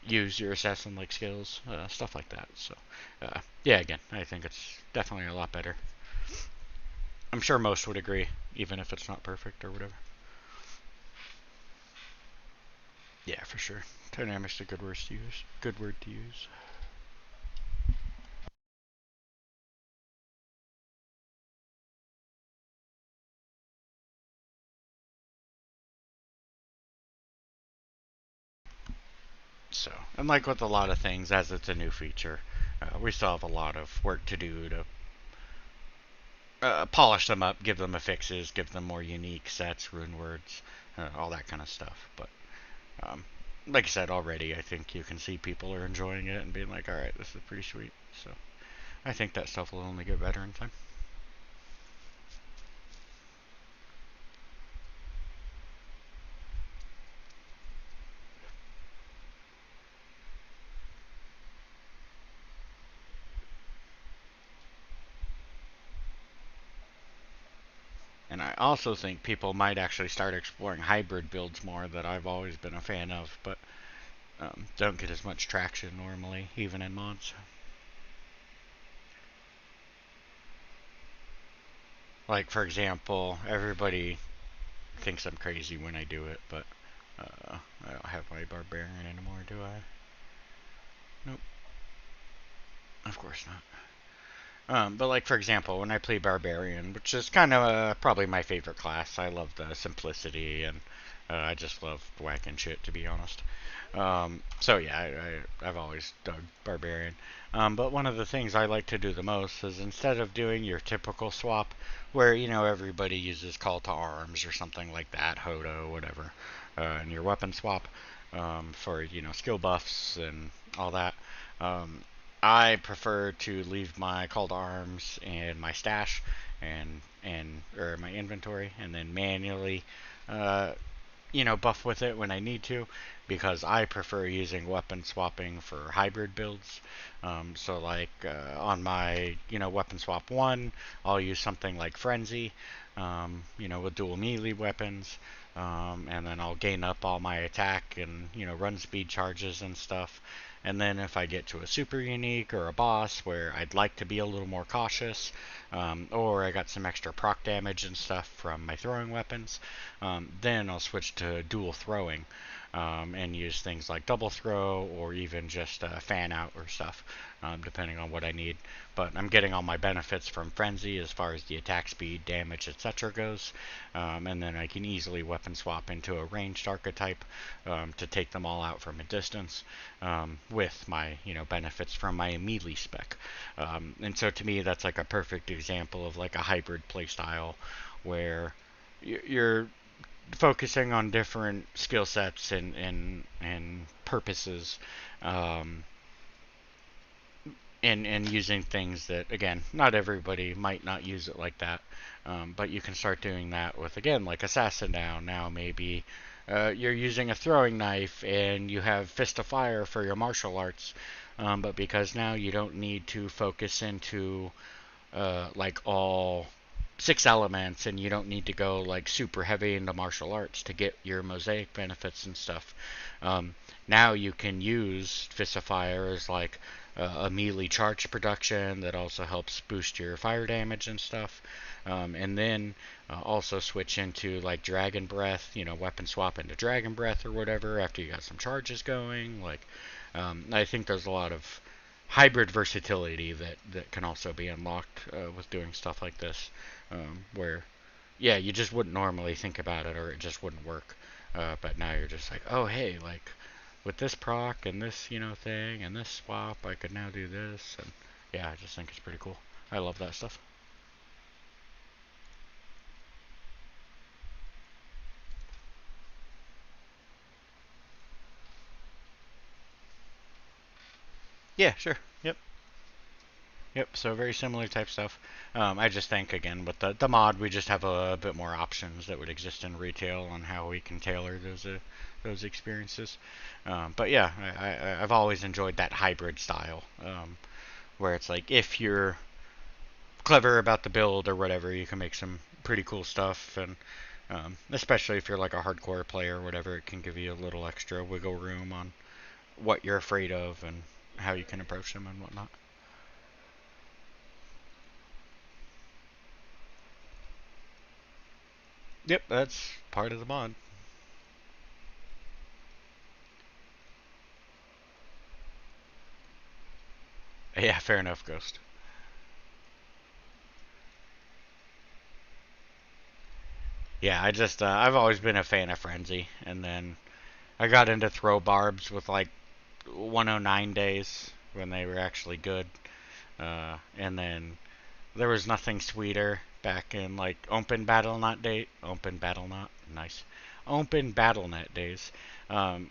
use your assassin like skills, stuff like that. So, yeah, again, I think it's definitely a lot better. I'm sure most would agree, even if it's not perfect or whatever. Yeah, for sure. Dynamic's a good word to use. Good word to use. So, and like with a lot of things, as it's a new feature, we still have a lot of work to do to polish them up, give them affixes, give them more unique sets, rune words, all that kind of stuff. But um, like I said already, I think you can see people are enjoying it and being like, all right, this is pretty sweet. So I think that stuff will only get better in time. And I also think people might actually start exploring hybrid builds more, that I've always been a fan of, but don't get as much traction normally, even in mods. Like, for example, everybody thinks I'm crazy when I do it, but I don't have my barbarian anymore, do I? Nope, of course not. But like for example, when I play Barbarian, which is kind of probably my favorite class, I love the simplicity and I just love whacking shit to be honest. So yeah, I've always dug Barbarian. But one of the things I like to do the most is instead of doing your typical swap, where everybody uses Call to Arms or something like that, Hodo, whatever, and your weapon swap for skill buffs and all that. Um, I prefer to leave my Call to Arms and my stash and or my inventory, and then manually uh, buff with it when I need to, because I prefer using weapon swapping for hybrid builds. So like on my weapon swap one, I'll use something like Frenzy, with dual melee weapons, and then I'll gain up all my attack and run speed charges and stuff. And then if I get to a super unique or a boss where I'd like to be a little more cautious, or I got some extra proc damage and stuff from my throwing weapons, then I'll switch to dual throwing and use things like double throw or even just fan out or stuff, depending on what I need. But I'm getting all my benefits from Frenzy as far as the attack speed, damage, etc. goes, and then I can easily weapon swap into a ranged archetype to take them all out from a distance with my benefits from my melee spec. And so to me, that's like a perfect example of like a hybrid playstyle where you're focusing on different skill sets and purposes, um, and using things that again not everybody might not use it like that, but you can start doing that with again like Assassin Down. Now maybe you're using a throwing knife and you have Fist of Fire for your martial arts, but because now you don't need to focus into like all six elements, and you don't need to go like super heavy into martial arts to get your mosaic benefits and stuff. Um, Now you can use Fist of Fire as like a melee charge production that also helps boost your fire damage and stuff. And then also switch into like Dragon Breath, weapon swap into Dragon Breath or whatever after you got some charges going. Like, I think there's a lot of hybrid versatility that can also be unlocked with doing stuff like this, where yeah, you just wouldn't normally think about it or it just wouldn't work, but now you're just like, oh hey, like with this proc and this thing and this swap, I could now do this, and yeah, I just think it's pretty cool. I love that stuff. Yeah, sure. Yep. Yep, so very similar type stuff. I just think again with the mod, we just have a bit more options that would exist in retail on how we can tailor those experiences. But yeah, I've always enjoyed that hybrid style, where it's like if you're clever about the build or whatever, you can make some pretty cool stuff, and especially if you're like a hardcore player or whatever, it can give you a little extra wiggle room on what you're afraid of and how you can approach them and whatnot. Yep, that's part of the mod. Yeah, fair enough, Ghost. Yeah, I've always been a fan of Frenzy, and then I got into throw barbs with like 109 days when they were actually good, and then there was nothing sweeter back in like open battle not nice, open BattleNet days,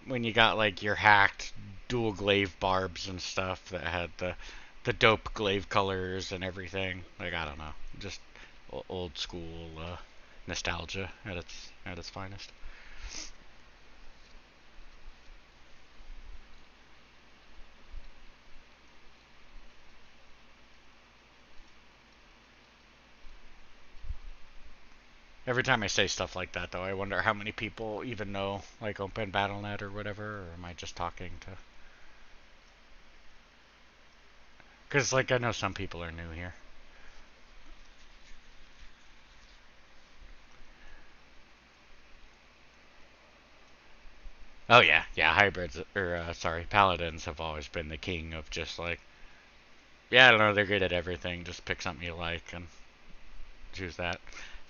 when you got like your hacked dual glaive barbs and stuff that had the dope glaive colors and everything. Like I don't know, just old school nostalgia at its finest. Every time I say stuff like that, though, I wonder how many people even know like Open BattleNet or whatever, or am I just talking to? Because like I know some people are new here. Oh yeah, yeah. Hybrids or sorry, paladins have always been the king of just like, yeah, I don't know, they're good at everything. Just pick something you like and choose that.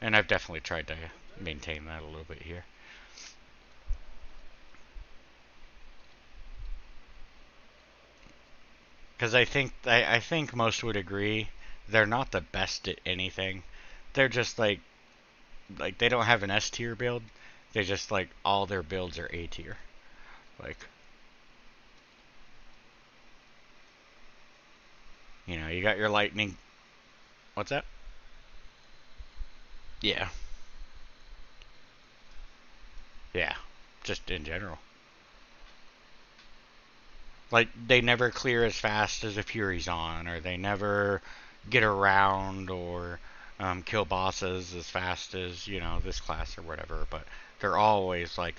And I've definitely tried to maintain that a little bit here. Because I think most would agree they're not the best at anything. They're just like they don't have an S tier build. They just like all their builds are A tier. Like you got your lightning. What's that? Yeah, yeah. Just in general, like they never clear as fast as a Fury's on, or they never get around or kill bosses as fast as this class or whatever. But they're always like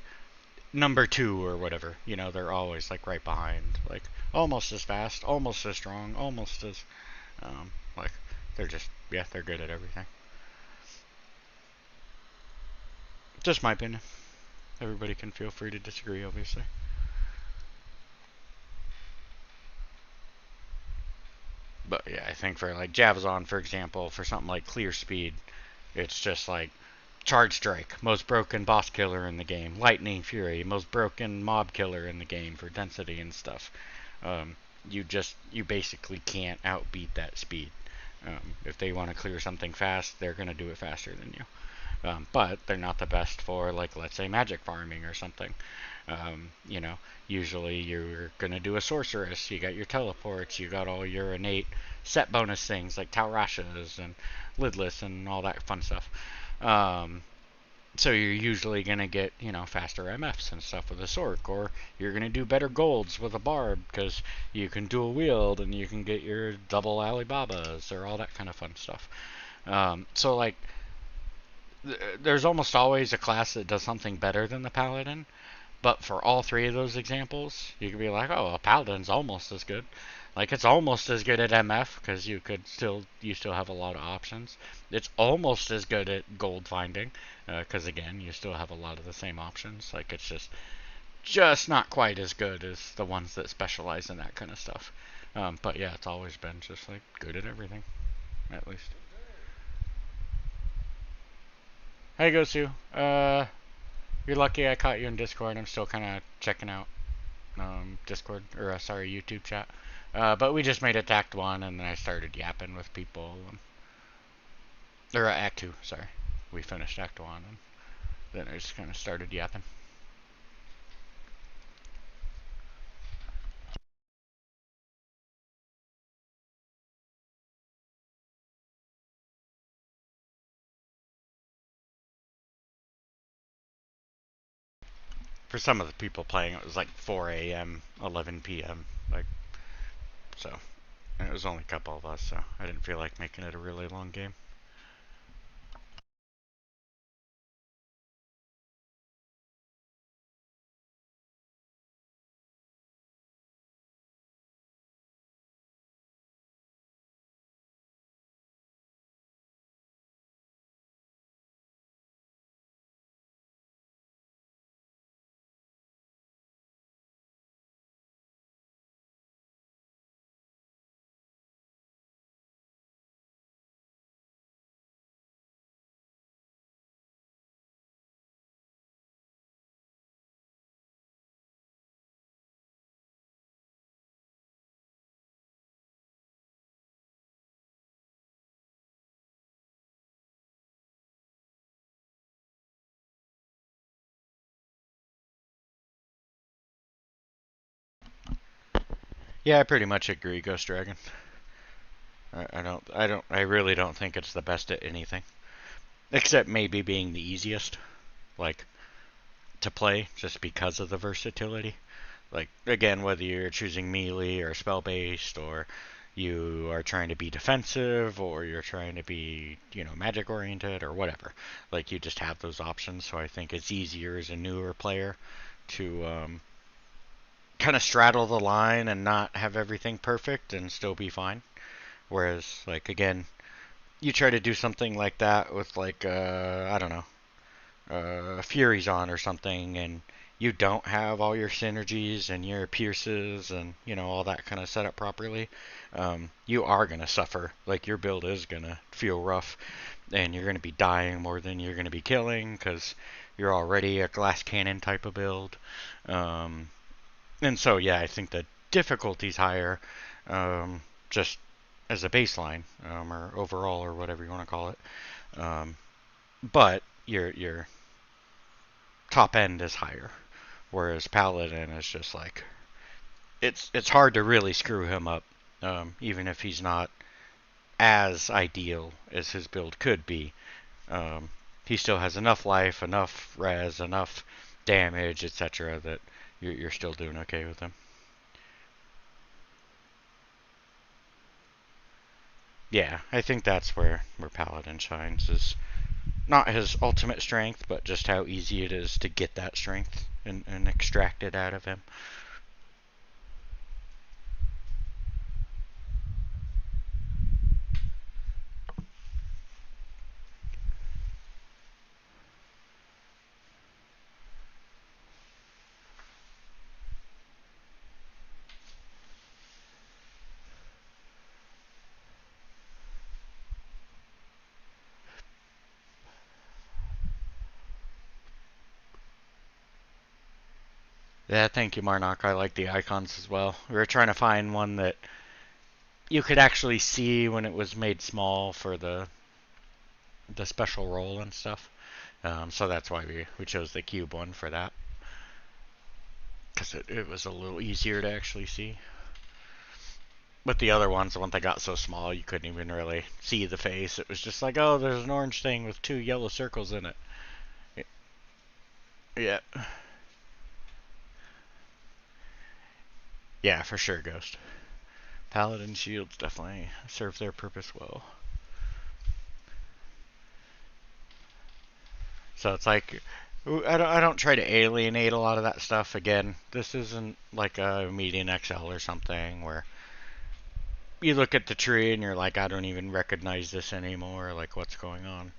number two or whatever. They're always like right behind, like almost as fast, almost as strong, almost as like they're just they're good at everything. Just my opinion. Everybody can feel free to disagree, obviously. But yeah, I think for like Javazon, for example, for something like Clear Speed, it's just like Charge Strike, most broken boss killer in the game. Lightning Fury, most broken mob killer in the game for density and stuff. Um, you basically can't outbeat that speed. If they want to clear something fast, they're gonna do it faster than you. But they're not the best for, like, let's say magic farming or something. You know, usually you're gonna do a sorceress. You got your teleports. You got all your innate set bonus things like Taurashas and Lidless and all that fun stuff. Um, so you're usually gonna get faster MFs and stuff with a Sork, or you're gonna do better golds with a Barb because you can dual wield and you can get your double Alibabas or all that kind of fun stuff. So like there's almost always a class that does something better than the Paladin, but for all three of those examples, you could be like, oh, a Paladin's almost as good. Like it's almost as good at MF because you still have a lot of options. It's almost as good at gold finding because again you still have a lot of the same options. Like it's just not quite as good as the ones that specialize in that kind of stuff. But yeah, it's always been just like good at everything, at least. Hey, Gosu. You're lucky I caught you in Discord. I'm still kind of checking out Discord, or sorry, YouTube chat. But we just made it to Act 1, and then I started yapping with people. Or Act 2, sorry. We finished Act 1, and then I just kind of started yapping. For some of the people playing, it was like 4 a.m., 11 p.m. Like, so. And it was only a couple of us, so I didn't feel like making it a really long game. Yeah, I pretty much agree, Ghost Dragon. I really don't think it's the best at anything. Except maybe being the easiest. Like, to play just because of the versatility. Like again, whether you're choosing melee or spell based, or you are trying to be defensive, or you're trying to be magic oriented or whatever. Like you just have those options. So I think it's easier as a newer player to kind of straddle the line and not have everything perfect and still be fine. Whereas like again, you try to do something like that with like I don't know Furies on or something, and you don't have all your synergies and your pierces and all that kind of set up properly, you are gonna suffer. Like your build is gonna feel rough, and you're gonna be dying more than you're gonna be killing because you're already a glass cannon type of build. Um, and so yeah, I think the difficulty's higher, just as a baseline, or overall, or whatever you want to call it. Um, but your top end is higher, whereas Paladin is just like it's hard to really screw him up, even if he's not as ideal as his build could be. Um, he still has enough life, enough res, enough damage, etc. that you're still doing okay with him. Yeah, I think that's where Paladin shines, is not his ultimate strength, but just how easy it is to get that strength and extract it out of him. Yeah, thank you, Marnock. I like the icons as well. We were trying to find one that you could actually see when it was made small for the special role and stuff. So that's why we chose the cube one for that, because it was a little easier to actually see. But the other ones, the one that got so small, you couldn't even really see the face. It was just like, oh, there's an orange thing with two yellow circles in it. Yeah. Yeah, for sure, Ghost. Paladin shields definitely serve their purpose well. So it's like, I don't try to alienate a lot of that stuff. Again, this isn't like a Median XL or something where you look at the tree and you're like, I don't even recognize this anymore. Like, what's going on?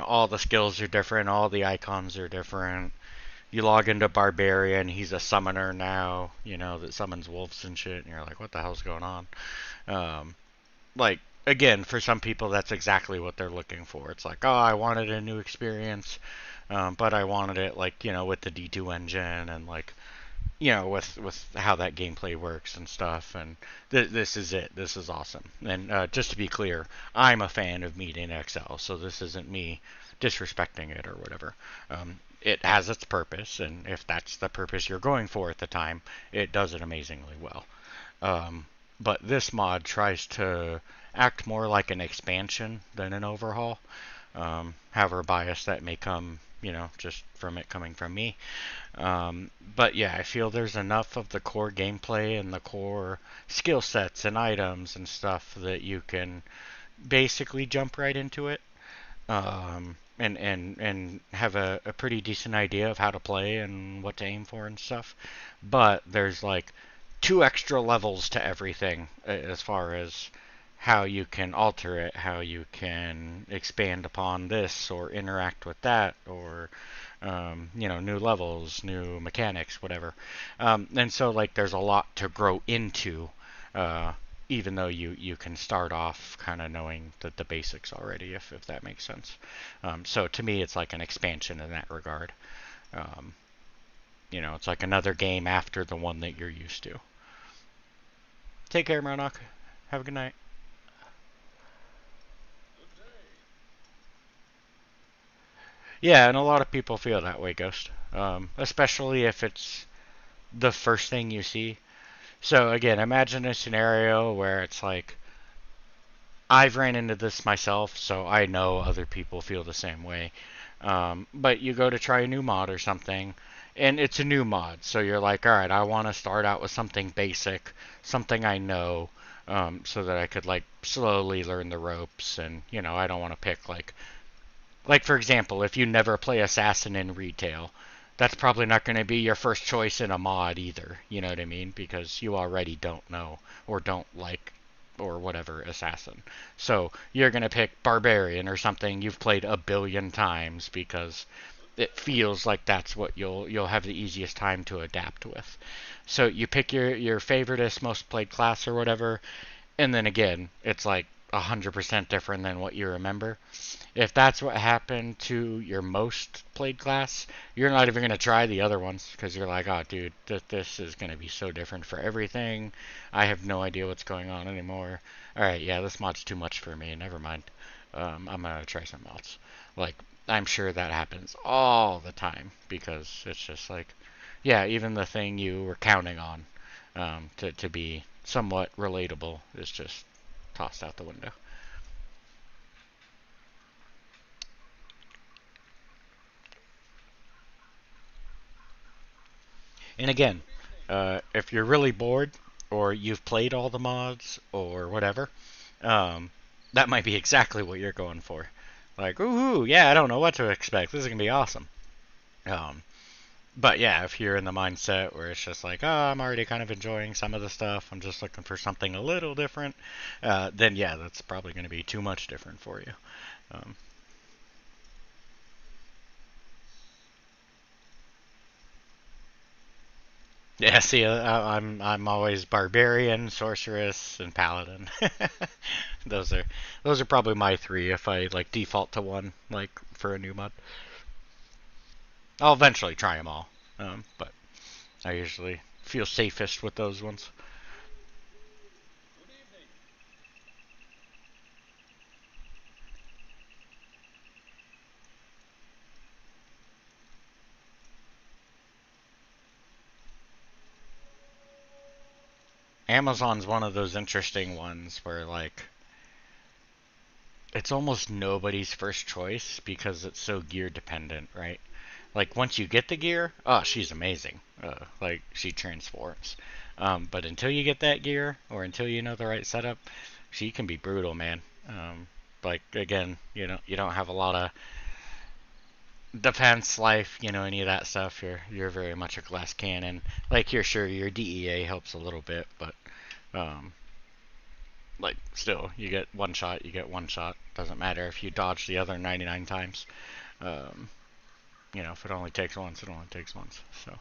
All the skills are different, all the icons are different. You log into Barbarian, he's a summoner now, that summons wolves and shit, and you're like, what the hell's going on? Um, like, again, for some people, that's exactly what they're looking for. It's like, oh, I wanted a new experience, but I wanted it, like, with the D2 engine and, like, with how that gameplay works and stuff. And this is it. This is awesome. And just to be clear, I'm a fan of Median XL, so this isn't me disrespecting it or whatever. It has its purpose, and if that's the purpose you're going for at the time, it does it amazingly well. Um, but this mod tries to act more like an expansion than an overhaul. However biased that may come, just from it coming from me. But yeah, I feel there's enough of the core gameplay and the core skill sets and items and stuff that you can basically jump right into it, and have a pretty decent idea of how to play and what to aim for and stuff. But there's like two extra levels to everything as far as how you can alter it, how you can expand upon this or interact with that, or new levels, new mechanics, whatever. And so like there's a lot to grow into, uh, even though you can start off kind of knowing the basics already, if that makes sense. So to me, it's like an expansion in that regard. Um, it's like another game after the one that you're used to. Take care, Marnock. Have a good night. Yeah, and a lot of people feel that way, Ghost. Especially if it's the first thing you see. So again, imagine a scenario where it's like I've ran into this myself, so I know other people feel the same way. But you go to try a new mod or something, and it's a new mod, so you're like, all right, I want to start out with something basic, something I know, so that I could like slowly learn the ropes, and I don't want to pick like for example, if you never play Assassin in retail, that's probably not going to be your first choice in a mod either. You know what I mean? Because you already don't know or don't like or whatever Assassin. So you're going to pick Barbarian or something you've played a billion times because it feels like that's what you'll have the easiest time to adapt with. So you pick your favoriteest, most played class or whatever, and then again, it's like 100% different than what you remember. If that's what happened to your most played class, you're not even going to try the other ones because you're like, oh, dude, this is going to be so different for everything. I have no idea what's going on anymore. All right, yeah, this mod's too much for me. Never mind. I'm going to try something else. Like, I'm sure that happens all the time because it's just like, yeah, even the thing you were counting on to be somewhat relatable is just tossed out the window. And again, if you're really bored or you've played all the mods or whatever, um, that might be exactly what you're going for. Like, ooh, yeah, I don't know what to expect. This is gonna be awesome. Um, but yeah, if you're in the mindset where it's just like, oh, I'm already kind of enjoying some of the stuff, I'm just looking for something a little different, then yeah, that's probably going to be too much different for you. Um, yeah, see, I'm always barbarian, sorceress, and paladin. those are those are probably my three if I like default to one like for a new mod. I'll eventually try them all, but I usually feel safest with those ones. Amazon's one of those interesting ones where like it's almost nobody's first choice because it's so gear dependent, right? Like once you get the gear, oh, she's amazing. Like she transforms. But until you get that gear or until you know the right setup, she can be brutal, man. Like again, you don't have a lot of defense, life, any of that stuff. You're very much a glass cannon. Like you're sure your DEA helps a little bit, but um, like still, you get one shot. You get one shot. Doesn't matter if you dodge the other 99 times. Um, if it only takes once, it only takes once. So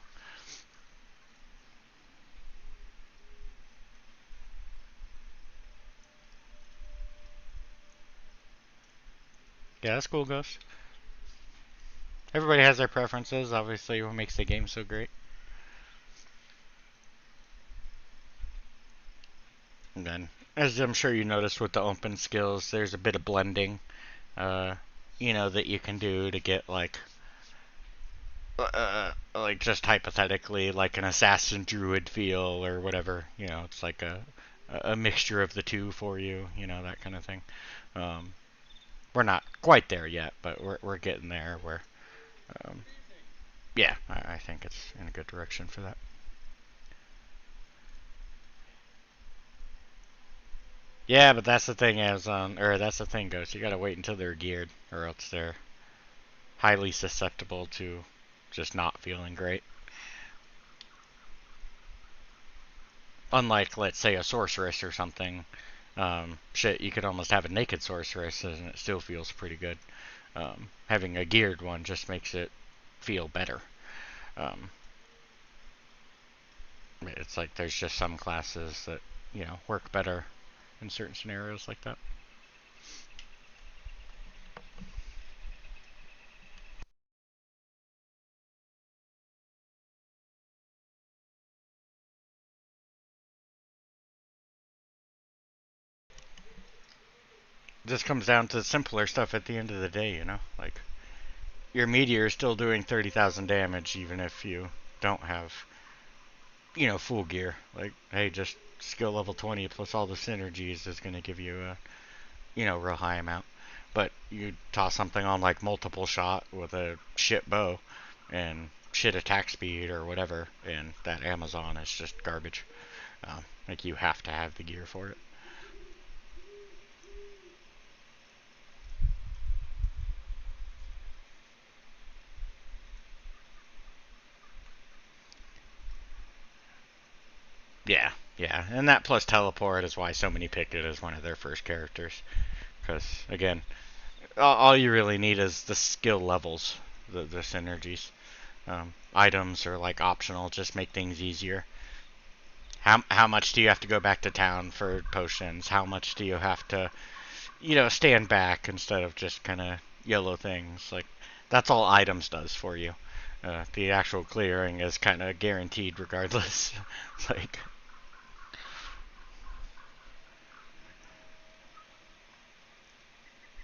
yeah, that's cool, Ghost. Everybody has their preferences. Obviously, what makes the game so great. And then, as I'm sure you noticed with the open skills, there's a bit of blending, uh, that you can do to get like just hypothetically, like an assassin druid feel or whatever. It's like a mixture of the two for you. That kind of thing. Um, we're not quite there yet, but we're getting there. Where, um, yeah, I think it's in a good direction for that. Yeah, but that's the thing, or that's the thing, Ghost. You gotta wait until they're geared, or else they're highly susceptible to just not feeling great. Unlike, let's say, a sorceress or something, shit, you could almost have a naked sorceress and it still feels pretty good. Having a geared one just makes it feel better. Um, it's like there's just some classes that work better in certain scenarios like that. This comes down to simpler stuff at the end of the day, like your meteor is still doing 30,000 damage even if you don't have full gear. Like, hey, just skill level 20 plus all the synergies is going to give you a real high amount. But you toss something on like multiple shot with a shit bow and shit attack speed or whatever, and that Amazon is just garbage. Like you have to have the gear for it. Yeah, yeah, and that plus teleport is why so many pick it as one of their first characters. Because again, all you really need is the skill levels. the synergies. Items are like optional, just make things easier. How much do you have to go back to town for potions? How much do you have to, stand back instead of just kind of yellow things? Like, that's all items does for you. The actual clearing is kind of guaranteed regardless. Like,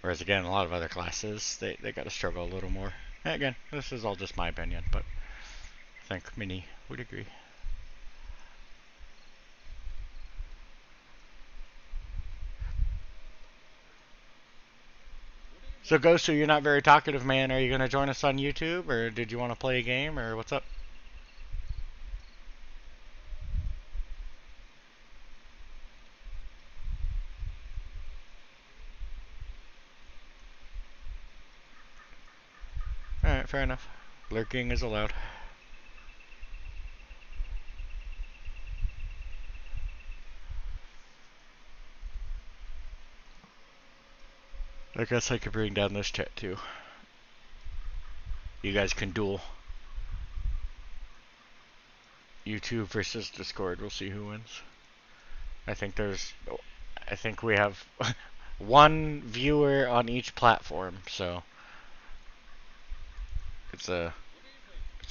whereas again, a lot of other classes, they gotta struggle a little more. And again, this is all just my opinion, but I think Mini would agree. So, Ghost, you're not very talkative, man. Are you gonna join us on YouTube, or did you want to play a game, or what's up? Alright, fair enough. Lurking is allowed. I guess I could bring down this chat too. You guys can duel. YouTube versus Discord. We'll see who wins. I think there's. I think we have one viewer on each platform, so it's a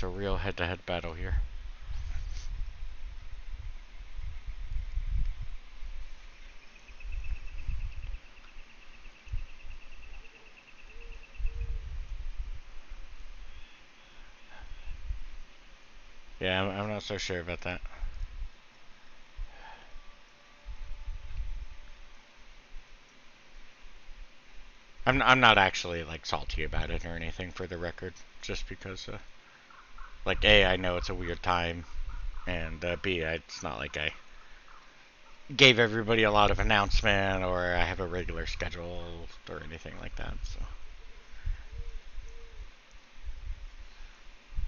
real head-to-head battle here. Yeah, I'm not so sure about that. I'm not actually like salty about it or anything, for the record, just because like A, I know it's a weird time, and B, it's not like I gave everybody a lot of announcement or I have a regular schedule or anything like that. So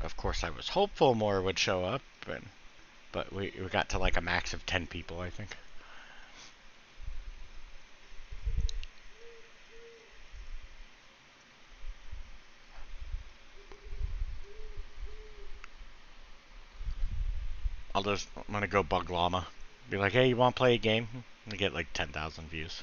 of course I was hopeful more would show up, but we got to like a max of 10 people, I think. I'm gonna go bug llama. Be like, hey, you wanna play a game? And get like 10,000 views.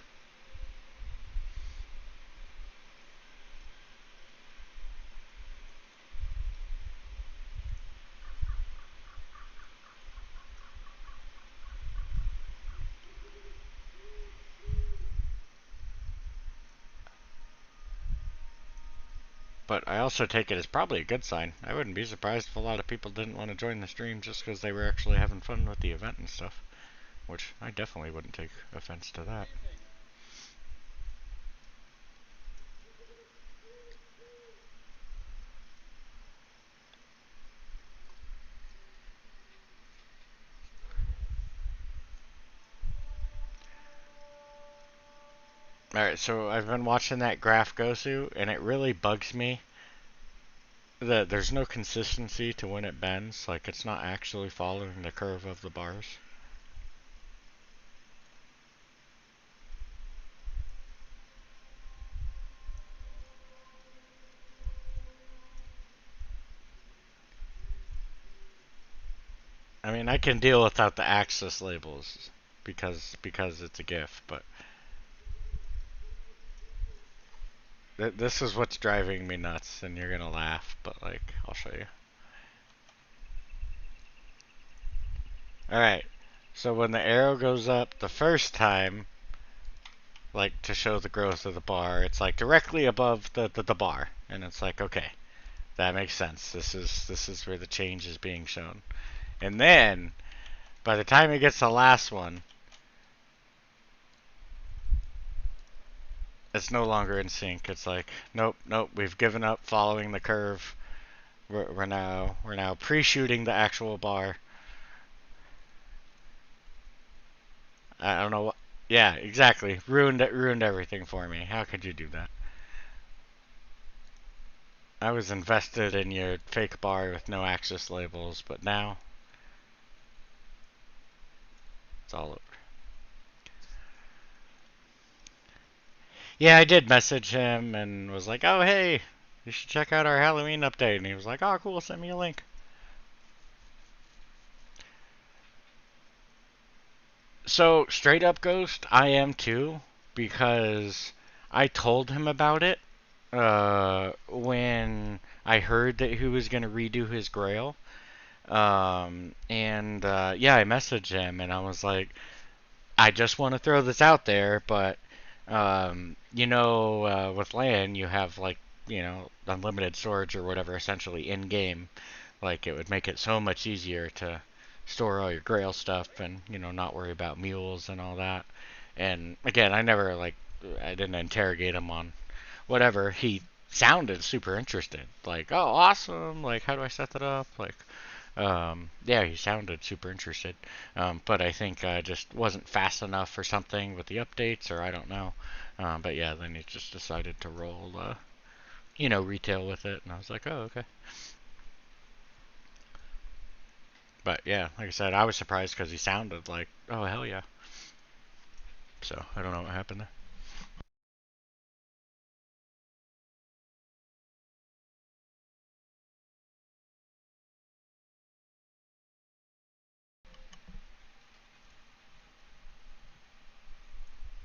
But I also take it as probably a good sign. I wouldn't be surprised if a lot of people didn't want to join the stream just because they were actually having fun with the event and stuff. Which I definitely wouldn't take offense to that. Alright, so I've been watching that graph Gosu, and it really bugs me that there's no consistency to when it bends. Like, it's not actually following the curve of the bars. I mean, I can deal without the axis labels because it's a GIF, but this is what's driving me nuts, and you're gonna laugh, but like, I'll show you. Alright, so when the arrow goes up the first time, like to show the growth of the bar, it's like directly above the bar, and it's like, okay, that makes sense. This is where the change is being shown. And then, by the time it gets to the last one, it's no longer in sync. It's like, nope, we've given up following the curve. We're now pre-shooting the actual bar. I don't know what. Yeah, exactly. Ruined everything for me. How could you do that? I was invested in your fake bar with no axis labels, but now it's all over. Yeah, I did message him and was like, "Oh, hey, You should check out our Halloween update. And he was like, oh, cool, send me a link. So, straight up Ghost, I am too, because I told him about it when I heard that he was going to redo his Grail. Yeah, I messaged him and I was like, I just want to throw this out there, but with LAN you have like unlimited storage or whatever essentially in game. Like it would make it so much easier to store all your Grail stuff and not worry about mules and all that. And again, I didn't interrogate him on whatever. He sounded super interested. Like, oh, awesome! Like, how do I set that up? Like, yeah, he sounded super interested, but I think just wasn't fast enough for something with the updates, or I don't know. But yeah, then he just decided to roll, retail with it, and I was like, oh, okay. But yeah, like I said, I was surprised because he sounded like, oh, hell yeah. So I don't know what happened there.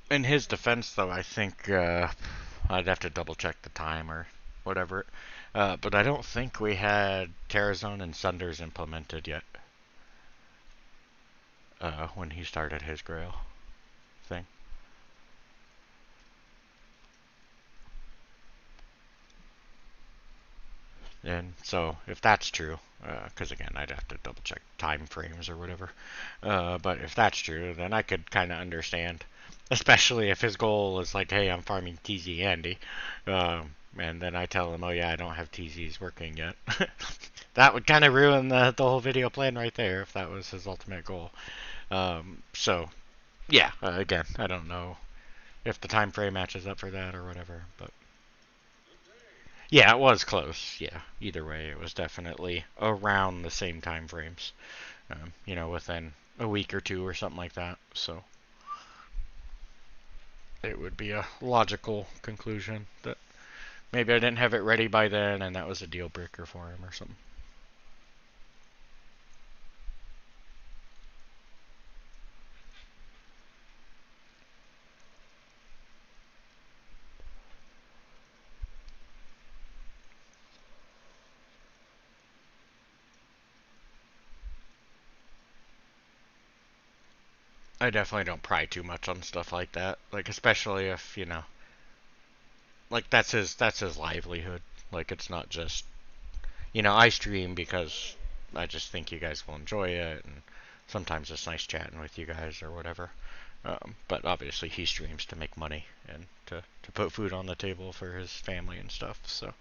In his defense, though, I think I'd have to double check the time or whatever. But I don't think we had Terrazone and Sunders implemented yet when he started his Grail thing. And so, if that's true, because again, I'd have to double check time frames or whatever. But if that's true, then I could kind of understand, especially if his goal is like, hey, I'm farming TZ Andy, and then I tell him, oh yeah, I don't have TZs working yet. That would kind of ruin the whole video plan right there if that was his ultimate goal. So yeah, again, I don't know if the time frame matches up for that or whatever, but yeah, it was close. Yeah, either way, it was definitely around the same time frames. Within a week or two or something like that. So it would be a logical conclusion that maybe I didn't have it ready by then, and that was a deal breaker for him or something. I definitely don't pry too much on stuff like that. Like especially if like that's his livelihood. Like it's not just I stream because I just think you guys will enjoy it, and sometimes it's nice chatting with you guys or whatever. But obviously he streams to make money and to put food on the table for his family and stuff. So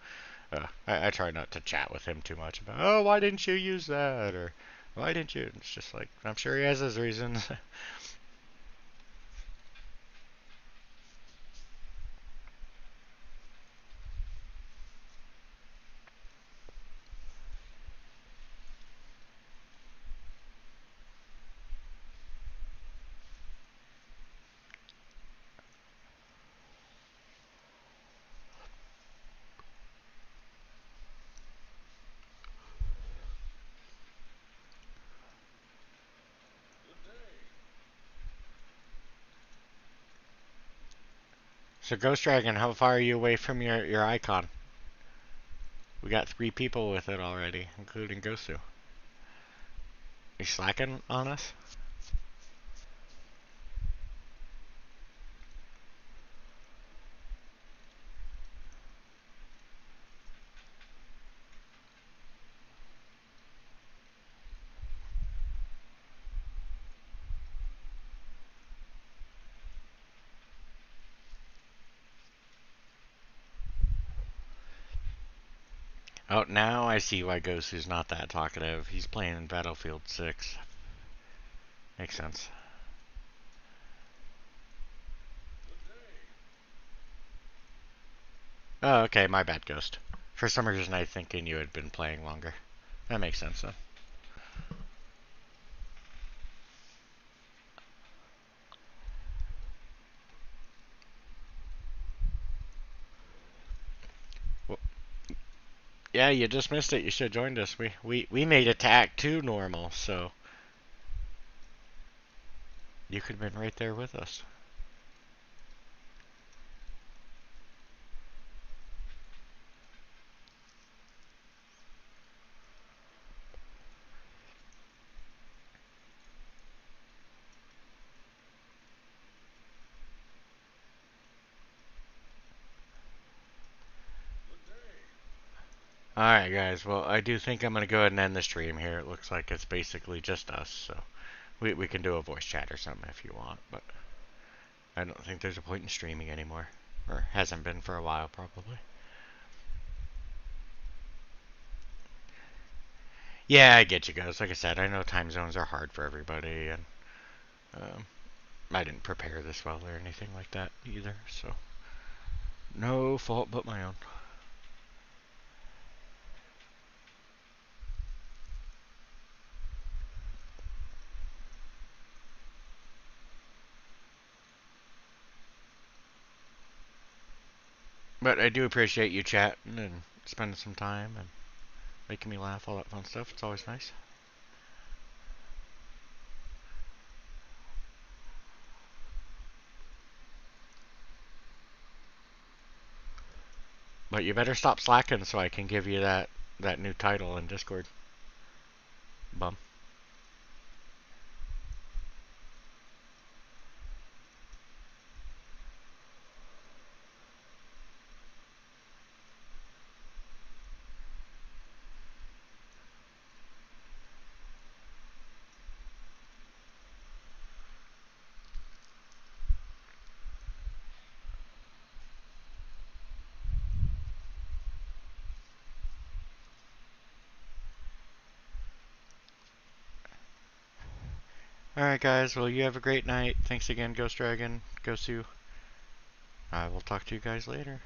I try not to chat with him too much about, oh, why didn't you use that, or why didn't you? It's just like I'm sure he has his reasons. So Ghost Dragon, how far are you away from your icon? We got 3 people with it already, including Gosu. You slacking on us? Oh, now I see why Gosu's not that talkative. He's playing in Battlefield 6. Makes sense. Oh, okay, my bad, Ghost. For some reason, I thinking you had been playing longer. That makes sense, then. Yeah, you just missed it. You should have joined us. We made attack 2 normal, so you could have been right there with us. Alright, guys. Well, I do think I'm going to go ahead and end the stream here. It looks like it's basically just us, so we can do a voice chat or something if you want, but I don't think there's a point in streaming anymore. Or hasn't been for a while, probably. Yeah, I get you guys. Like I said, I know time zones are hard for everybody, and um, I didn't prepare this well or anything like that either, so no fault but my own. But I do appreciate you chatting and spending some time and making me laugh, all that fun stuff. It's always nice. But you better stop slacking so I can give you that new title in Discord. Bum. Alright, guys. Well, you have a great night. Thanks again, Ghost Dragon, Gosu. I will talk to you guys later.